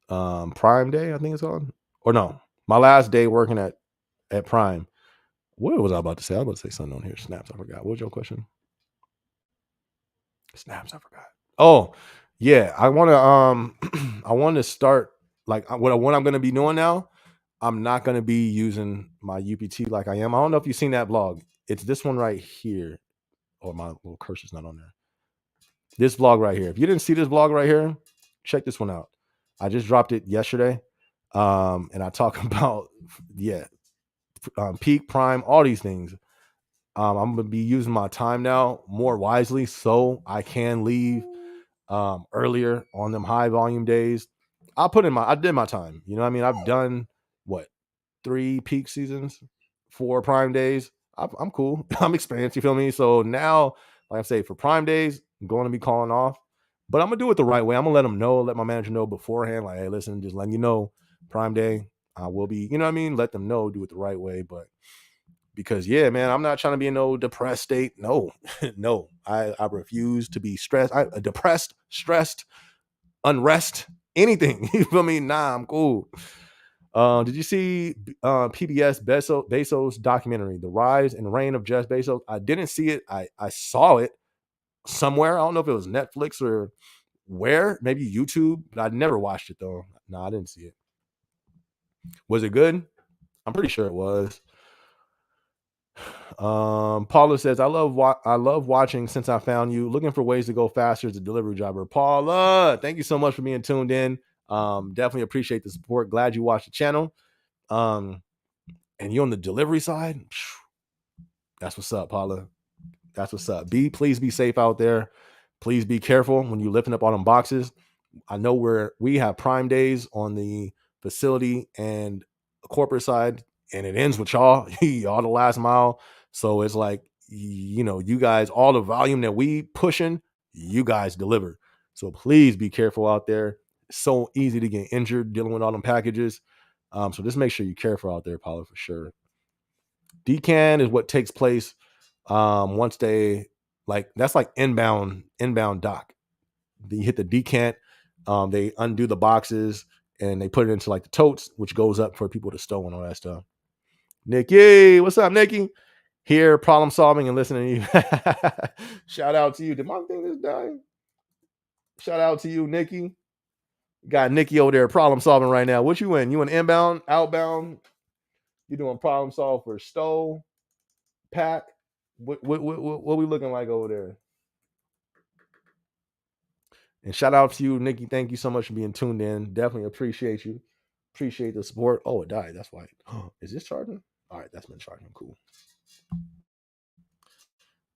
Prime Day, I think it's called. Or no, my last day working at Prime. What was I about to say? I was about to say something on here. Snaps, I forgot. What was your question? Snaps, I forgot. Oh, yeah. I want to I want to start like what I'm going to be doing now. I'm not going to be using my UPT like I am. I don't know if you've seen that vlog. It's this one right here. Or my little cursor's not on there. This vlog right here. If you didn't see this vlog right here, check this one out. I just dropped it yesterday. And I talk about, peak, prime, all these things. I'm going to be using my time now more wisely so I can leave earlier on them high volume days. I did my time. You know what I mean? I've done 3 peak seasons, 4 prime days. I'm cool. I'm experienced. You feel me? So now, like I say, for prime days, I'm going to be calling off, but I'm gonna do it the right way. I'm gonna let my manager know beforehand. Like, hey, listen, just letting you know, prime day, I will be. You know what I mean? Let them know, do it the right way. But because yeah, man, I'm not trying to be in no depressed state. No, no, I refuse to be stressed. Depressed, stressed, unrest, anything. You feel me? Nah, I'm cool. Did you see PBS Bezos documentary, The Rise and Reign of Jeff Bezos? I didn't see it. I saw it somewhere. I don't know if it was Netflix or where, maybe YouTube, but I never watched it though. No, I didn't see it. Was it good? I'm pretty sure it was. Paula says, I love watching Since I Found You. Looking for ways to go faster as a delivery driver. Paula, thank you so much for being tuned in. Definitely appreciate the support. Glad you watched the channel. And you on the delivery side, that's what's up, Paula. That's what's up. Please be safe out there. Please be careful when you're lifting up all them boxes. I know we have prime days on the facility and corporate side, and it ends with y'all the last mile. So it's like, you guys, all the volume that we pushing, you guys deliver. So please be careful out there. It's so easy to get injured dealing with all them packages. So just make sure you're careful out there, Paula, for sure. Decan is what takes place once they that's like inbound dock. You hit the decant, they undo the boxes and they put it into like the totes, which goes up for people to stow and all that stuff. Nikki, what's up, Nikki? Here, problem solving and listening to you. Shout out to you. Did my thing just die? Shout out to you, Nikki. Got Nikki over there problem solving right now. What you in? You in inbound, outbound? You doing problem solve for stow, pack? What we looking like over there? And shout out to you, Nikki. Thank you so much for being tuned in. Definitely appreciate you. Appreciate the support. Oh, it died. That's why. Is this charging? All right, that's been charging. Cool.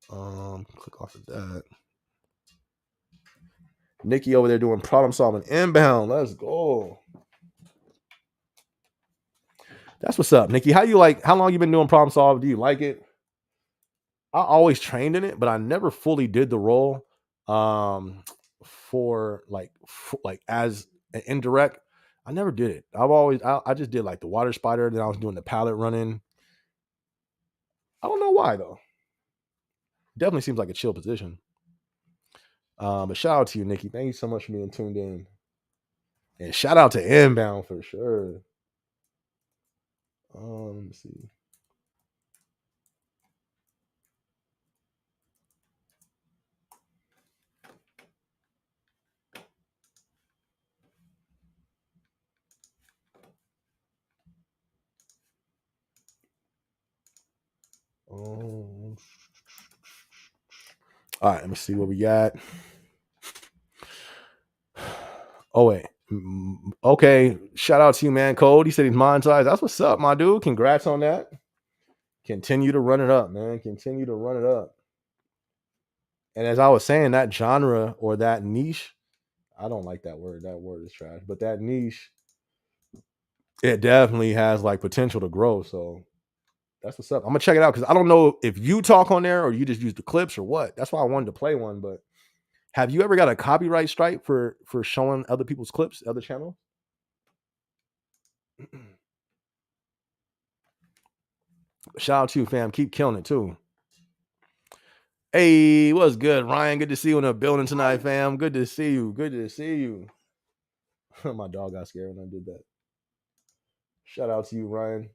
Click off of that. Nikki over there doing problem solving inbound. Let's go. That's what's up, Nikki. How long you been doing problem solving? Do you like it? I always trained in it, but I never fully did the role for as an indirect. I never did it. I just did like the water spider, then I was doing the pallet running. I don't know why though. Definitely seems like a chill position. But shout out to you, Nikki. Thank you so much for being tuned in. And shout out to Inbound for sure. Let me see. All right, let me see what we got. Oh, wait. Okay. Shout out to you, man. Code. He said he's monetized. That's what's up, my dude. Congrats on that. Continue to run it up, man. Continue to run it up. And as I was saying, that genre or that niche, I don't like that word. That word is trash. But that niche, it definitely has like potential to grow. So that's what's up. I'm gonna check it out because I don't know if you talk on there or you just use the clips or what. That's why I wanted to play one. But have you ever got a copyright strike for showing other people's clips, other channels? Shout out to you, fam. Keep killing it too. Hey, what's good, Ryan? Good to see you in the building tonight, fam. Good to see you. Good to see you. My dog got scared when I did that. Shout out to you, Ryan.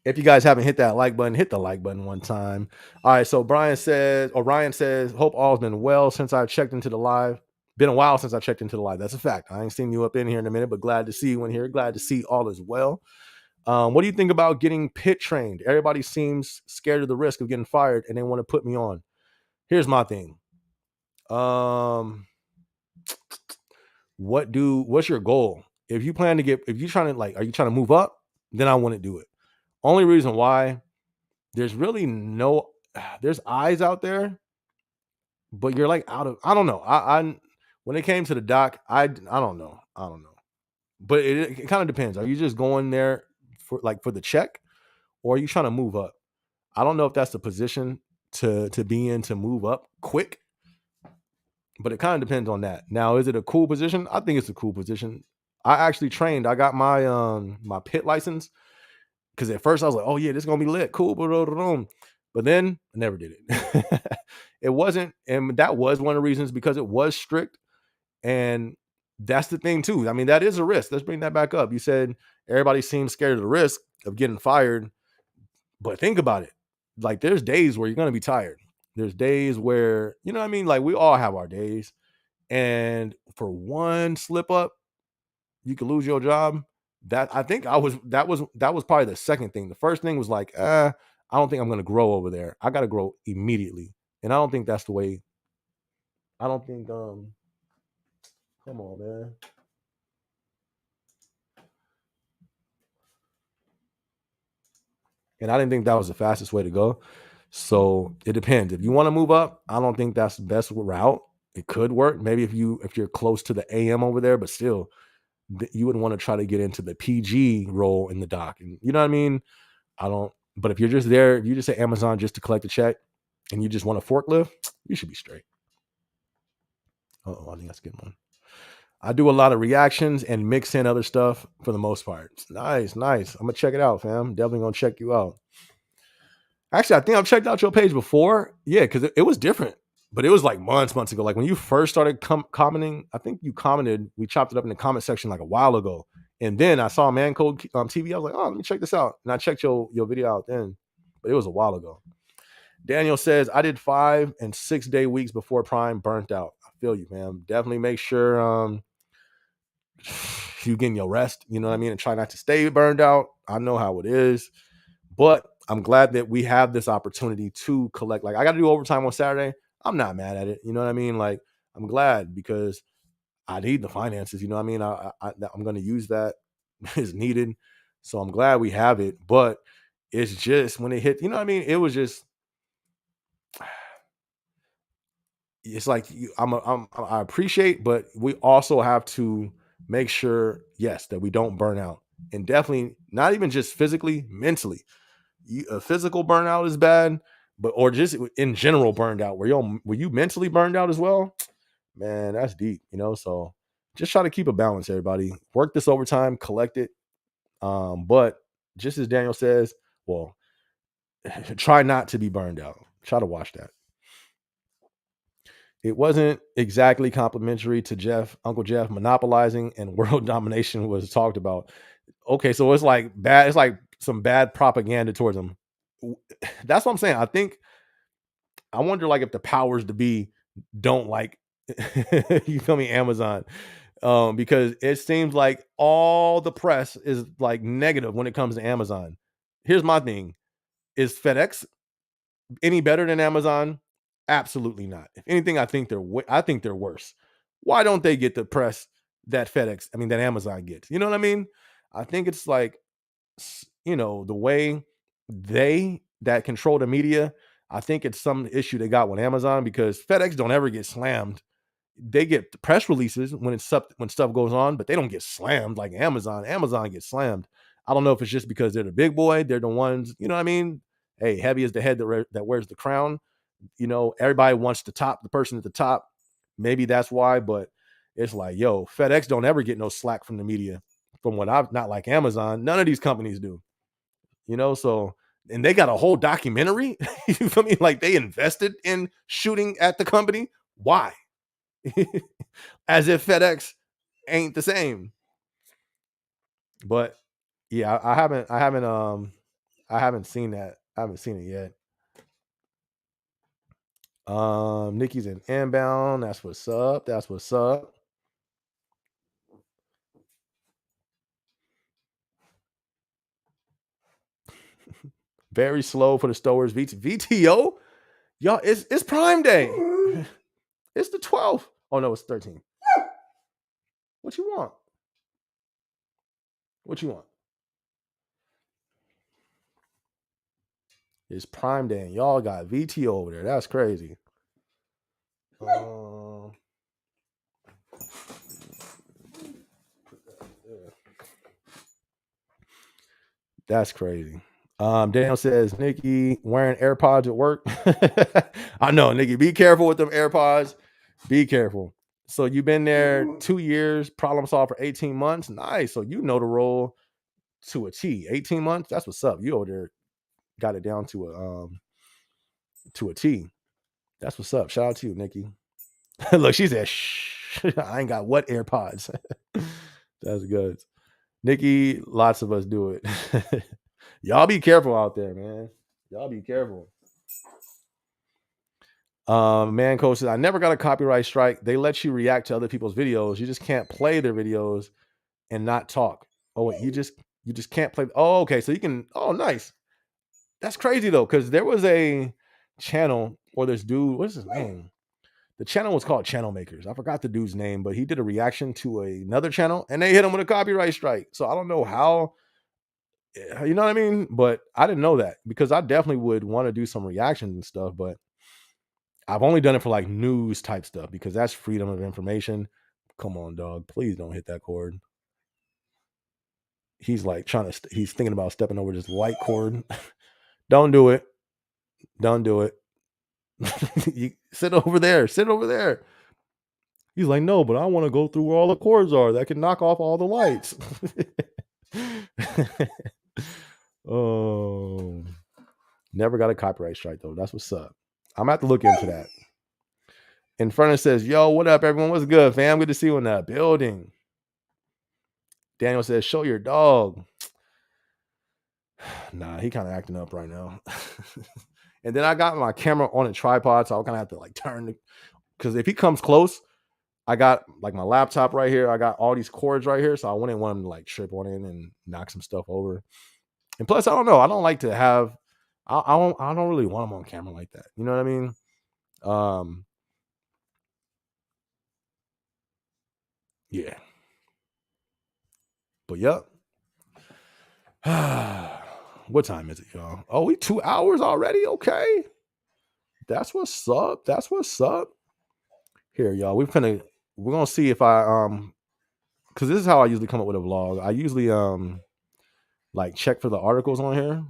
If you guys haven't hit that like button, hit the like button one time. All right, so Ryan says, hope all's been well since I checked into the live. Been a while since I checked into the live. That's a fact. I ain't seen you up in here in a minute, but glad to see you in here. Glad to see all is well. What do you think about getting pit trained? Everybody seems scared of the risk of getting fired and they want to put me on. Here's my thing. What's your goal? If you plan to if you're trying to are you trying to move up? Then I wouldn't do it. Only reason why, there's really there's eyes out there, but you're like out of, I don't know. I when it came to the doc, I don't know. I don't know. But it kind of depends. Are you just going there for the check, or are you trying to move up? I don't know if that's the position to be in to move up quick, but it kind of depends on that. Now, is it a cool position? I think it's a cool position. I actually trained. I got my my pit license because at first I was like, oh yeah, this is gonna be lit, cool, but then I never did it. It wasn't, and that was one of the reasons, because it was strict. And that's the thing too. I mean, that is a risk. Let's bring that back up. You said everybody seems scared of the risk of getting fired, but think about it. Like, there's days where you're gonna be tired. There's days where, you know what I mean? Like, we all have our days. And for one slip up, you could lose your job. That I think I was that was probably the second thing. The first thing was like, I don't think I'm gonna grow over there. I gotta grow immediately. And I don't think that's the way. I don't think come on, man. And I didn't think that was the fastest way to go. So it depends. If you want to move up, I don't think that's the best route. It could work. Maybe if you're close to the AM over there, but still, you wouldn't want to try to get into the PG role in the dock. And you know what I mean? I don't. But if you're just there, if you just say Amazon just to collect a check, and you just want a forklift, you should be straight. Oh, I think that's a good one. I do a lot of reactions and mix in other stuff for the most part. Nice. I'm gonna check it out, fam. Definitely gonna check you out. Actually, I think I've checked out your page before. Yeah, because it was different, but it was like months ago. Like when you first started commenting, I think you commented. We chopped it up in the comment section like a while ago, and then I saw Man Code TV. I was like, oh, let me check this out, and I checked your video out then, but it was a while ago. Daniel says, I did 5 and 6 day weeks before Prime, burnt out. I feel you, man. Definitely make sure you getting your rest, you know what I mean? And try not to stay burned out. I know how it is, but I'm glad that we have this opportunity to collect. Like, I got to do overtime on Saturday. I'm not mad at it. You know what I mean? Like, I'm glad because I need the finances. You know what I mean? I'm going to use that as needed. So I'm glad we have it, but it's just when it hit, you know what I mean? It was just, it's like I appreciate, but we also have to make sure, yes, that we don't burn out, and definitely not even just physically, mentally. A physical burnout is bad, but or just in general burned out. Were you mentally burned out as well? Man, that's deep, you know. So just try to keep a balance, everybody. Work this overtime, collect it. But just as Daniel says, well, try not to be burned out. Try to watch that. It wasn't exactly complimentary to Uncle Jeff monopolizing and world domination was talked about. Okay, so it's like bad, it's like some bad propaganda towards him. That's what I'm saying. I wonder like if the powers to be don't like you feel me, Amazon. Because it seems like all the press is like negative when it comes to Amazon. Here's my thing. Is FedEx any better than Amazon? Absolutely not. If anything, I think they're worse. Why don't they get the press that that Amazon gets? You know what I mean? I think it's like, the way they that control the media. I think it's some issue they got with Amazon because FedEx don't ever get slammed. They get the press releases when stuff goes on, but they don't get slammed like Amazon. Amazon gets slammed. I don't know if it's just because they're the big boy. They're the ones, you know what I mean? Hey, heavy is the head that wears the crown. You know, everybody wants the person at the top. Maybe that's why, but it's like, yo, FedEx don't ever get no slack from the media. From what I've not like Amazon, none of these companies do. You know, so and they got a whole documentary. You feel me? Like they invested in shooting at the company. Why? As if FedEx ain't the same. But yeah, I haven't seen that. I haven't seen it yet. Nikki's in inbound. That's what's up. That's what's up. Very slow for the stowers. VTO? Y'all, it's Prime Day. It's the 12th. Oh no, it's 13th. What you want? What you want? It's Prime Day, and y'all got VTO over there. That's crazy. That's crazy. Daniel says, Nikki wearing AirPods at work. I know, Nikki, be careful with them AirPods. Be careful. So you've been there 2 years, problem solved for 18 months. Nice. So you know the role to a T. 18 months. That's what's up. You over there got it down to a T. That's what's up. Shout out to you, Nikki. Look, she said, shh, I ain't got what AirPods. That's good. Nikki, lots of us do it. Y'all be careful out there, man. Y'all be careful. Man coach says, I never got a copyright strike. They let you react to other people's videos. You just can't play their videos and not talk. Oh, wait, you just can't play. Oh, okay. So you can, oh, nice. That's crazy though, because there was a channel or this dude, what's his name? The channel was called Channel Makers. I forgot the dude's name, but he did a reaction to another channel and they hit him with a copyright strike. So I don't know how, you know what I mean? But I didn't know that because I definitely would want to do some reactions and stuff, but I've only done it for like news type stuff because that's freedom of information. Come on, dog. Please don't hit that cord. He's like he's thinking about stepping over this white cord. Don't do it. Don't do it. You sit over there. Sit over there. He's like, no, but I want to go through where all the cords are that can knock off all the lights. Oh, never got a copyright strike though. That's what's up. I'm gonna have to look into that. In front of says, yo, what up, everyone? What's good, fam? Good to see you in that building. Daniel says, show your dog. Nah, he kind of acting up right now. And then I got my camera on a tripod, so I'll kind of have to like turn because if he comes close, I got like my laptop right here. I got all these cords right here, so I wouldn't want him to like trip on it and knock some stuff over. And plus, I don't know. I don't like to have. I don't really want him on camera like that. You know what I mean? Yeah. But yep. What time is it, y'all? Oh, we 2 hours already? Okay. That's what's up. That's what's up. Here, y'all. We're gonna see if I because this is how I usually come up with a vlog. I usually like check for the articles on here.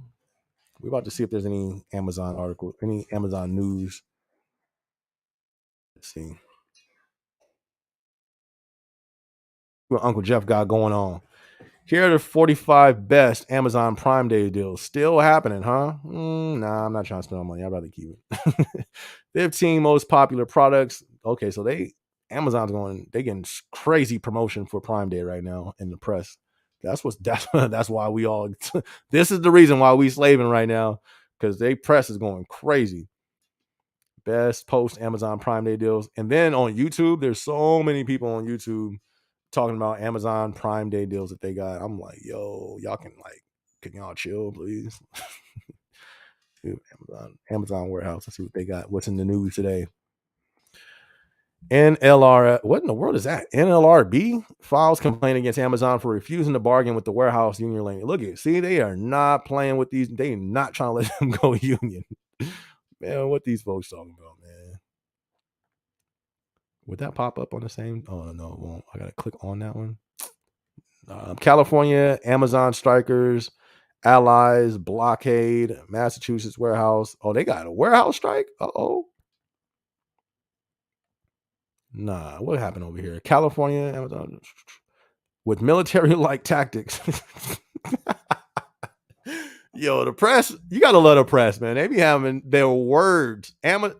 We're about to see if there's any Amazon articles, any Amazon news. Let's see what Uncle Jeff got going on. Here are the 45 best Amazon Prime Day deals. Still happening, huh? Nah, I'm not trying to spend money. I'd rather keep it. 15 most popular products. Okay, so Amazon's they getting crazy promotion for Prime Day right now in the press. That's why we all. This is the reason why we slaving right now because they press is going crazy. Best post Amazon Prime Day deals, and then on YouTube, there's so many people on YouTube talking about Amazon Prime Day deals that they got. I'm like, yo, y'all can y'all chill, please? Amazon warehouse. Let's see what they got. What's in the news today? NLR. What in the world is that? NLRB files complaint against Amazon for refusing to bargain with the warehouse union lane. Look at, see, they are not playing with these. They are not trying to let them go union. Man, what these folks talking about, man? Would that pop up on the same? Oh, no, it won't. I got to click on that one. California, Amazon strikers, allies, blockade, Massachusetts warehouse. Oh, they got a warehouse strike? Uh-oh. Nah, what happened over here? California, Amazon, with military-like tactics. Yo, the press, you gotta love the press, man. They be having their words.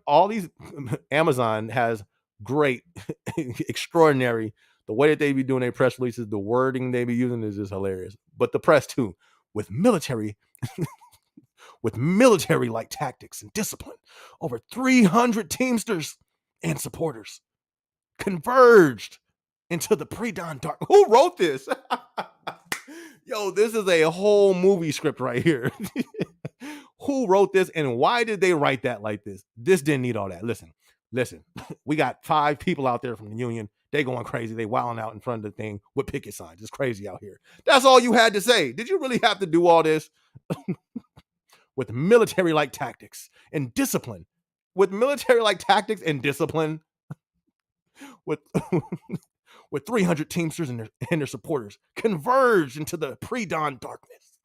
All these Amazon has great, extraordinary. The way that they be doing their press releases, the wording they be using is just hilarious. But the press too, with military, with military-like tactics and discipline, over 300 Teamsters and supporters converged into the pre-dawn dark. Who wrote this? Yo, this is a whole movie script right here. Who wrote this and why did they write that like this? This didn't need all that. Listen. We got 5 people out there from the union. They going crazy. They wilding out in front of the thing with picket signs. It's crazy out here. That's all you had to say. Did you really have to do all this? With military-like tactics and discipline. With military-like tactics and discipline. With 300 Teamsters and their supporters converged into the pre-dawn darkness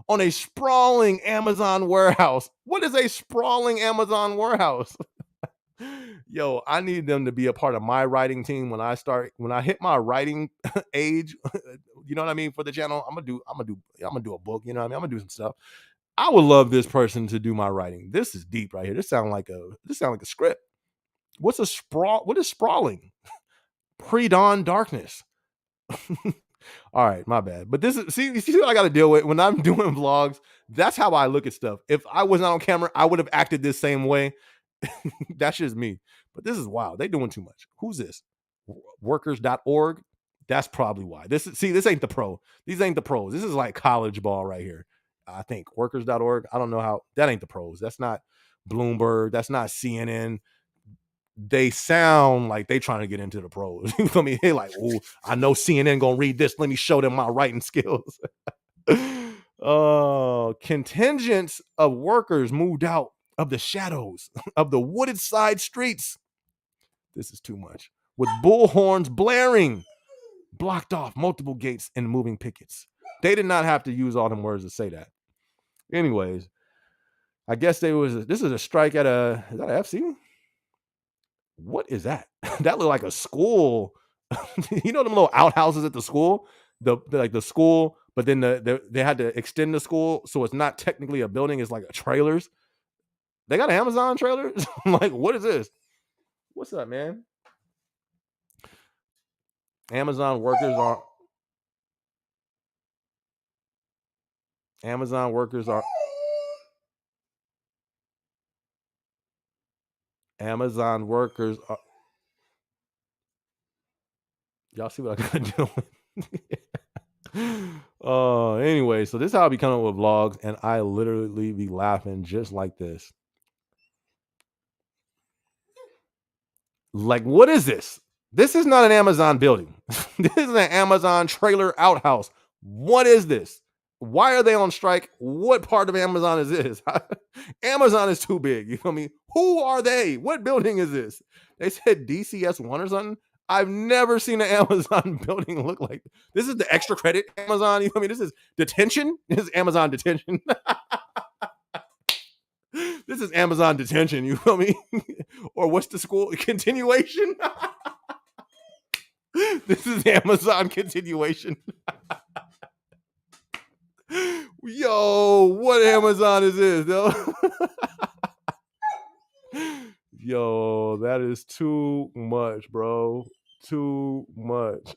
on a sprawling Amazon warehouse. What is a sprawling Amazon warehouse? Yo, I need them to be a part of my writing team when I hit my writing age. You know what I mean? For the channel, I'm gonna do a book. You know what I mean? I'm gonna do some stuff. I would love this person to do my writing. This is deep right here. This sounds like a script. What is sprawling? Pre-dawn darkness. All right, my bad. But you see what I got to deal with when I'm doing vlogs. That's how I look at stuff. If I was not on camera, I would have acted this same way. That's just me. But this is wild. They doing too much. Who's this? Workers.org. That's probably why. This ain't the pro. These ain't the pros. This is like college ball right here. I think workers.org. I don't know how. That ain't the pros. That's not Bloomberg. That's not CNN. They sound like they trying to get into the pros. You feel me? They like, oh, I know CNN gonna read this. Let me show them my writing skills. Contingents of workers moved out of the shadows of the wooded side streets. This is too much. With bullhorns blaring, blocked off multiple gates and moving pickets. They did not have to use all them words to say that. Anyways, I guess this is a strike at is that a FC? What is that? That looked like a school. You know them little outhouses at the school, the school, but then they had to extend the school, so it's not technically a building. It's like a trailers. They got an Amazon trailer. I'm like, what is this? What's up, man? Amazon workers are y'all see what I gotta do? Anyway, so this is how I be coming up with vlogs, and I literally be laughing just like this. Like, what is this? This is not an Amazon building. This is an Amazon trailer outhouse. What is this? Why are they on strike? What part of Amazon is this? Amazon is too big. You feel me? Who are they? What building is this? They said DCS1 or something. I've never seen an Amazon building look like this. Is the extra credit Amazon. You feel me? This is detention. This is Amazon detention. This is Amazon detention. You feel me? Or what's the school continuation? This is Amazon continuation. Yo, what Amazon is this, though? Yo, that is too much, bro. Too much.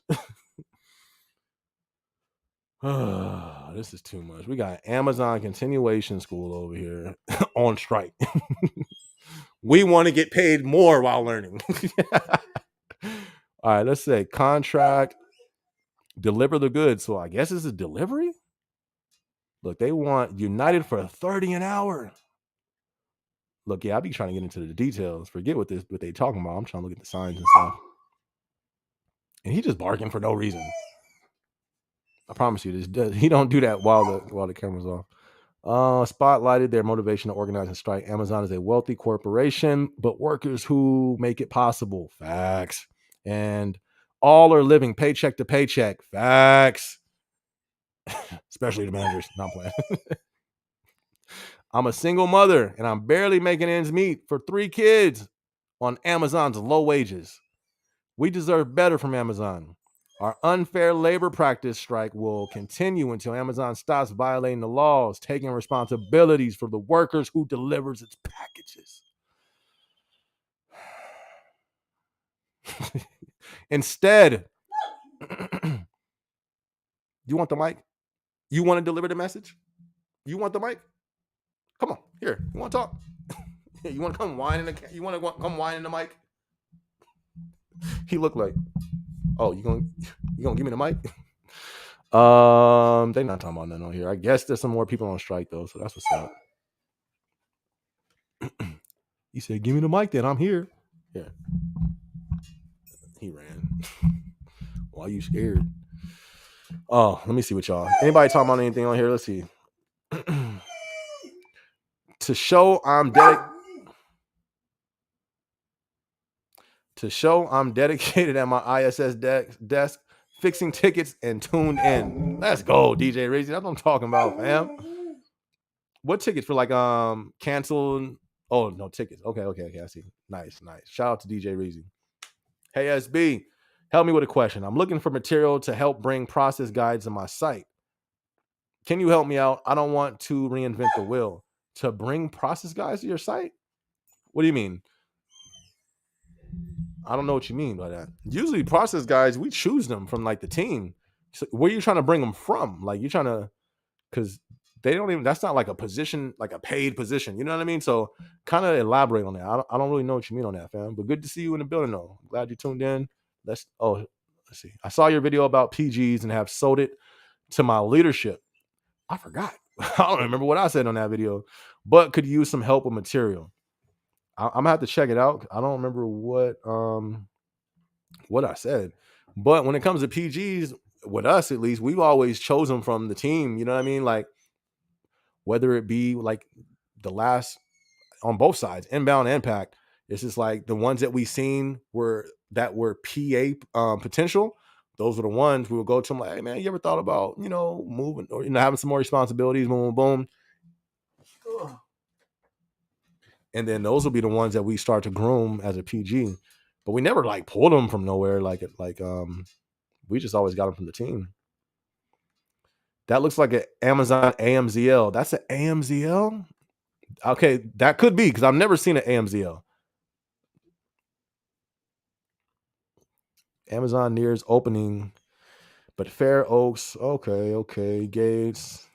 This is too much. We got Amazon continuation school over here on strike. We want to get paid more while learning. All right, let's say contract, deliver the goods. So I guess this is delivery. Look, they want United for 30 an hour. Look, yeah, I be trying to get into the details. Forget what they talking about. I'm trying to look at the signs and stuff. And he just barking for no reason. I promise you, he don't do that while the camera's off. Spotlighted their motivation to organize and strike. Amazon is a wealthy corporation, but workers who make it possible. Facts. And all are living paycheck to paycheck. Facts. Especially the managers. Not playing. I'm a single mother and I'm barely making ends meet for 3 kids on Amazon's low wages. We deserve better from Amazon. Our unfair labor practice strike will continue until Amazon stops violating the laws, taking responsibilities for the workers who delivers its packages. Instead, you want the mic? You want to deliver the message? You want the mic? Come on, here. You want to talk? You want to come whine in the? You want to come whine in the mic? He looked like, oh, you gonna give me the mic? They're not talking about nothing on here. I guess there's some more people on strike though, so that's what's up. He said, "Give me the mic, then I'm here." Yeah, he ran. Why are you scared? Oh, let me see what y'all. Anybody talking about anything on here? Let's see. To show I'm dedicated at my ISS desk, fixing tickets and tuned in. Let's go, DJ Rizzy. That's what I'm talking about, fam. What tickets for like canceled? Oh no, tickets. Okay. I see. Nice. Shout out to DJ Rizzy. Hey SB, help me with a question. I'm looking for material to help bring process guides to my site. Can you help me out? I don't want to reinvent the wheel. To bring process guides to your site? What do you mean? I don't know what you mean by that. Usually process guides, we choose them from like the team. So where are you trying to bring them from? Like you're trying to, because they don't even, that's not like a position, like a paid position. You know what I mean? So kind of elaborate on that. I don't really know what you mean on that, fam. But good to see you in the building though. Glad you tuned in. Let's see. I saw your video about PGs and have sold it to my leadership. I forgot. I don't remember what I said on that video, but could use some help with material. I'm gonna have to check it out. I don't remember what I said, but when it comes to PGs, with us at least, we've always chosen from the team. You know what I mean? Like whether it be like the last on both sides, inbound and impact, it's just like the ones that we seen were PA potential. Those were the ones we would go to them like, hey man, you ever thought about moving or having some more responsibilities? Boom, boom, boom. And then those will be the ones that we start to groom as a PG. But we never like pulled them from nowhere. We just always got them from the team. That looks like an Amazon AMZL. That's an AMZL? Okay, that could be because I've never seen an AMZL. Amazon nears opening, but Fair Oaks. Okay. Gates.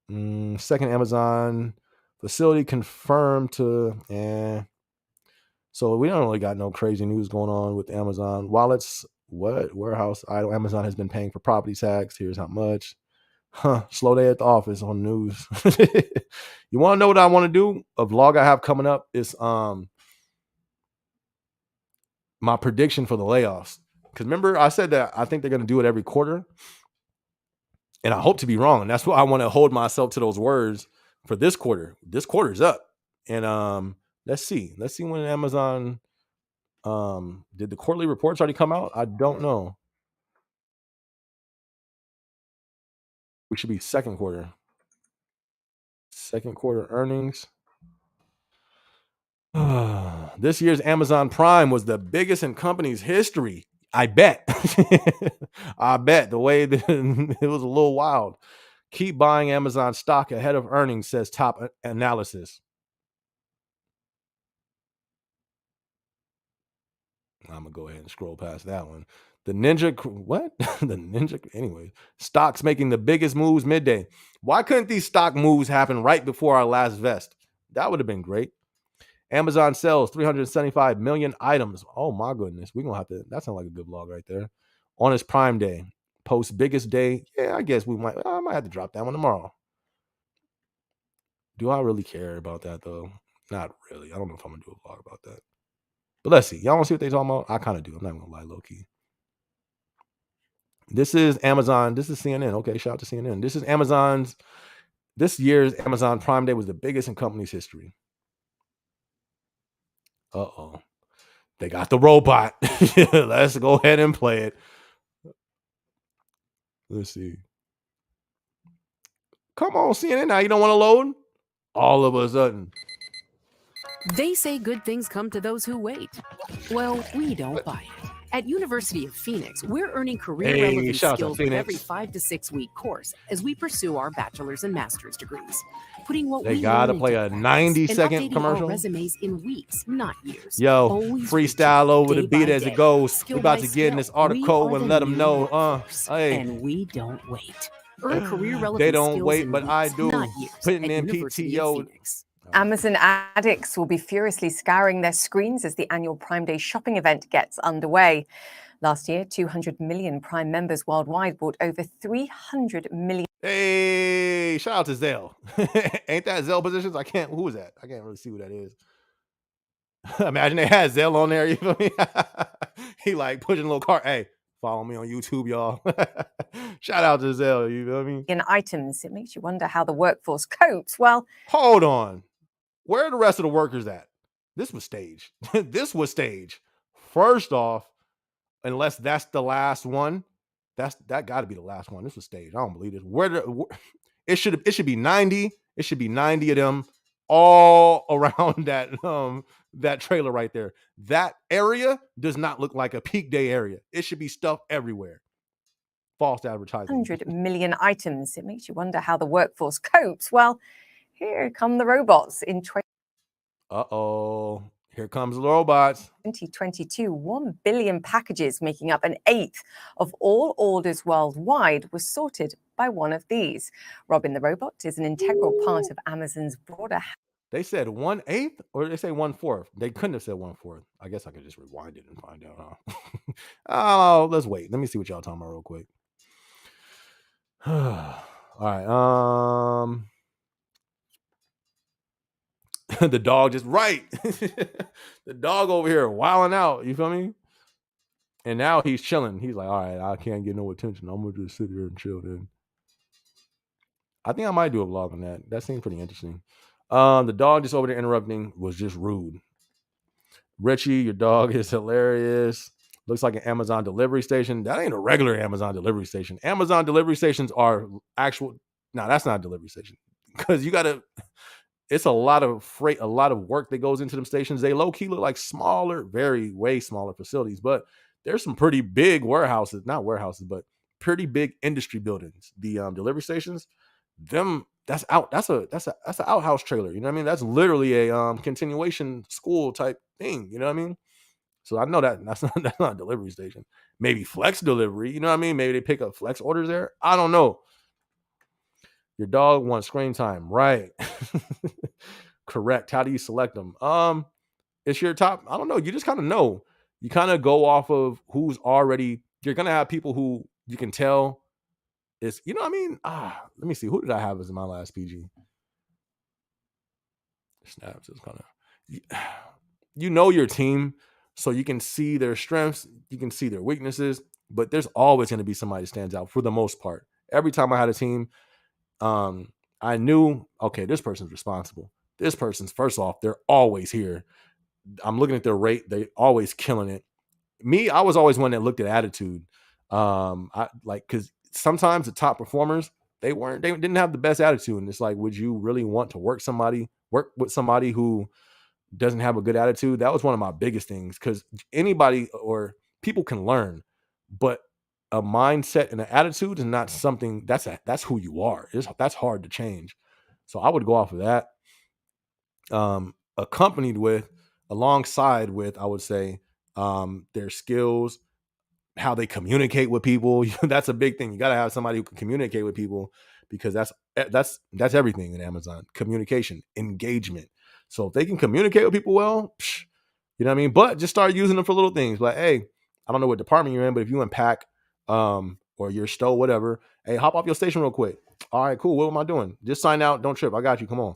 Second Amazon facility confirmed to. So we don't really got no crazy news going on with Amazon. Wallets, what? Warehouse idle. Amazon has been paying for property tax. Here's how much. Slow day at the office on news. You want to know what I want to do? A vlog I have coming up is my prediction for the layoffs. Because remember, I said that I think they're going to do it every quarter. And I hope to be wrong. And that's why I want to hold myself to those words for this quarter. This quarter's up. And let's see. Let's see when Amazon did the quarterly reports already come out? I don't know. We should be second quarter. Second quarter earnings. This year's Amazon Prime was the biggest in company's history. I bet. I bet the way that it was a little wild. Keep buying Amazon stock ahead of earnings, says top analysis. I'm gonna go ahead and scroll past that one. The Ninja, what? The Ninja, anyway. Stocks making the biggest moves midday. Why couldn't these stock moves happen right before our last vest? That would have been great. Amazon sells 375 million items. Oh my goodness. We're gonna have to, that sounds like a good vlog right there. On its Prime Day. Post biggest day. Yeah, I guess I might have to drop that one tomorrow. Do I really care about that though? Not really. I don't know if I'm gonna do a vlog about that. But let's see. Y'all want to see what they talking about? I kind of do. I'm not gonna lie, low key. This is Amazon. This is CNN. Okay, shout out to CNN. This is Amazon's This year's Amazon Prime Day was the biggest in company's history. Uh-oh. They got the robot. Let's go ahead and play it. Let's see. Come on, CNN. Now you don't want to load? All of a sudden. They say good things come to those who wait. Well, we don't buy it. At University of Phoenix, we're earning career-relevant skills with every 5 to 6 week course as we pursue our bachelor's and master's degrees. Putting what they we gotta learn play a 90-second commercial. Our resumes in weeks, not years. Yo, always freestyle over the beat as it goes. Skill we about by to get in this skill. article and let them know. Hey. And we don't wait. Earn career-relevant they don't skills wait, in but weeks, I do. not years. Putting at in University of PTO. Phoenix. Amazon addicts will be furiously scouring their screens as the annual Prime Day shopping event gets underway. Last year, 200 million Prime members worldwide bought over 300 million. Hey, shout out to Zelle. Ain't that Zelle Positions? Who is that? I can't really see who that is. Imagine they had Zelle on there. You feel me? He like pushing a little cart. Hey, follow me on YouTube, y'all. Shout out to Zelle. You feel me? In items, it makes you wonder how the workforce copes. Well, hold on. Where are the rest of the workers at? This was staged. This was staged. First off, unless that's the last one, that got to be the last one. This was staged. I don't believe this. It should be 90. It should be 90 of them all around that trailer right there. That area does not look like a peak day area. It should be stuff everywhere. False advertising. 100 million items. It makes you wonder how the workforce copes. Well, here come the robots in Uh-oh. Here comes the robots. 2022, 1 billion packages, making up an eighth of all orders worldwide, was sorted by one of these. Robin the robot is an integral part of Amazon's broader. They said 1/8 or they say 1/4. They couldn't have said 1/4. I guess I could just rewind it and find out. Huh? Oh, let's wait. Let me see what y'all talking about real quick. All right. The dog just right. The dog over here wilding out. You feel me? And now he's chilling. He's like, all right, I can't get no attention. I'm gonna just sit here and chill. Then I think I might do a vlog on that. That seems pretty interesting. The dog just over there interrupting was just rude. Richie, your dog is hilarious. Looks like an Amazon delivery station. That ain't a regular Amazon delivery station. Amazon delivery stations are actual. No, that's not a delivery station because you gotta. It's a lot of freight, a lot of work that goes into them stations. They low key look like smaller, way smaller facilities, but there's some pretty big warehouses, not warehouses, but pretty big industry buildings. The delivery stations, that's an outhouse trailer. You know what I mean? That's literally a continuation school type thing. You know what I mean? So I know that's not a delivery station. Maybe flex delivery. You know what I mean? Maybe they pick up flex orders there. I don't know. Your dog wants screen time, right? Correct. How do you select them? It's your top. I don't know. You just kind of know. You kind of go off of who's already. You're gonna have people who you can tell. Is you know what I mean? Let me see. Who did I have as my last PG? Snaps is kind of. You know your team, so you can see their strengths. You can see their weaknesses. But there's always going to be somebody that stands out for the most part. Every time I had a team. I knew, okay, this person's responsible. This person's, first off, they're always here. I'm looking at their rate. They always killing it. Me, I was always one that looked at attitude. Because sometimes the top performers, they didn't have the best attitude. And it's like, would you really want to work with somebody who doesn't have a good attitude? That was one of my biggest things, because anybody or people can learn, but a mindset and an attitude is not something that's who you are. That's hard to change. So I would go off of that. Alongside with, I would say, their skills, how they communicate with people. That's a big thing. You got to have somebody who can communicate with people, because that's everything in Amazon. Communication, engagement. So if they can communicate with people well, you know what I mean? But just start using them for little things. Like, hey, I don't know what department you're in, but if you unpack or your store, whatever, hey, hop off your station real quick. All right, cool. What am I doing? Just sign out. Don't trip. I got you. Come on.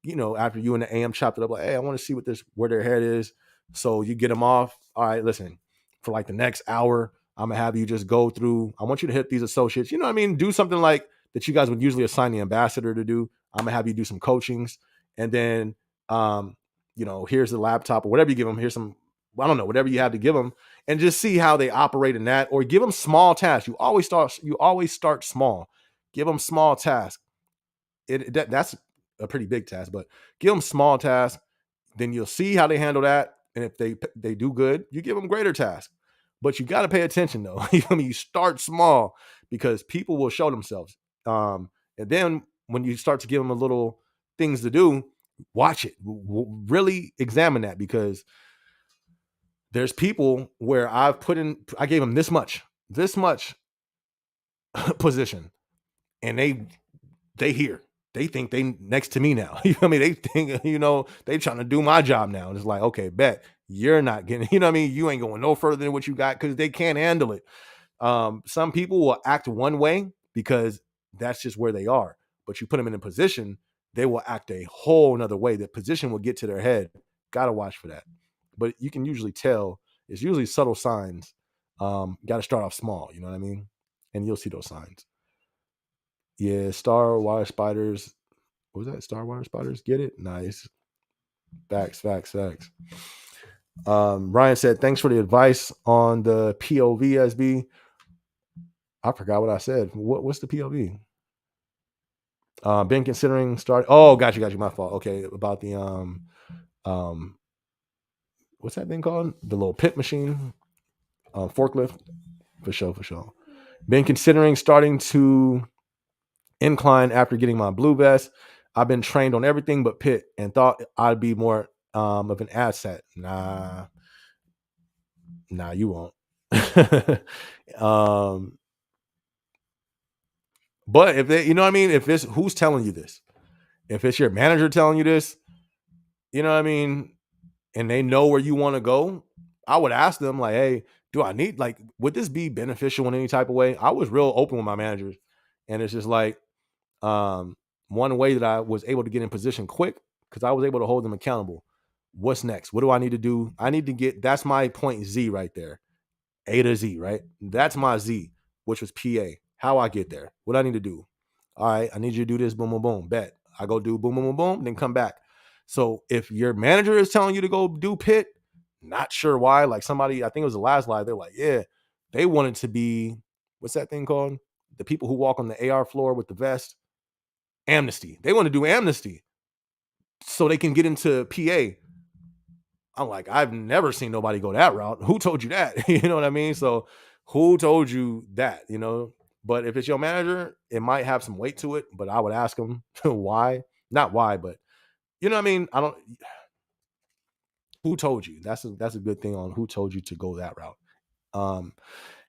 You know, after you and the AM chopped it up, like, hey, I want to see where their head is. So you get them off. All right, listen, for like the next hour, I'm gonna have you just go through. I want you to hit these associates. You know what I mean? Do something like that you guys would usually assign the ambassador to do. I'm gonna have you do some coachings, and then here's the laptop or whatever you give them. Here's some, I don't know, whatever you have to give them, and just see how they operate in that. Or give them small tasks. You always start small. Give them small tasks. That's a pretty big task, but give them small tasks. Then you'll see how they handle that, and if they do good, you give them greater tasks. But you got to pay attention though. You start small because people will show themselves. And then when you start to give them a little things to do, watch it. Really examine that, because there's people where I gave them this much position, and they hear. They think they next to me now. You know what I mean? They think, they trying to do my job now. And it's like, okay, bet you're not getting, you know what I mean? You ain't going no further than what you got, because they can't handle it. Some people will act one way because that's just where they are. But you put them in a position, they will act a whole nother way. The position will get to their head. Got to watch for that. But you can usually tell. It's usually subtle signs. Got to start off small. You know what I mean? And you'll see those signs. Yeah, star wire spiders. What was that? Star wire spiders? Get it? Nice. Facts. Ryan said, thanks for the advice on the POV, SB. I forgot what I said. What's the POV? Been considering start. Oh, got you. My fault. Okay, about the what's that thing called? The little pit machine, forklift. For sure. Been considering starting to incline after getting my blue vest. I've been trained on everything but pit, and thought I'd be more of an asset. Nah, you won't. But if they, you know what I mean? If it's, who's telling you this? If it's your manager telling you this, you know what I mean? And they know where you want to go, I would ask them like, hey, do I need, like, would this be beneficial in any type of way? I was real open with my managers, and it's just like, one way that I was able to get in position quick, because I was able to hold them accountable. What's next? What do I need to do? I need to get, that's my point Z right there. A to Z, right? That's my Z, which was PA. How I get there? What I need to do? All right, I need you to do this. Boom, boom, boom. Bet. I go do boom, boom, boom, boom, then come back. So if your manager is telling you to go do pit, not sure why. Like somebody, I think it was the last live, they're like, yeah, they wanted to be, what's that thing called? The people who walk on the AR floor with the vest. Amnesty. They want to do amnesty so they can get into PA. I'm like, I've never seen nobody go that route. Who told you that? You know what I mean? So who told you that, But if it's your manager, it might have some weight to it, but I would ask them why. Not why, but you know what I mean? Who told you? That's a good thing on who told you to go that route.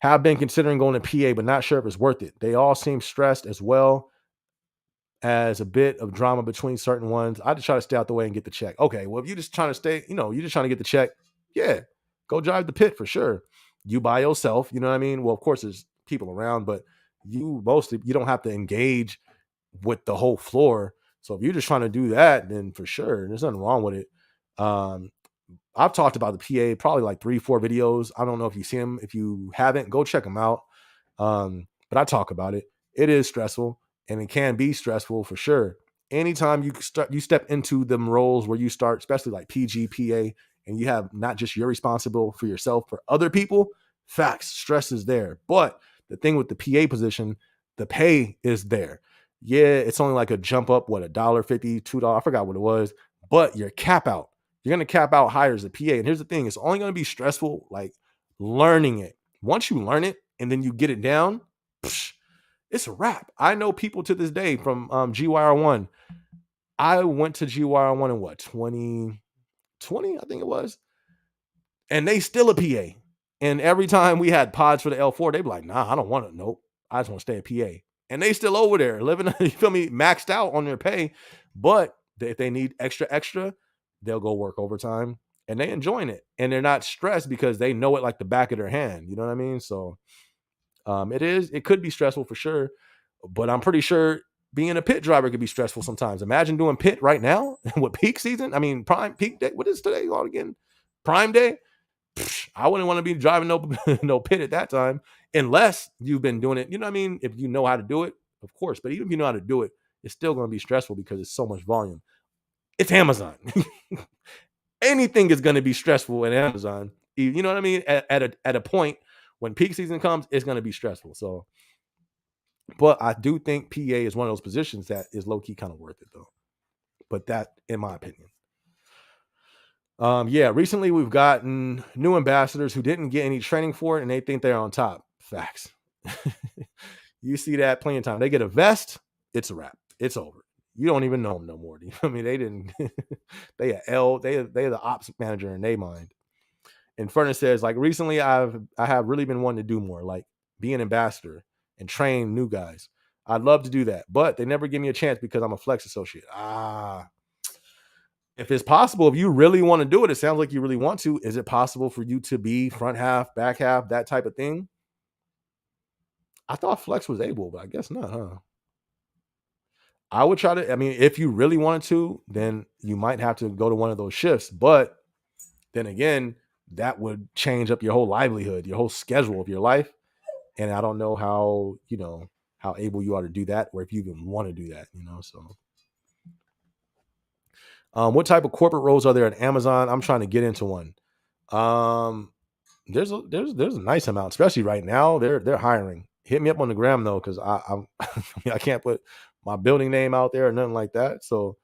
Have been considering going to PA, but not sure if it's worth it. They all seem stressed as well as a bit of drama between certain ones. I just try to stay out the way and get the check. Okay, well, if you're just trying to stay, you're just trying to get the check, yeah, go drive the pit for sure. You by yourself, you know what I mean? Well, of course, there's people around, but you don't have to engage with the whole floor. So if you're just trying to do that, then for sure, there's nothing wrong with it. I've talked about the PA probably like 3-4 videos. I don't know if you see them. If you haven't, go check them out. But I talk about it. It is stressful. And it can be stressful for sure. Anytime you step into them roles where you start, especially like PG, PA, and you have not just you're responsible for yourself, for other people, facts, stress is there. But the thing with the PA position, the pay is there. Yeah, it's only like a jump up, $1.50, $2, I forgot what it was, but you're cap out. You're going to cap out higher as a PA. And here's the thing, it's only going to be stressful, like learning it. Once you learn it and then you get it down, it's a wrap. I know people to this day from GYR1. I went to GYR1 in what, 2020, I think it was. And they still a PA. And every time we had pods for the L4, they'd be like, nah, I don't want it. Nope. I just want to stay a PA. And they still over there living, you feel me, maxed out on their pay. But if they need extra, they'll go work overtime. And they enjoying it. And they're not stressed because they know it like the back of their hand. You know what I mean? So it could be stressful for sure, but I'm pretty sure being a pit driver could be stressful sometimes. Imagine doing pit right now with peak season. I mean, peak day. What is today called again? Prime day. I wouldn't want to be driving no pit at that time unless you've been doing it. You know what I mean? If you know how to do it, of course. But even if you know how to do it, it's still going to be stressful because it's so much volume. It's Amazon. Anything is going to be stressful at Amazon. You know what I mean? At a point when peak season comes, it's going to be stressful. So, but I do think PA is one of those positions that is low key kind of worth it though. But that, in my opinion. Recently we've gotten new ambassadors who didn't get any training for it and they think they're on top. Facts. You see that plenty of time. They get a vest, it's a wrap. It's over. You don't even know them no more. I mean, they didn't. They the ops manager in their mind. And Furnace says, like, recently I have really been wanting to do more, like be an ambassador and train new guys. I'd love to do that, but they never give me a chance because I'm a flex associate. If it's possible, if you really want to do it, it sounds like you really want to. Is it possible for you to be front half, back half, that type of thing? I thought flex was able, but I guess not, huh? I would try to, I mean, if you really wanted to, then you might have to go to one of those shifts. But then again, that would change up your whole livelihood, your whole schedule of your life. And I don't know how, how able you are to do that, or if you even want to do that, so. What type of corporate roles are there at Amazon? I'm trying to get into one. There's a nice amount, especially right now. They're hiring. Hit me up on the gram though, because I can't put my building name out there or nothing like that. So,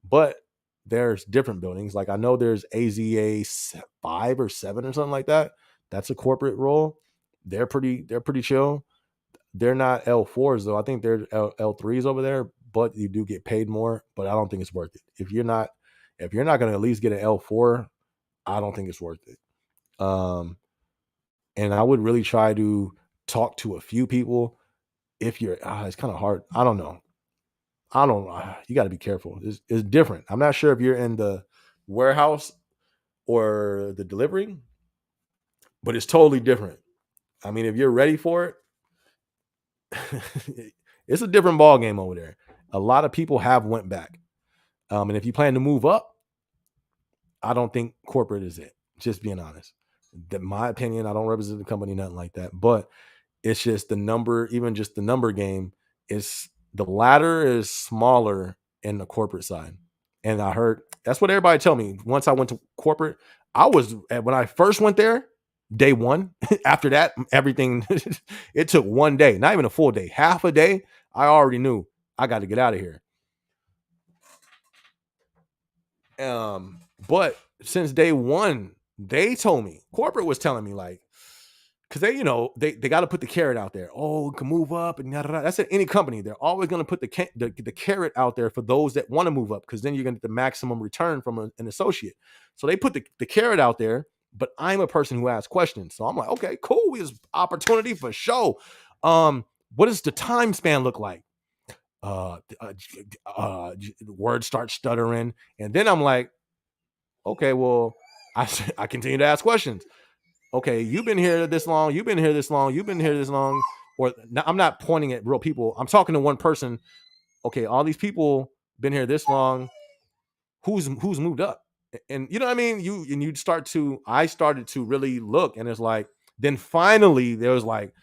but there's different buildings. Like I know there's AZA 5 or 7 or something like that. That's a corporate role. They're pretty chill. They're not L4s though. I think they're L3s over there, but you do get paid more. But I don't think it's worth it. If you're not going to at least get an L4, I don't think it's worth it. And I would really try to talk to a few people. If you're, it's kind of hard. I don't know. You got to be careful. It's different. I'm not sure if you're in the warehouse or the delivery, but it's totally different. I mean, if you're ready for it, it's a different ball game over there. A lot of people have went back. And if you plan to move up, I don't think corporate is it. Just being honest. My opinion, I don't represent the company, nothing like that. But it's just the number, even just the number game, is the ladder is smaller in the corporate side. And I heard, that's what everybody tell me. Once I went to corporate, when I first went there, day one. After that, everything, it took one day, not even a full day, half a day. I already knew I got to get out of here. But since day one, they told me, corporate was telling me, like, because they got to put the carrot out there. Oh, it can move up and yada, yada. That's at any company. They're always going to put the carrot out there for those that want to move up, because then you're going to get the maximum return from an associate. So they put the carrot out there, but I'm a person who asks questions. So I'm like, okay, cool. It's opportunity for show. What does the time span look like? Words start stuttering. And then I'm like, okay, well, I continue to ask questions. Okay, you've been here this long. You've been here this long. You've been here this long. Or I'm not pointing at real people. I'm talking to one person. Okay, all these people been here this long. Who's moved up? And you know what I mean? I started to really look, and it's like, then finally there was like,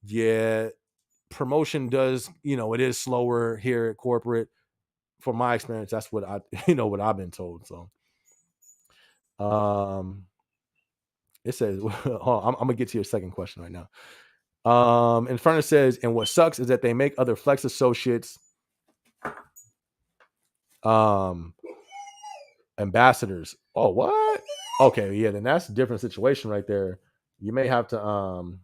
yeah, promotion does, it is slower here at corporate. From my experience, that's what what I've been told. So, it says, I'm gonna get to your second question right now. And Furnace says, and what sucks is that they make other flex associates ambassadors. Oh, what? Okay, yeah, then that's a different situation right there. You may have to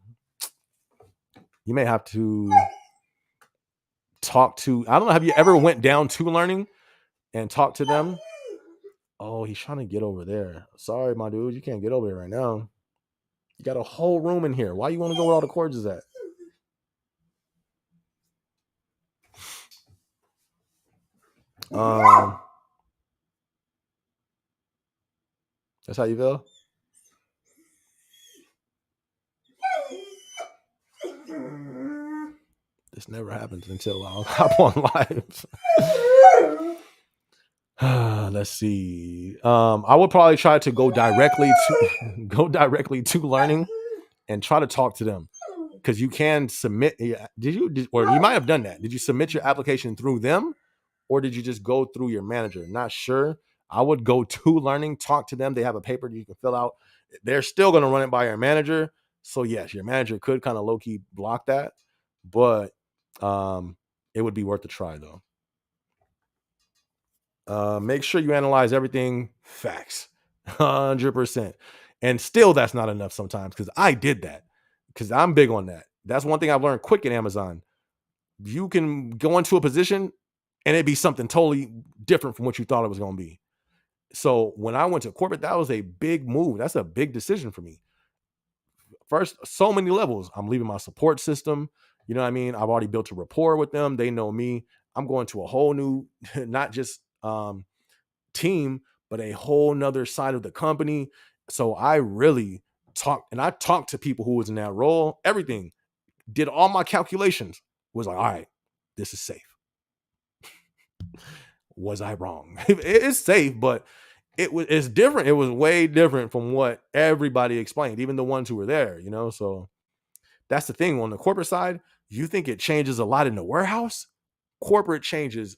talk to, I don't know, have you ever went down to learning and talked to them? Oh, he's trying to get over there. Sorry, my dude, you can't get over there right now. You got a whole room in here. Why you want to go where all the cords is at? That's how you feel? This never happens until I'll hop on live. Let's see. I would probably try to go directly to learning and try to talk to them, because you can submit. Or you might have done that. Did you submit your application through them, or did you just go through your manager? Not sure. I would go to learning, talk to them. They have a paper you can fill out. They're still going to run it by your manager. So yes, your manager could kind of low-key block that, but it would be worth a try though. Make sure you analyze everything. Facts. 100%. And still that's not enough sometimes, because I did that, because I'm big on that. That's one thing I've learned quick in Amazon. You can go into a position and it'd be something totally different from what you thought it was going to be. So when I went to corporate, that was a big move. That's a big decision for me. First, so many levels. I'm leaving my support system. You know what I mean? I've already built a rapport with them. They know me. I'm going to a whole new, not just team, but a whole nother side of the company. So I really talked to people who was in that role, everything, did all my calculations, was like, all right, this is safe. Was I wrong? It's safe, but it's different. It was way different from what everybody explained, even the ones who were there, you know? So that's the thing. On the corporate side, you think it changes a lot in the warehouse? Corporate changes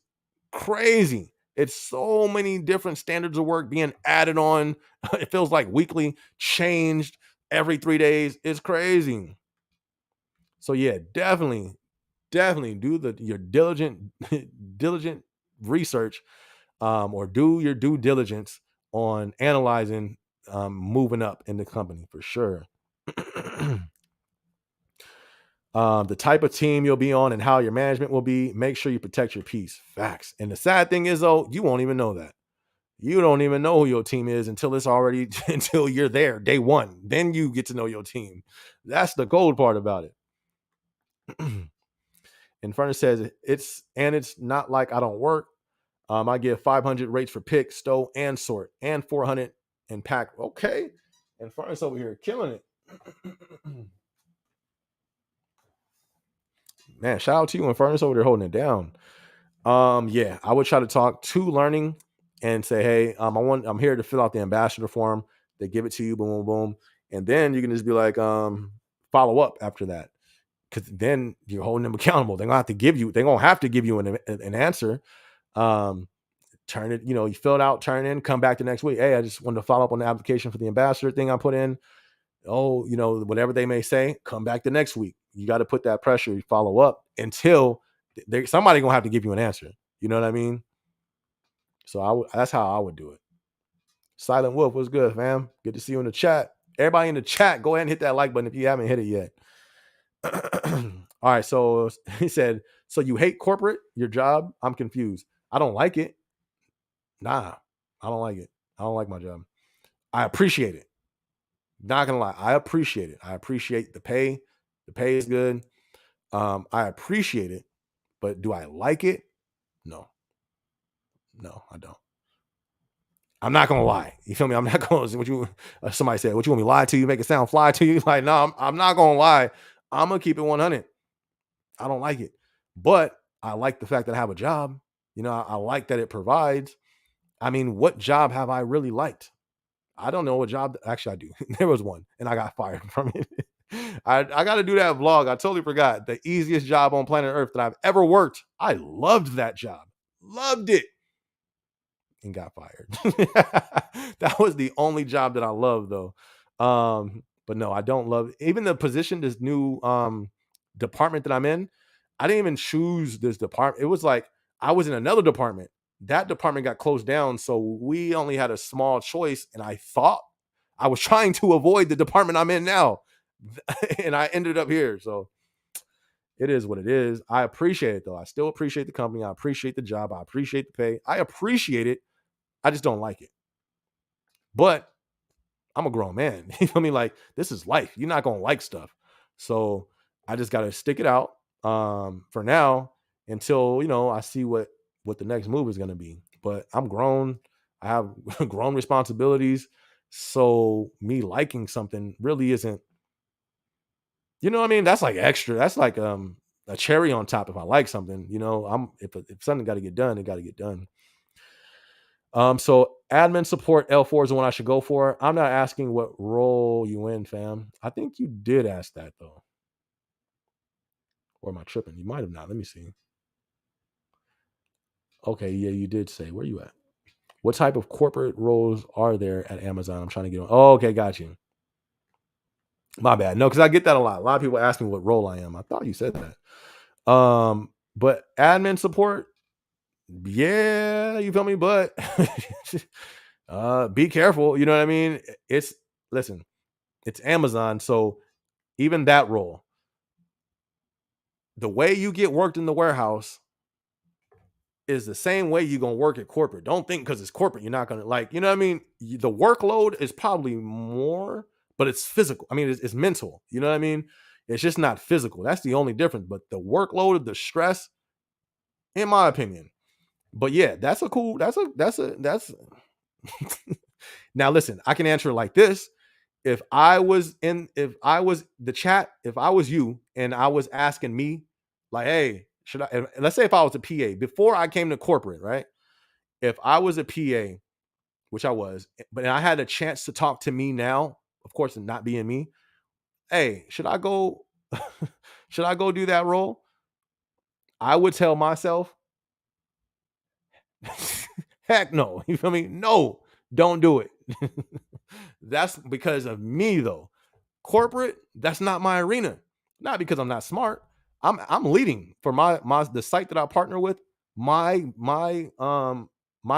crazy. It's so many different standards of work being added on. It feels like weekly, changed every 3 days. It's crazy. So yeah, definitely do your diligent research, or do your due diligence on analyzing moving up in the company for sure. The type of team you'll be on and how your management will be. Make sure you protect your peace. Facts. And the sad thing is, though, you won't even know that. You don't even know who your team is until it's already until you're there day one. Then you get to know your team. That's the gold part about it. And Furnace says it's not like I don't work. I give 500 rates for pick, stow, and sort, and 400 and pack. Okay. And Furnace over here killing it. Man, shout out to you and Furnace over there holding it down. Yeah, I would try to talk to learning and say, hey, I'm here to fill out the ambassador form. They give it to you, boom, boom, boom. And then you can just be like, follow up after that. Because then you're holding them accountable. They're gonna have to give you an answer. Turn it, you fill it out, turn it in, come back the next week. Hey, I just wanted to follow up on the application for the ambassador thing I put in. Oh, whatever they may say, come back the next week. You got to put that pressure, you follow up until somebody gonna have to give you an answer. You know what I mean? So that's how I would do it. Silent Wolf, what's good, fam? Good to see you in the chat. Everybody in the chat, go ahead and hit that like button if you haven't hit it yet. All right, so he said, so you hate corporate, your job? I'm confused. I don't like it. Nah, I don't like it. I don't like my job. I appreciate it. Not gonna lie, I appreciate it. I appreciate the pay. The pay is good. I appreciate it, but do I like it? No, I don't. I'm not gonna lie. You feel me? I'm not gonna. What you? Somebody said, "What you want me to lie to you? Make it sound fly to you?" Like, no, I'm not gonna lie. I'm gonna keep it 100. I don't like it, but I like the fact that I have a job. I like that it provides. I mean, what job have I really liked? I don't know what job. Actually, I do. There was one, and I got fired from it. I got to do that vlog. I totally forgot. The easiest job on planet Earth that I've ever worked. I loved that job. Loved it. And got fired. That was the only job that I loved, though. But no, I don't love it. Even the position, this new department that I'm in. I didn't even choose this department. It was like I was in another department. That department got closed down, so we only had a small choice. And I thought I was trying to avoid the department I'm in now, and I ended up here. So it is what it is. I appreciate it, though. I still appreciate the company. I appreciate the job. I appreciate the pay. I appreciate it. I just don't like it. But I'm a grown man. You feel me? Like, this is life. You're not going to like stuff. So I just got to stick it out for now until, I see what the next move is going to be. But I'm grown. I have grown responsibilities. So me liking something really isn't, you know what I mean? That's like extra. That's like a cherry on top if I like something. If something got to get done, it got to get done. So admin support L4 is the one I should go for. I'm not asking what role you in, fam. I think you did ask that, though. Or am I tripping? You might have not. Let me see. Okay, yeah, you did say. Where you at? What type of corporate roles are there at Amazon? I'm trying to get on. Oh, okay, got you. My bad. No, because I get that a lot. A lot of people ask me what role I am. I thought you said that. But admin support, yeah, you feel me? But be careful. You know what I mean? Listen, it's Amazon, so even that role, the way you get worked in the warehouse is the same way you're gonna work at corporate. Don't think because it's corporate, you're not gonna you know what I mean? The workload is probably more, but it's physical. I mean, it's mental. You know what I mean? It's just not physical. That's the only difference. But the workload, the stress, in my opinion. But yeah, that's now listen, I can answer it like this. If I was the chat, if I was you and I was asking me, like, hey, should I, and let's say if I was a PA before I came to corporate, right? If I was a PA, which I was, but I had a chance to talk to me now, of course, and not being me, hey, should I go, should I go do that role? I would tell myself, heck no. You feel me? No, don't do it. That's because of me though. Corporate, that's not my arena. Not because I'm not smart. I'm leading for the site that I partner with. My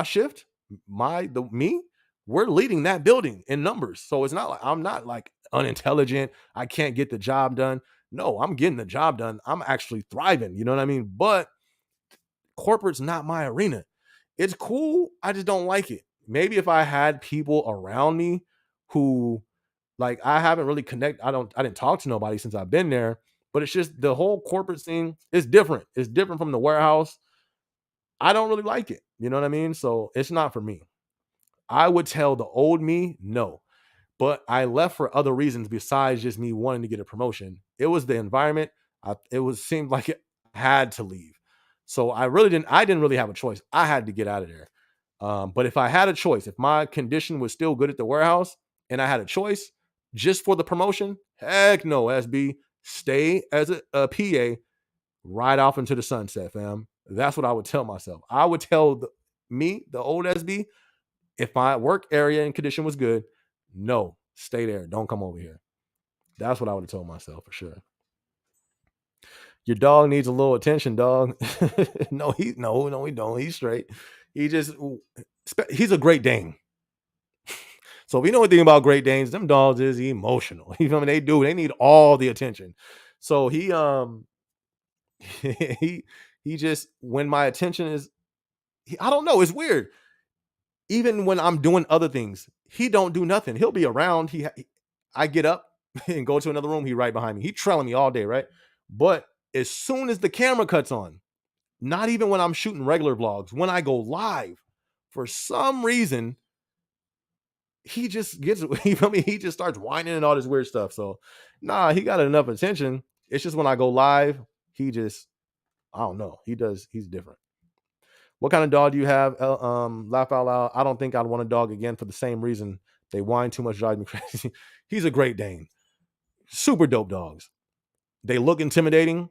shift, me, we're leading that building in numbers. So it's not like I'm not like unintelligent. I can't get the job done. No, I'm getting the job done. I'm actually thriving. You know what I mean? But corporate's not my arena. It's cool. I just don't like it. Maybe if I had people around me who, like, I haven't really I didn't talk to nobody since I've been there, but it's just the whole corporate scene is different. It's different from the warehouse. I don't really like it. You know what I mean? So it's not for me. I would tell the old me no. But I left for other reasons besides just me wanting to get a promotion. It was the environment. Seemed like it had to leave. So I didn't really have a choice. I had to get out of there. But if I had a choice, if my condition was still good at the warehouse and I had a choice just for the promotion, heck no, SB, stay as a PA right off into the sunset, fam. That's what I would tell myself. I would tell the old SB, if my work area and condition was good, no, stay there. Don't come over here. That's what I would have told myself for sure. Your dog needs a little attention, dog. No, he don't. He's straight. He's a Great Dane. So if you know anything about Great Danes, them dogs is emotional. You know what I mean? They need all the attention. So he he just, when my attention is, I don't know, it's weird. Even when I'm doing other things, he don't do nothing. He'll be around. I get up and go to another room. He right behind me. He trailing me all day, right? But as soon as the camera cuts on, not even when I'm shooting regular vlogs, when I go live, for some reason, he just gets, you feel me? He just starts whining and all this weird stuff. So, nah, he got enough attention. It's just when I go live, I don't know. He's different. What kind of dog do you have? Laugh out loud. I don't think I'd want a dog again for the same reason. They whine too much, drive me crazy. He's a Great Dane. Super dope dogs. They look intimidating.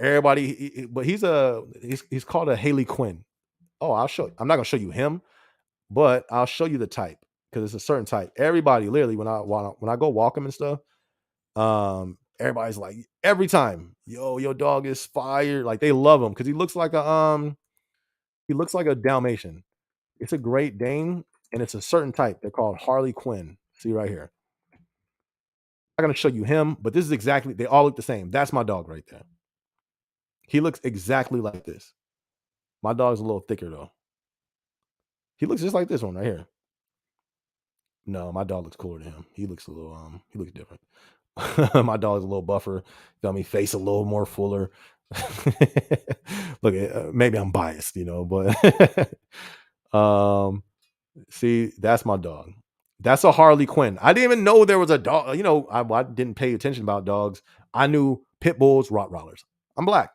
Everybody, but he's called a Haley Quinn. Oh, I'm not gonna show you him, but I'll show you the type because it's a certain type. Everybody, literally, when I go walk him and stuff, everybody's like, every time, yo, your dog is fire. Like, they love him because he looks like a Dalmatian. It's a Great Dane, and it's a certain type. They're called Harley Quinn. See right here. I'm not gonna show you him, but this is exactly. They all look the same. That's my dog right there. He looks exactly like this. My dog's a little thicker though. He looks just like this one right here. No, my dog looks cooler than him. He looks he looks different. My dog's a little buffer. Feel me? Face a little more fuller. Look, maybe I'm biased, but see, that's my dog. That's a Harley Quinn. I didn't even know there was a dog. I didn't pay attention about dogs. I knew pit bulls, Rottweilers. I'm black.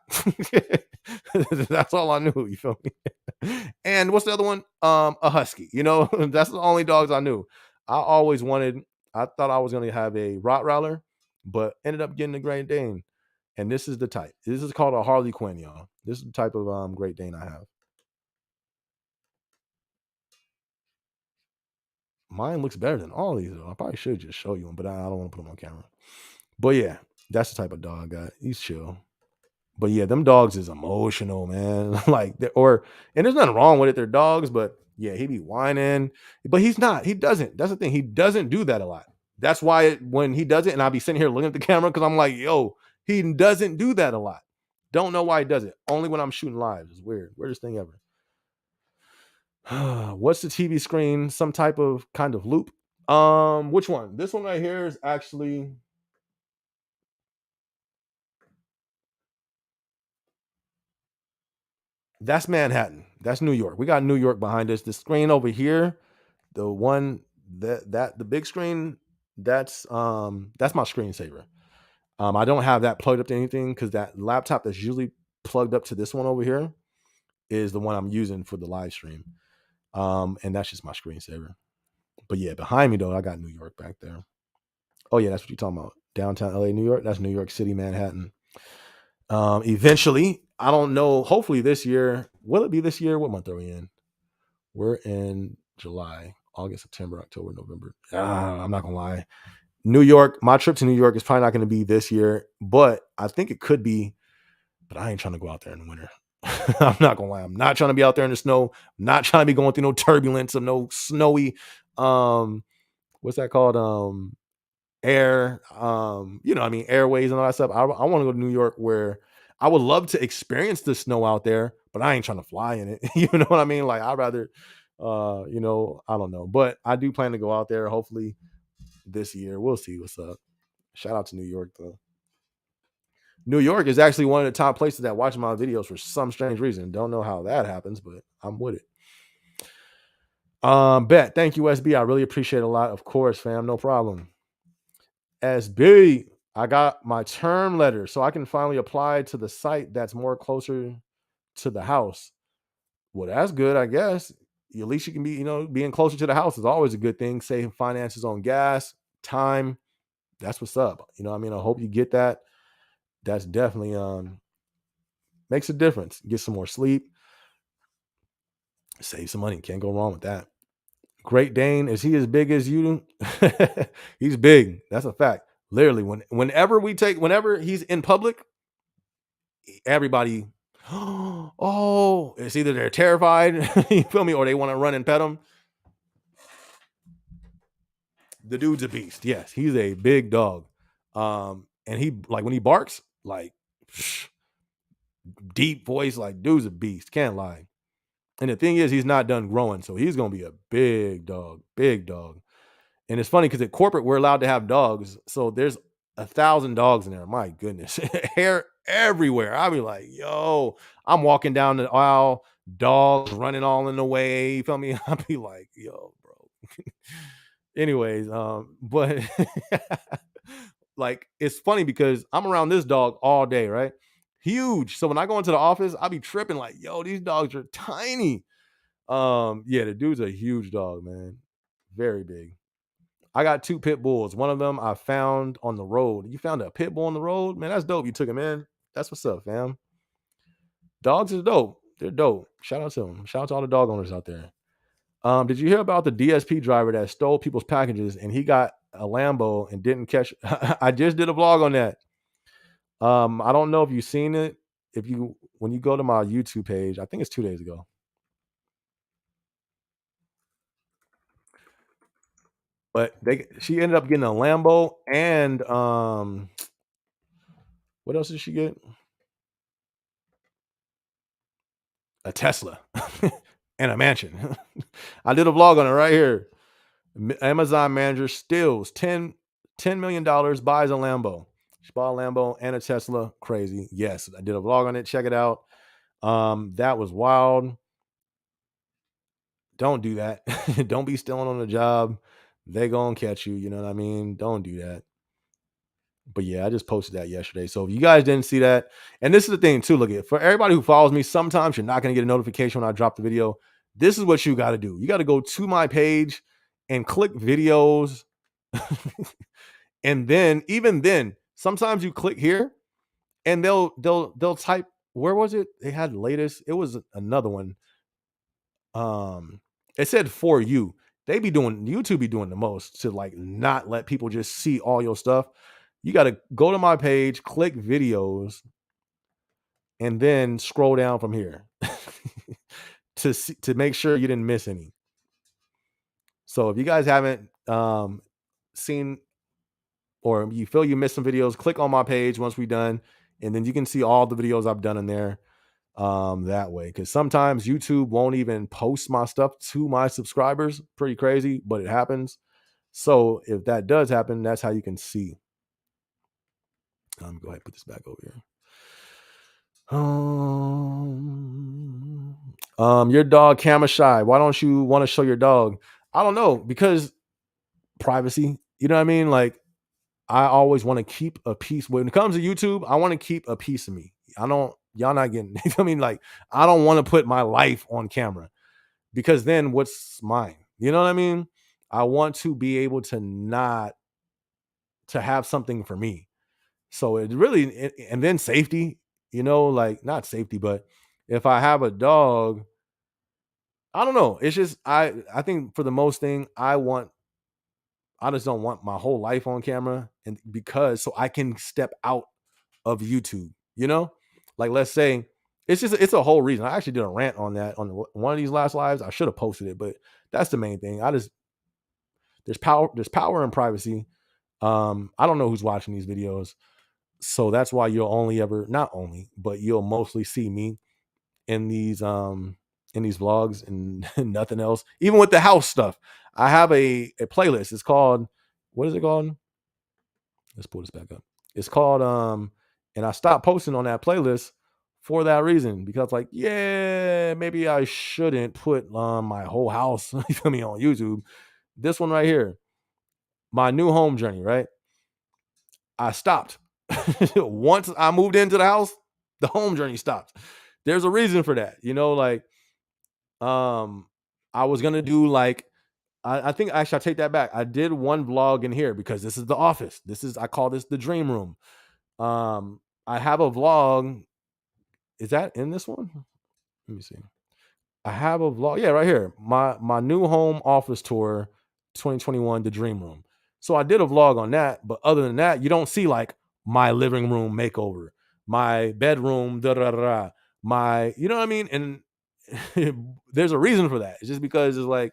That's all I knew. You feel me? And what's the other one? A husky. That's the only dogs I knew. I thought I was going to have a Rottweiler, but ended up getting a Great Dane. And this is the type. This is called a Harley Quinn, y'all. This is the type of Great Dane I have. Mine looks better than all these though. I probably should just show you them, but I don't want to put them on camera. But yeah, that's the type of dog I got. He's chill. But yeah, them dogs is emotional, man. Like, and there's nothing wrong with it. They're dogs, but yeah, he be whining. But he's not. He doesn't. That's the thing. He doesn't do that a lot. That's why when he does it, and I'll be sitting here looking at the camera because I'm like, yo, he doesn't do that a lot. Don't know why he does it. Only when I'm shooting live. It's weird. Weirdest thing ever. What's the TV screen? Some type of kind of loop. Which one? This one right here is actually. That's Manhattan. That's New York. We got New York behind us. The screen over here, the one that the big screen, that's my screensaver. I don't have that plugged up to anything because that laptop that's usually plugged up to this one over here is the one I'm using for the live stream. And that's just my screensaver. But yeah, behind me though, I got New York back there. Oh yeah, that's what you're talking about. Downtown LA, New York. That's New York City, Manhattan. Eventually, I don't know. Hopefully this year. Will it be this year? What month are we in? We're in July, August, September, October, November. I'm not gonna lie. New York, my trip to New York is probably not gonna be this year, but I think it could be. But I ain't trying to go out there in the winter. I'm not gonna lie. I'm not trying to be out there in the snow. I'm not trying to be going through no turbulence or no snowy what's that called? Air, airways and all that stuff. I want to go to New York where I would love to experience the snow out there, but I ain't trying to fly in it. You know what I mean? Like I'd rather, I don't know, but I do plan to go out there. Hopefully this year. We'll see what's up. Shout out to New York though. New York is actually one of the top places that watch my videos for some strange reason. Don't know how that happens, but I'm with it. Bet. Thank you, SB. I really appreciate it a lot. Of course, fam. No problem. SB, I got my term letter, so I can finally apply to the site that's more closer to the house. Well, that's good, I guess. At least you can be, being closer to the house is always a good thing. Saving finances on gas, time. That's what's up. I hope you get that. That's definitely makes a difference. Get some more sleep. Save some money. Can't go wrong with that. Great Dane, is he as big as you? He's big. That's a fact. Literally, whenever he's in public, everybody, oh, it's either they're terrified, you feel me, or they want to run and pet him. The dude's a beast. Yes, he's a big dog. And he, like, when he barks, like, deep voice, like, dude's a beast. Can't lie. And the thing is, he's not done growing, so he's gonna be a big dog. And it's funny because at corporate we're allowed to have dogs, so there's 1,000 dogs in there. My goodness, hair everywhere. I'll be like, yo, I'm walking down the aisle, dogs running all in the way. You feel me? I'll be like, yo, bro. Anyways, but like it's funny because I'm around this dog all day, right? Huge. So when I go into the office, I'll be tripping like, yo, these dogs are tiny. Yeah, the dude's a huge dog, man. Very big. I got 2 pit bulls. One of them I found on the road. You found a pit bull on the road? Man, that's dope. You took him in. That's what's up, fam. Dogs is dope. They're dope. Shout out to them. Shout out to all the dog owners out there. Did you hear about the DSP driver that stole people's packages and he got a Lambo and didn't catch? I just did a vlog on that. I don't know if you've seen it. When you go to my YouTube page, I think it's 2 days ago. But she ended up getting a Lambo and what else did she get? A Tesla and a mansion. I did a vlog on it right here. Amazon manager steals $10 million, buys a Lambo. She bought a Lambo and a Tesla. Crazy. Yes, I did a vlog on it. Check it out. That was wild. Don't do that. Don't be stealing on the job. They gonna catch you. You know what I mean? Don't do that. But yeah, I just posted that yesterday. So if you guys didn't see that, and this is the thing too, look at for everybody who follows me, sometimes you're not going to get a notification when I drop the video. This is what you got to do. You got to go to my page and click videos. And then even then, sometimes you click here and they'll type, where was it? They had latest. It was another one. It said for you. YouTube be doing the most to like not let people just see all your stuff. You got to go to my page, click videos, and then scroll down from here to make sure you didn't miss any. So if you guys haven't seen, or you feel you missed some videos, click on my page once we're done, and then you can see all the videos I've done in there that way. Because sometimes YouTube won't even post my stuff to my subscribers. Pretty crazy, but it happens. So if that does happen, that's how you can see. Go ahead and put this back over here. Your dog camera shy. Why don't you want to show your dog? I don't know, because privacy. You know what I mean? Like, I always want to keep a piece. When it comes to YouTube, I want to keep a piece of me. Y'all not getting, I mean, like, I don't want to put my life on camera, because then what's mine? You know what I mean? I want to be able to have something for me. So it really, and then safety, like, not safety, but if I have a dog, I don't know. It's just, I think for the most thing, I just don't want my whole life on camera, and so I can step out of YouTube, like, let's say it's a whole reason. I actually did a rant on that on one of these last lives. I should have posted it, but that's the main thing. There's power in privacy. I don't know who's watching these videos. So that's why you'll mostly see me in these vlogs and nothing else. Even with the house stuff, I have a playlist. It's called, what is it called? Let's pull this back up. It's called and I stopped posting on that playlist for that reason, because like, yeah, maybe I shouldn't put my whole house on YouTube. This one right here, my new home journey, right? I stopped. Once I moved into the house, the home journey stopped. There's a reason for that, like, I was gonna do like, I think actually I take that back. I did one vlog in here because this is the office. I call this the dream room. I have a vlog. Is that in this one? Let me see. I have a vlog. Yeah, right here. My new home office tour 2021, the dream room. So I did a vlog on that, but other than that, you don't see like my living room makeover, my bedroom, my, you know what I mean? And there's a reason for that. It's just because it's like,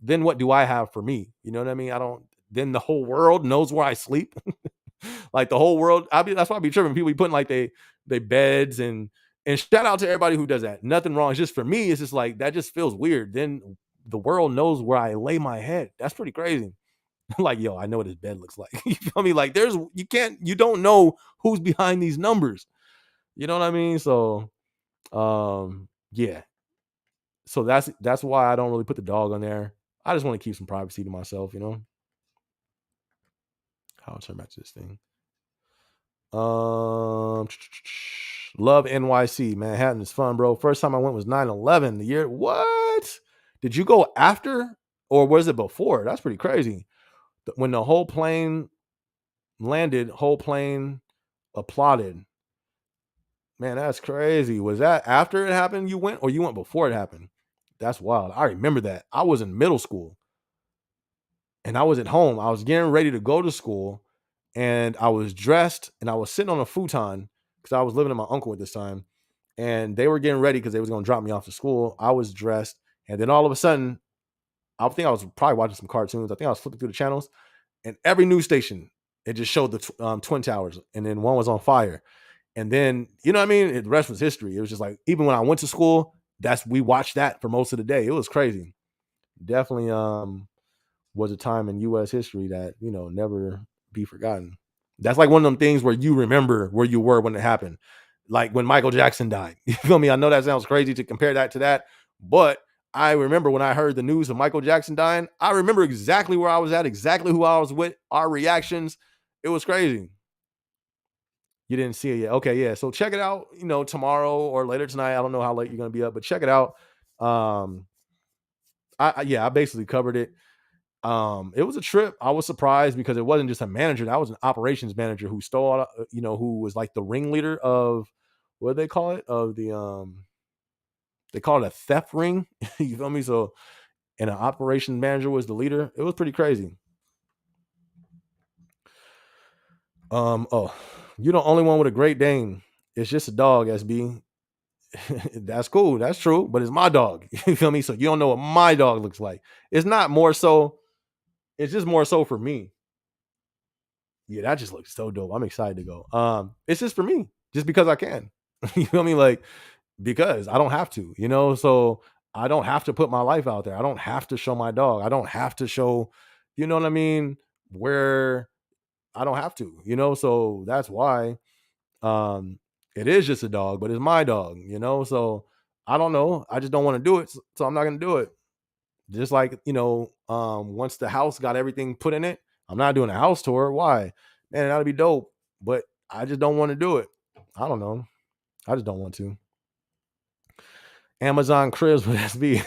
then what do I have for me? You know what I mean? Then the whole world knows where I sleep. Like the whole world, that's why I be tripping. People be putting like they beds, and shout out to everybody who does that. Nothing wrong. It's just, for me, it's just like, that just feels weird. Then the world knows where I lay my head. That's pretty crazy. Like, yo, I know what his bed looks like. You feel me? Like, you don't know who's behind these numbers. You know what I mean? So, yeah. So that's why I don't really put the dog on there. I just want to keep some privacy to myself, I'll turn back to this thing. Love NYC, Manhattan is fun, bro. First time I went was 9/11. The year, what? Did you go after, or was it before? That's pretty crazy. When the whole plane landed, whole plane applauded. Man, that's crazy. Was that after it happened you went, or you went before it happened? That's wild. I remember that. I was in middle school and I was at home. I was getting ready to go to school, and I was dressed, and I was sitting on a futon because I was living with my uncle at this time, and they were getting ready because they was going to drop me off to school. I was dressed, and then all of a sudden, I think I was probably watching some cartoons. I think I was flipping through the channels, and every news station, it just showed the Twin Towers, and then one was on fire. And then, you know what I mean? The rest was history. It was just like, even when I went to school, we watched that for most of the day. It was crazy. Definitely was a time in U.S. history that, never be forgotten. That's like one of them things where you remember where you were when it happened. Like when Michael Jackson died. You feel me? I know that sounds crazy to compare that to that, but I remember when I heard the news of Michael Jackson dying, I remember exactly where I was at, exactly who I was with, our reactions. It was crazy. You didn't see it yet. Okay, yeah. So check it out, tomorrow or later tonight. I don't know how late you're going to be up, but check it out. I basically covered it. It was a trip. I was surprised because it wasn't just a manager. That was an operations manager who stole, who was like the ringleader of, what do they call it? Of the, they call it a theft ring. You feel me? So, and an operations manager was the leader. It was pretty crazy. Oh, you're the only one with a Great Dane. It's just a dog, SB. That's cool. That's true. But it's my dog. You feel me? So you don't know what my dog looks like. It's not more so. It's just more so for me. Yeah, that just looks so dope. I'm excited to go. It's just for me, just because I can. You feel me? Like, because I don't have to, so I don't have to put my life out there. I don't have to show my dog. I don't have to show, you know what I mean? Where I don't have to, so that's why it is just a dog, but it's my dog, so I don't know. I just don't want to do it. So I'm not going to do it. Just like, once the house got everything put in it, I'm not doing a house tour. Why? Man, that'd be dope, but I just don't want to do it. I don't know. I just don't want to. Amazon cribs with SB.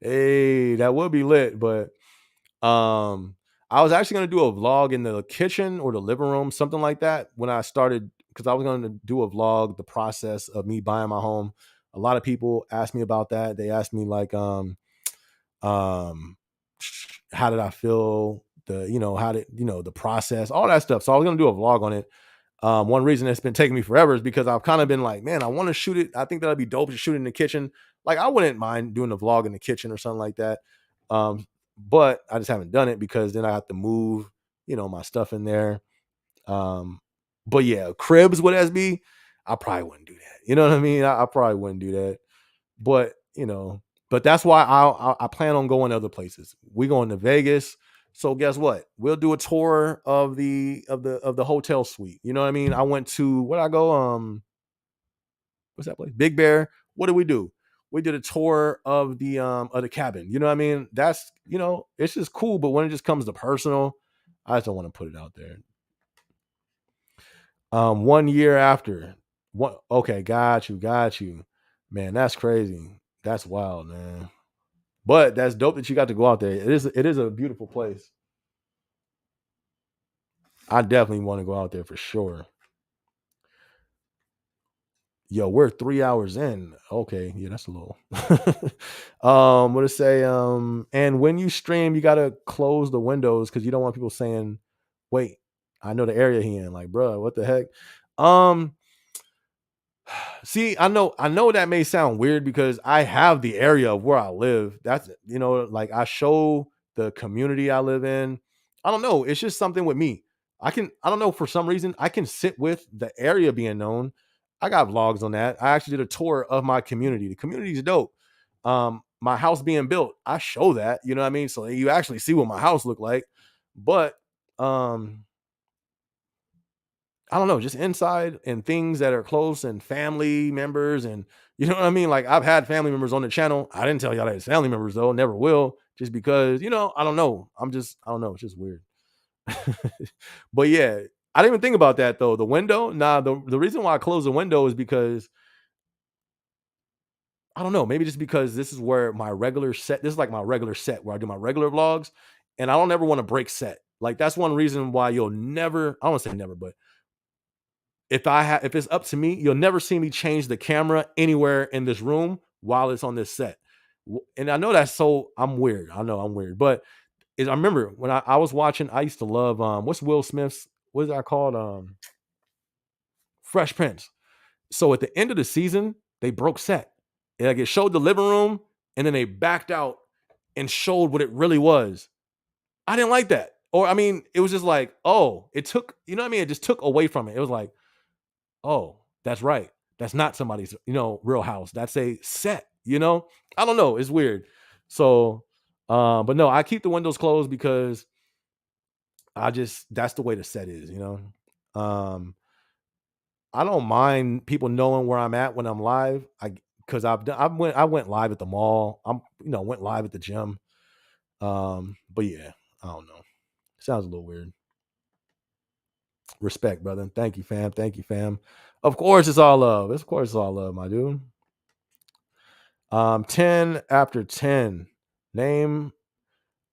Hey, that would be lit, but I was actually going to do a vlog in the kitchen or the living room, something like that, when I started, because I was going to do a vlog, the process of me buying my home. A lot of people asked me about that. They asked me like, how did I feel? How did, the process, all that stuff. So I was going to do a vlog on it. One reason it's been taking me forever is because I've kind of been like, man, I want to shoot it. I think that'd be dope to shoot it in the kitchen. Like, I wouldn't mind doing a vlog in the kitchen or something like that. But I just haven't done it because then I have to move, my stuff in there. But yeah, cribs with SB, I probably wouldn't do that. You know what I mean? I probably wouldn't do that. But, but that's why I plan on going to other places. We're going to Vegas. So guess what? We'll do a tour of the hotel suite. You know what I mean? I went to, where'd I go? What's that place? Big Bear. What did we do? We did a tour of the cabin. You know what I mean? That's, it's just cool. But when it just comes to personal, I just don't want to put it out there. 1 year after. What? Okay, got you. Man, that's crazy. That's wild, man. But that's dope that you got to go out there. It is a beautiful place. I definitely want to go out there for sure. Yo, we're 3 hours in. Okay, yeah, that's a little. What to say? And when you stream, you gotta close the windows because you don't want people saying, "Wait, I know the area he in." Like, bro, what the heck? See, I know that may sound weird because I have the area of where I live. That's, like, I show the community I live in. I don't know. It's just something with me. I don't know, for some reason, I can sit with the area being known. I got vlogs on that. I actually did a tour of my community. The community is dope. My house being built, I show that, you know what I mean? So you actually see what my house looked like. But I don't know, just inside and things that are close and family members, and you know what I mean? Like, I've had family members on the channel. I didn't tell y'all that it's family members though, never will, just because, I don't know. I don't know. It's just weird. But yeah, I didn't even think about that though. The window. Nah, the reason why I closed the window is because I don't know, maybe just because this is where my regular set, this is like my regular set where I do my regular vlogs, and I don't ever want to break set. Like, that's one reason why you'll never, I don't want to say never, but if it's up to me, you'll never see me change the camera anywhere in this room while it's on this set. And I know that's so, I'm weird. I know I'm weird, but I remember when I was watching, I used to love, what's Will Smith's, what is that called? Fresh Prince. So at the end of the season, they broke set. Like, it showed the living room and then they backed out and showed what it really was. I didn't like that. Or, I mean, it was just like, oh, it took, you know what I mean? It just took away from it. It was like, oh, that's right. That's not somebody's, real house. That's a set, I don't know. It's weird. So, but no, I keep the windows closed because that's the way the set is, I don't mind people knowing where I'm at when I'm live. Because I went live at the mall. Went live at the gym. But yeah, I don't know. Sounds a little weird. Respect, brother. Thank you, fam. Of course it's all love. Of course it's all love, my dude. 10 after 10. Name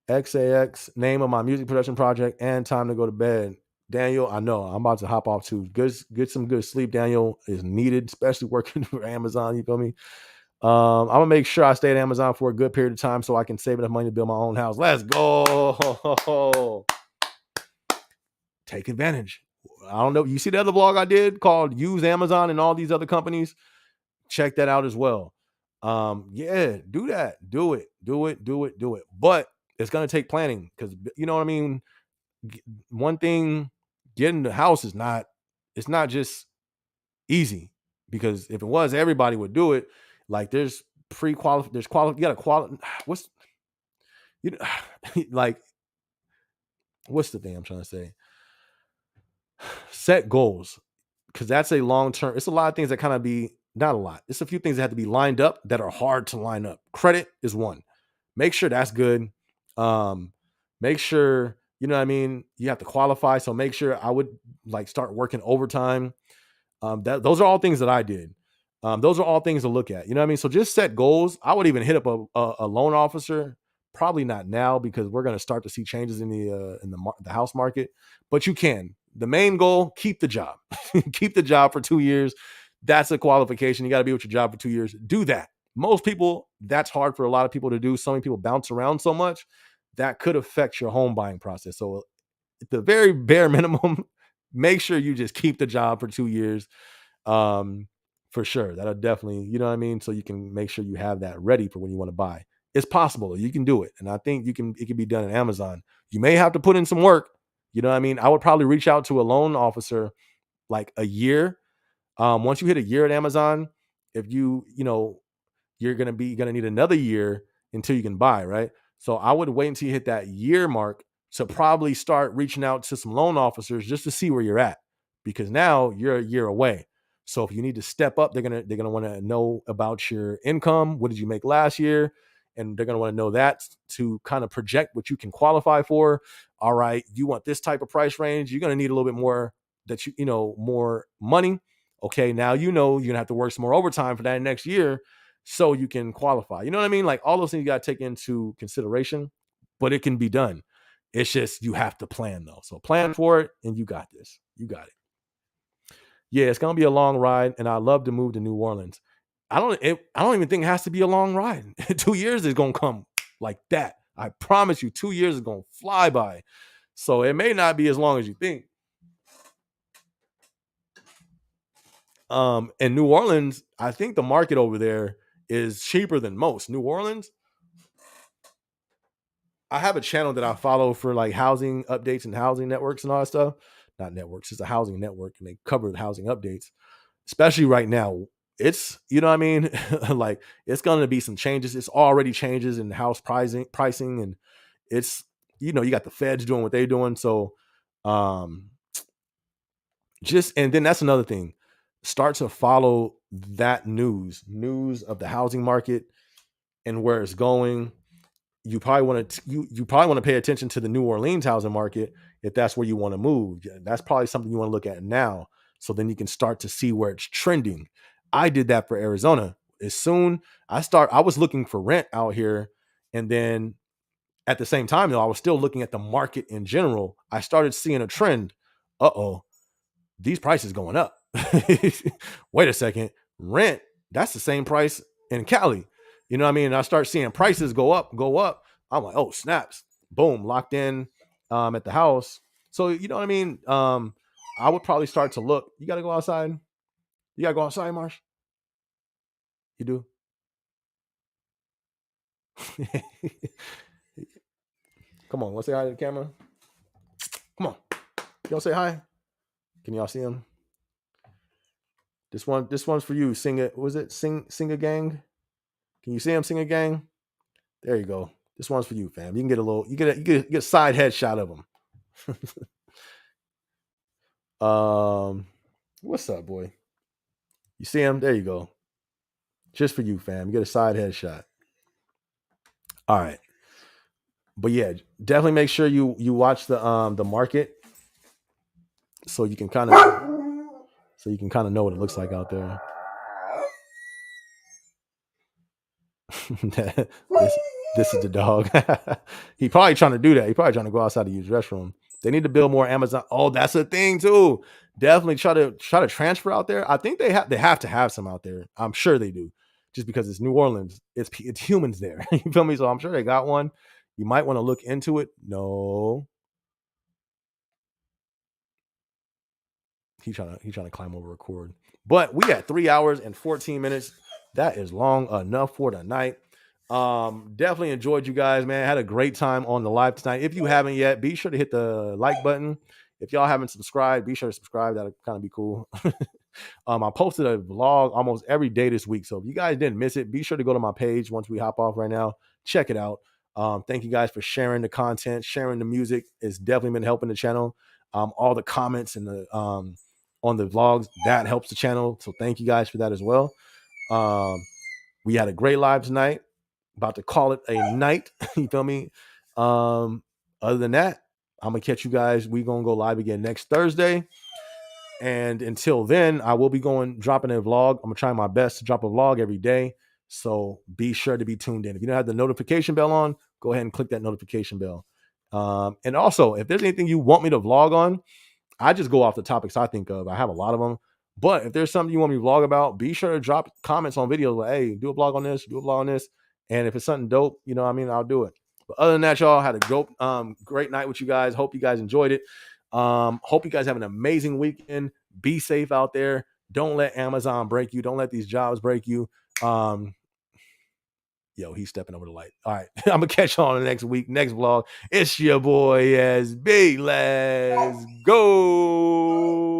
XAX, name of my music production project, and time to go to bed. Daniel, I know I'm about to hop off too. Get some good sleep, Daniel, is needed, especially working for Amazon. You feel me? I'm gonna make sure I stay at Amazon for a good period of time so I can save enough money to build my own house. Let's go. Take advantage. I don't know. You see the other vlog I did called Use Amazon and all these other companies? Check that out as well. Yeah, do that. Do it. But it's gonna take planning because you know what I mean. One thing, getting the house is not. It's not just easy, because if it was, everybody would do it. Like there's pre-qualify. There's qualify. You got to qualify. What's you know, like what's the thing I'm trying to say? Set goals, because that's a long term. It's a lot of things that kind of be not a lot. It's a few things that have to be lined up that are hard to line up. Credit is one. Make sure that's good. Make sure you know what I mean. You have to qualify, so make sure I would like start working overtime. Those are all things that I did. Those are all things to look at. You know what I mean? So just set goals. I would even hit up a loan officer. Probably not now because we're going to start to see changes in the house market. But you can. The main goal: keep the job. Keep the job for 2 years. That's a qualification. You got to be with your job for 2 years. Do that. Most people, that's hard for a lot of people to do. So many people bounce around so much that could affect your home buying process. So at the very bare minimum, make sure you just keep the job for 2 years. For sure. That'll definitely, you know what I mean? So you can make sure you have that ready for when you want to buy. It's possible. You can do it. And I think it can be done on Amazon. You may have to put in some work. You know what I mean? I would probably reach out to a loan officer like a year. Once you hit a year at Amazon, if you're gonna need another year until you can buy, right? So I would wait until you hit that year mark to probably start reaching out to some loan officers just to see where you're at, because now you're a year away. So if you need to step up, they're gonna want to know about your income. What did you make last year? And they're gonna want to know that to kind of project what you can qualify for. All right, you want this type of price range? You're gonna need a little bit more more money. Okay, now you're gonna have to work some more overtime for that next year so you can qualify. You know what I mean? Like all those things you got to take into consideration, but it can be done. It's just you have to plan though. So plan for it, and you got this. You got it. Yeah, it's gonna be a long ride, and I love to move to New Orleans. I don't even think it has to be a long ride. 2 years is gonna come like that. I promise you, 2 years is gonna fly by. So it may not be as long as you think. In New Orleans, I think the market over there is cheaper than most. New Orleans, I have a channel that I follow for like housing updates and housing networks and all that stuff. Not networks, it's a housing network, and they cover the housing updates. Especially right now, it's you know what I mean, like it's going to be some changes. It's already changes in house pricing, and it's you got the feds doing what they're doing. So, and then that's another thing. Start to follow that news of the housing market and where it's going. You probably want to pay attention to the New Orleans housing market if that's where you want to move. That's probably something you want to look at now, so then you can start to see where it's trending. I did that for Arizona. As soon I was looking for rent out here, and then at the same time, though, I was still looking at the market in general. I started seeing a trend. These prices going up. Wait a second, rent, that's the same price in Cali. You know what I mean? And I start seeing prices go up. I'm like, oh, snaps. Boom, locked in at the house. So, you know what I mean? I would probably start to look. You got to go outside. You got to go outside, Marsh? You do? Come on, let's say hi to the camera. Come on. Y'all say hi. Can y'all see him? This one's for you. Sing it. Was it Sing a Gang? Can you see him? Sing a Gang? There you go. This one's for you, fam. You can get a little. You get a side headshot of him. What's up, boy? You see him? There you go. Just for you, fam. You get a side headshot. All right. But yeah, definitely make sure you watch the market so you can kind of know what it looks like out there. This is the dog. He probably trying to do that. He probably trying to go outside to use the restroom. They need to build more Amazon. Oh, that's a thing too. Definitely try to transfer out there. I think they have to have some out there. I'm sure they do, just because it's New Orleans. It's humans there. You feel me? So I'm sure they got one. You might want to look into it. No. He's trying to climb over record. But we got 3 hours and 14 minutes. That is long enough for tonight. Definitely enjoyed you guys, man. Had a great time on the live tonight. If you haven't yet, be sure to hit the like button. If y'all haven't subscribed, be sure to subscribe. That'll kind of be cool. I posted a vlog almost every day this week. So if you guys didn't miss it, be sure to go to my page once we hop off right now. Check it out. Thank you guys for sharing the content, sharing the music. It's definitely been helping the channel. All the comments and the on the vlogs, that helps the channel. So thank you guys for that as well. We had a great live tonight. About to call it a night. You feel me? Other than that, I'm gonna catch you guys. We're gonna go live again next Thursday. And until then, I will be dropping a vlog. I'm gonna try my best to drop a vlog every day. So be sure to be tuned in. If you don't have the notification bell on, go ahead and click that notification bell. And also, if there's anything you want me to vlog on, I just go off the topics I think of. I have a lot of them. But if there's something you want me to vlog about, be sure to drop comments on videos like, hey, do a vlog on this, do a vlog on this. And if it's something dope, you know what I mean, I'll do it. But other than that, y'all, had a great night with you guys. Hope you guys enjoyed it. Hope you guys have an amazing weekend. Be safe out there. Don't let Amazon break you. Don't let these jobs break you. Yo, he's stepping over the light. All right. I'm going to catch y'all on the next week, next vlog. It's your boy SB. Let's go.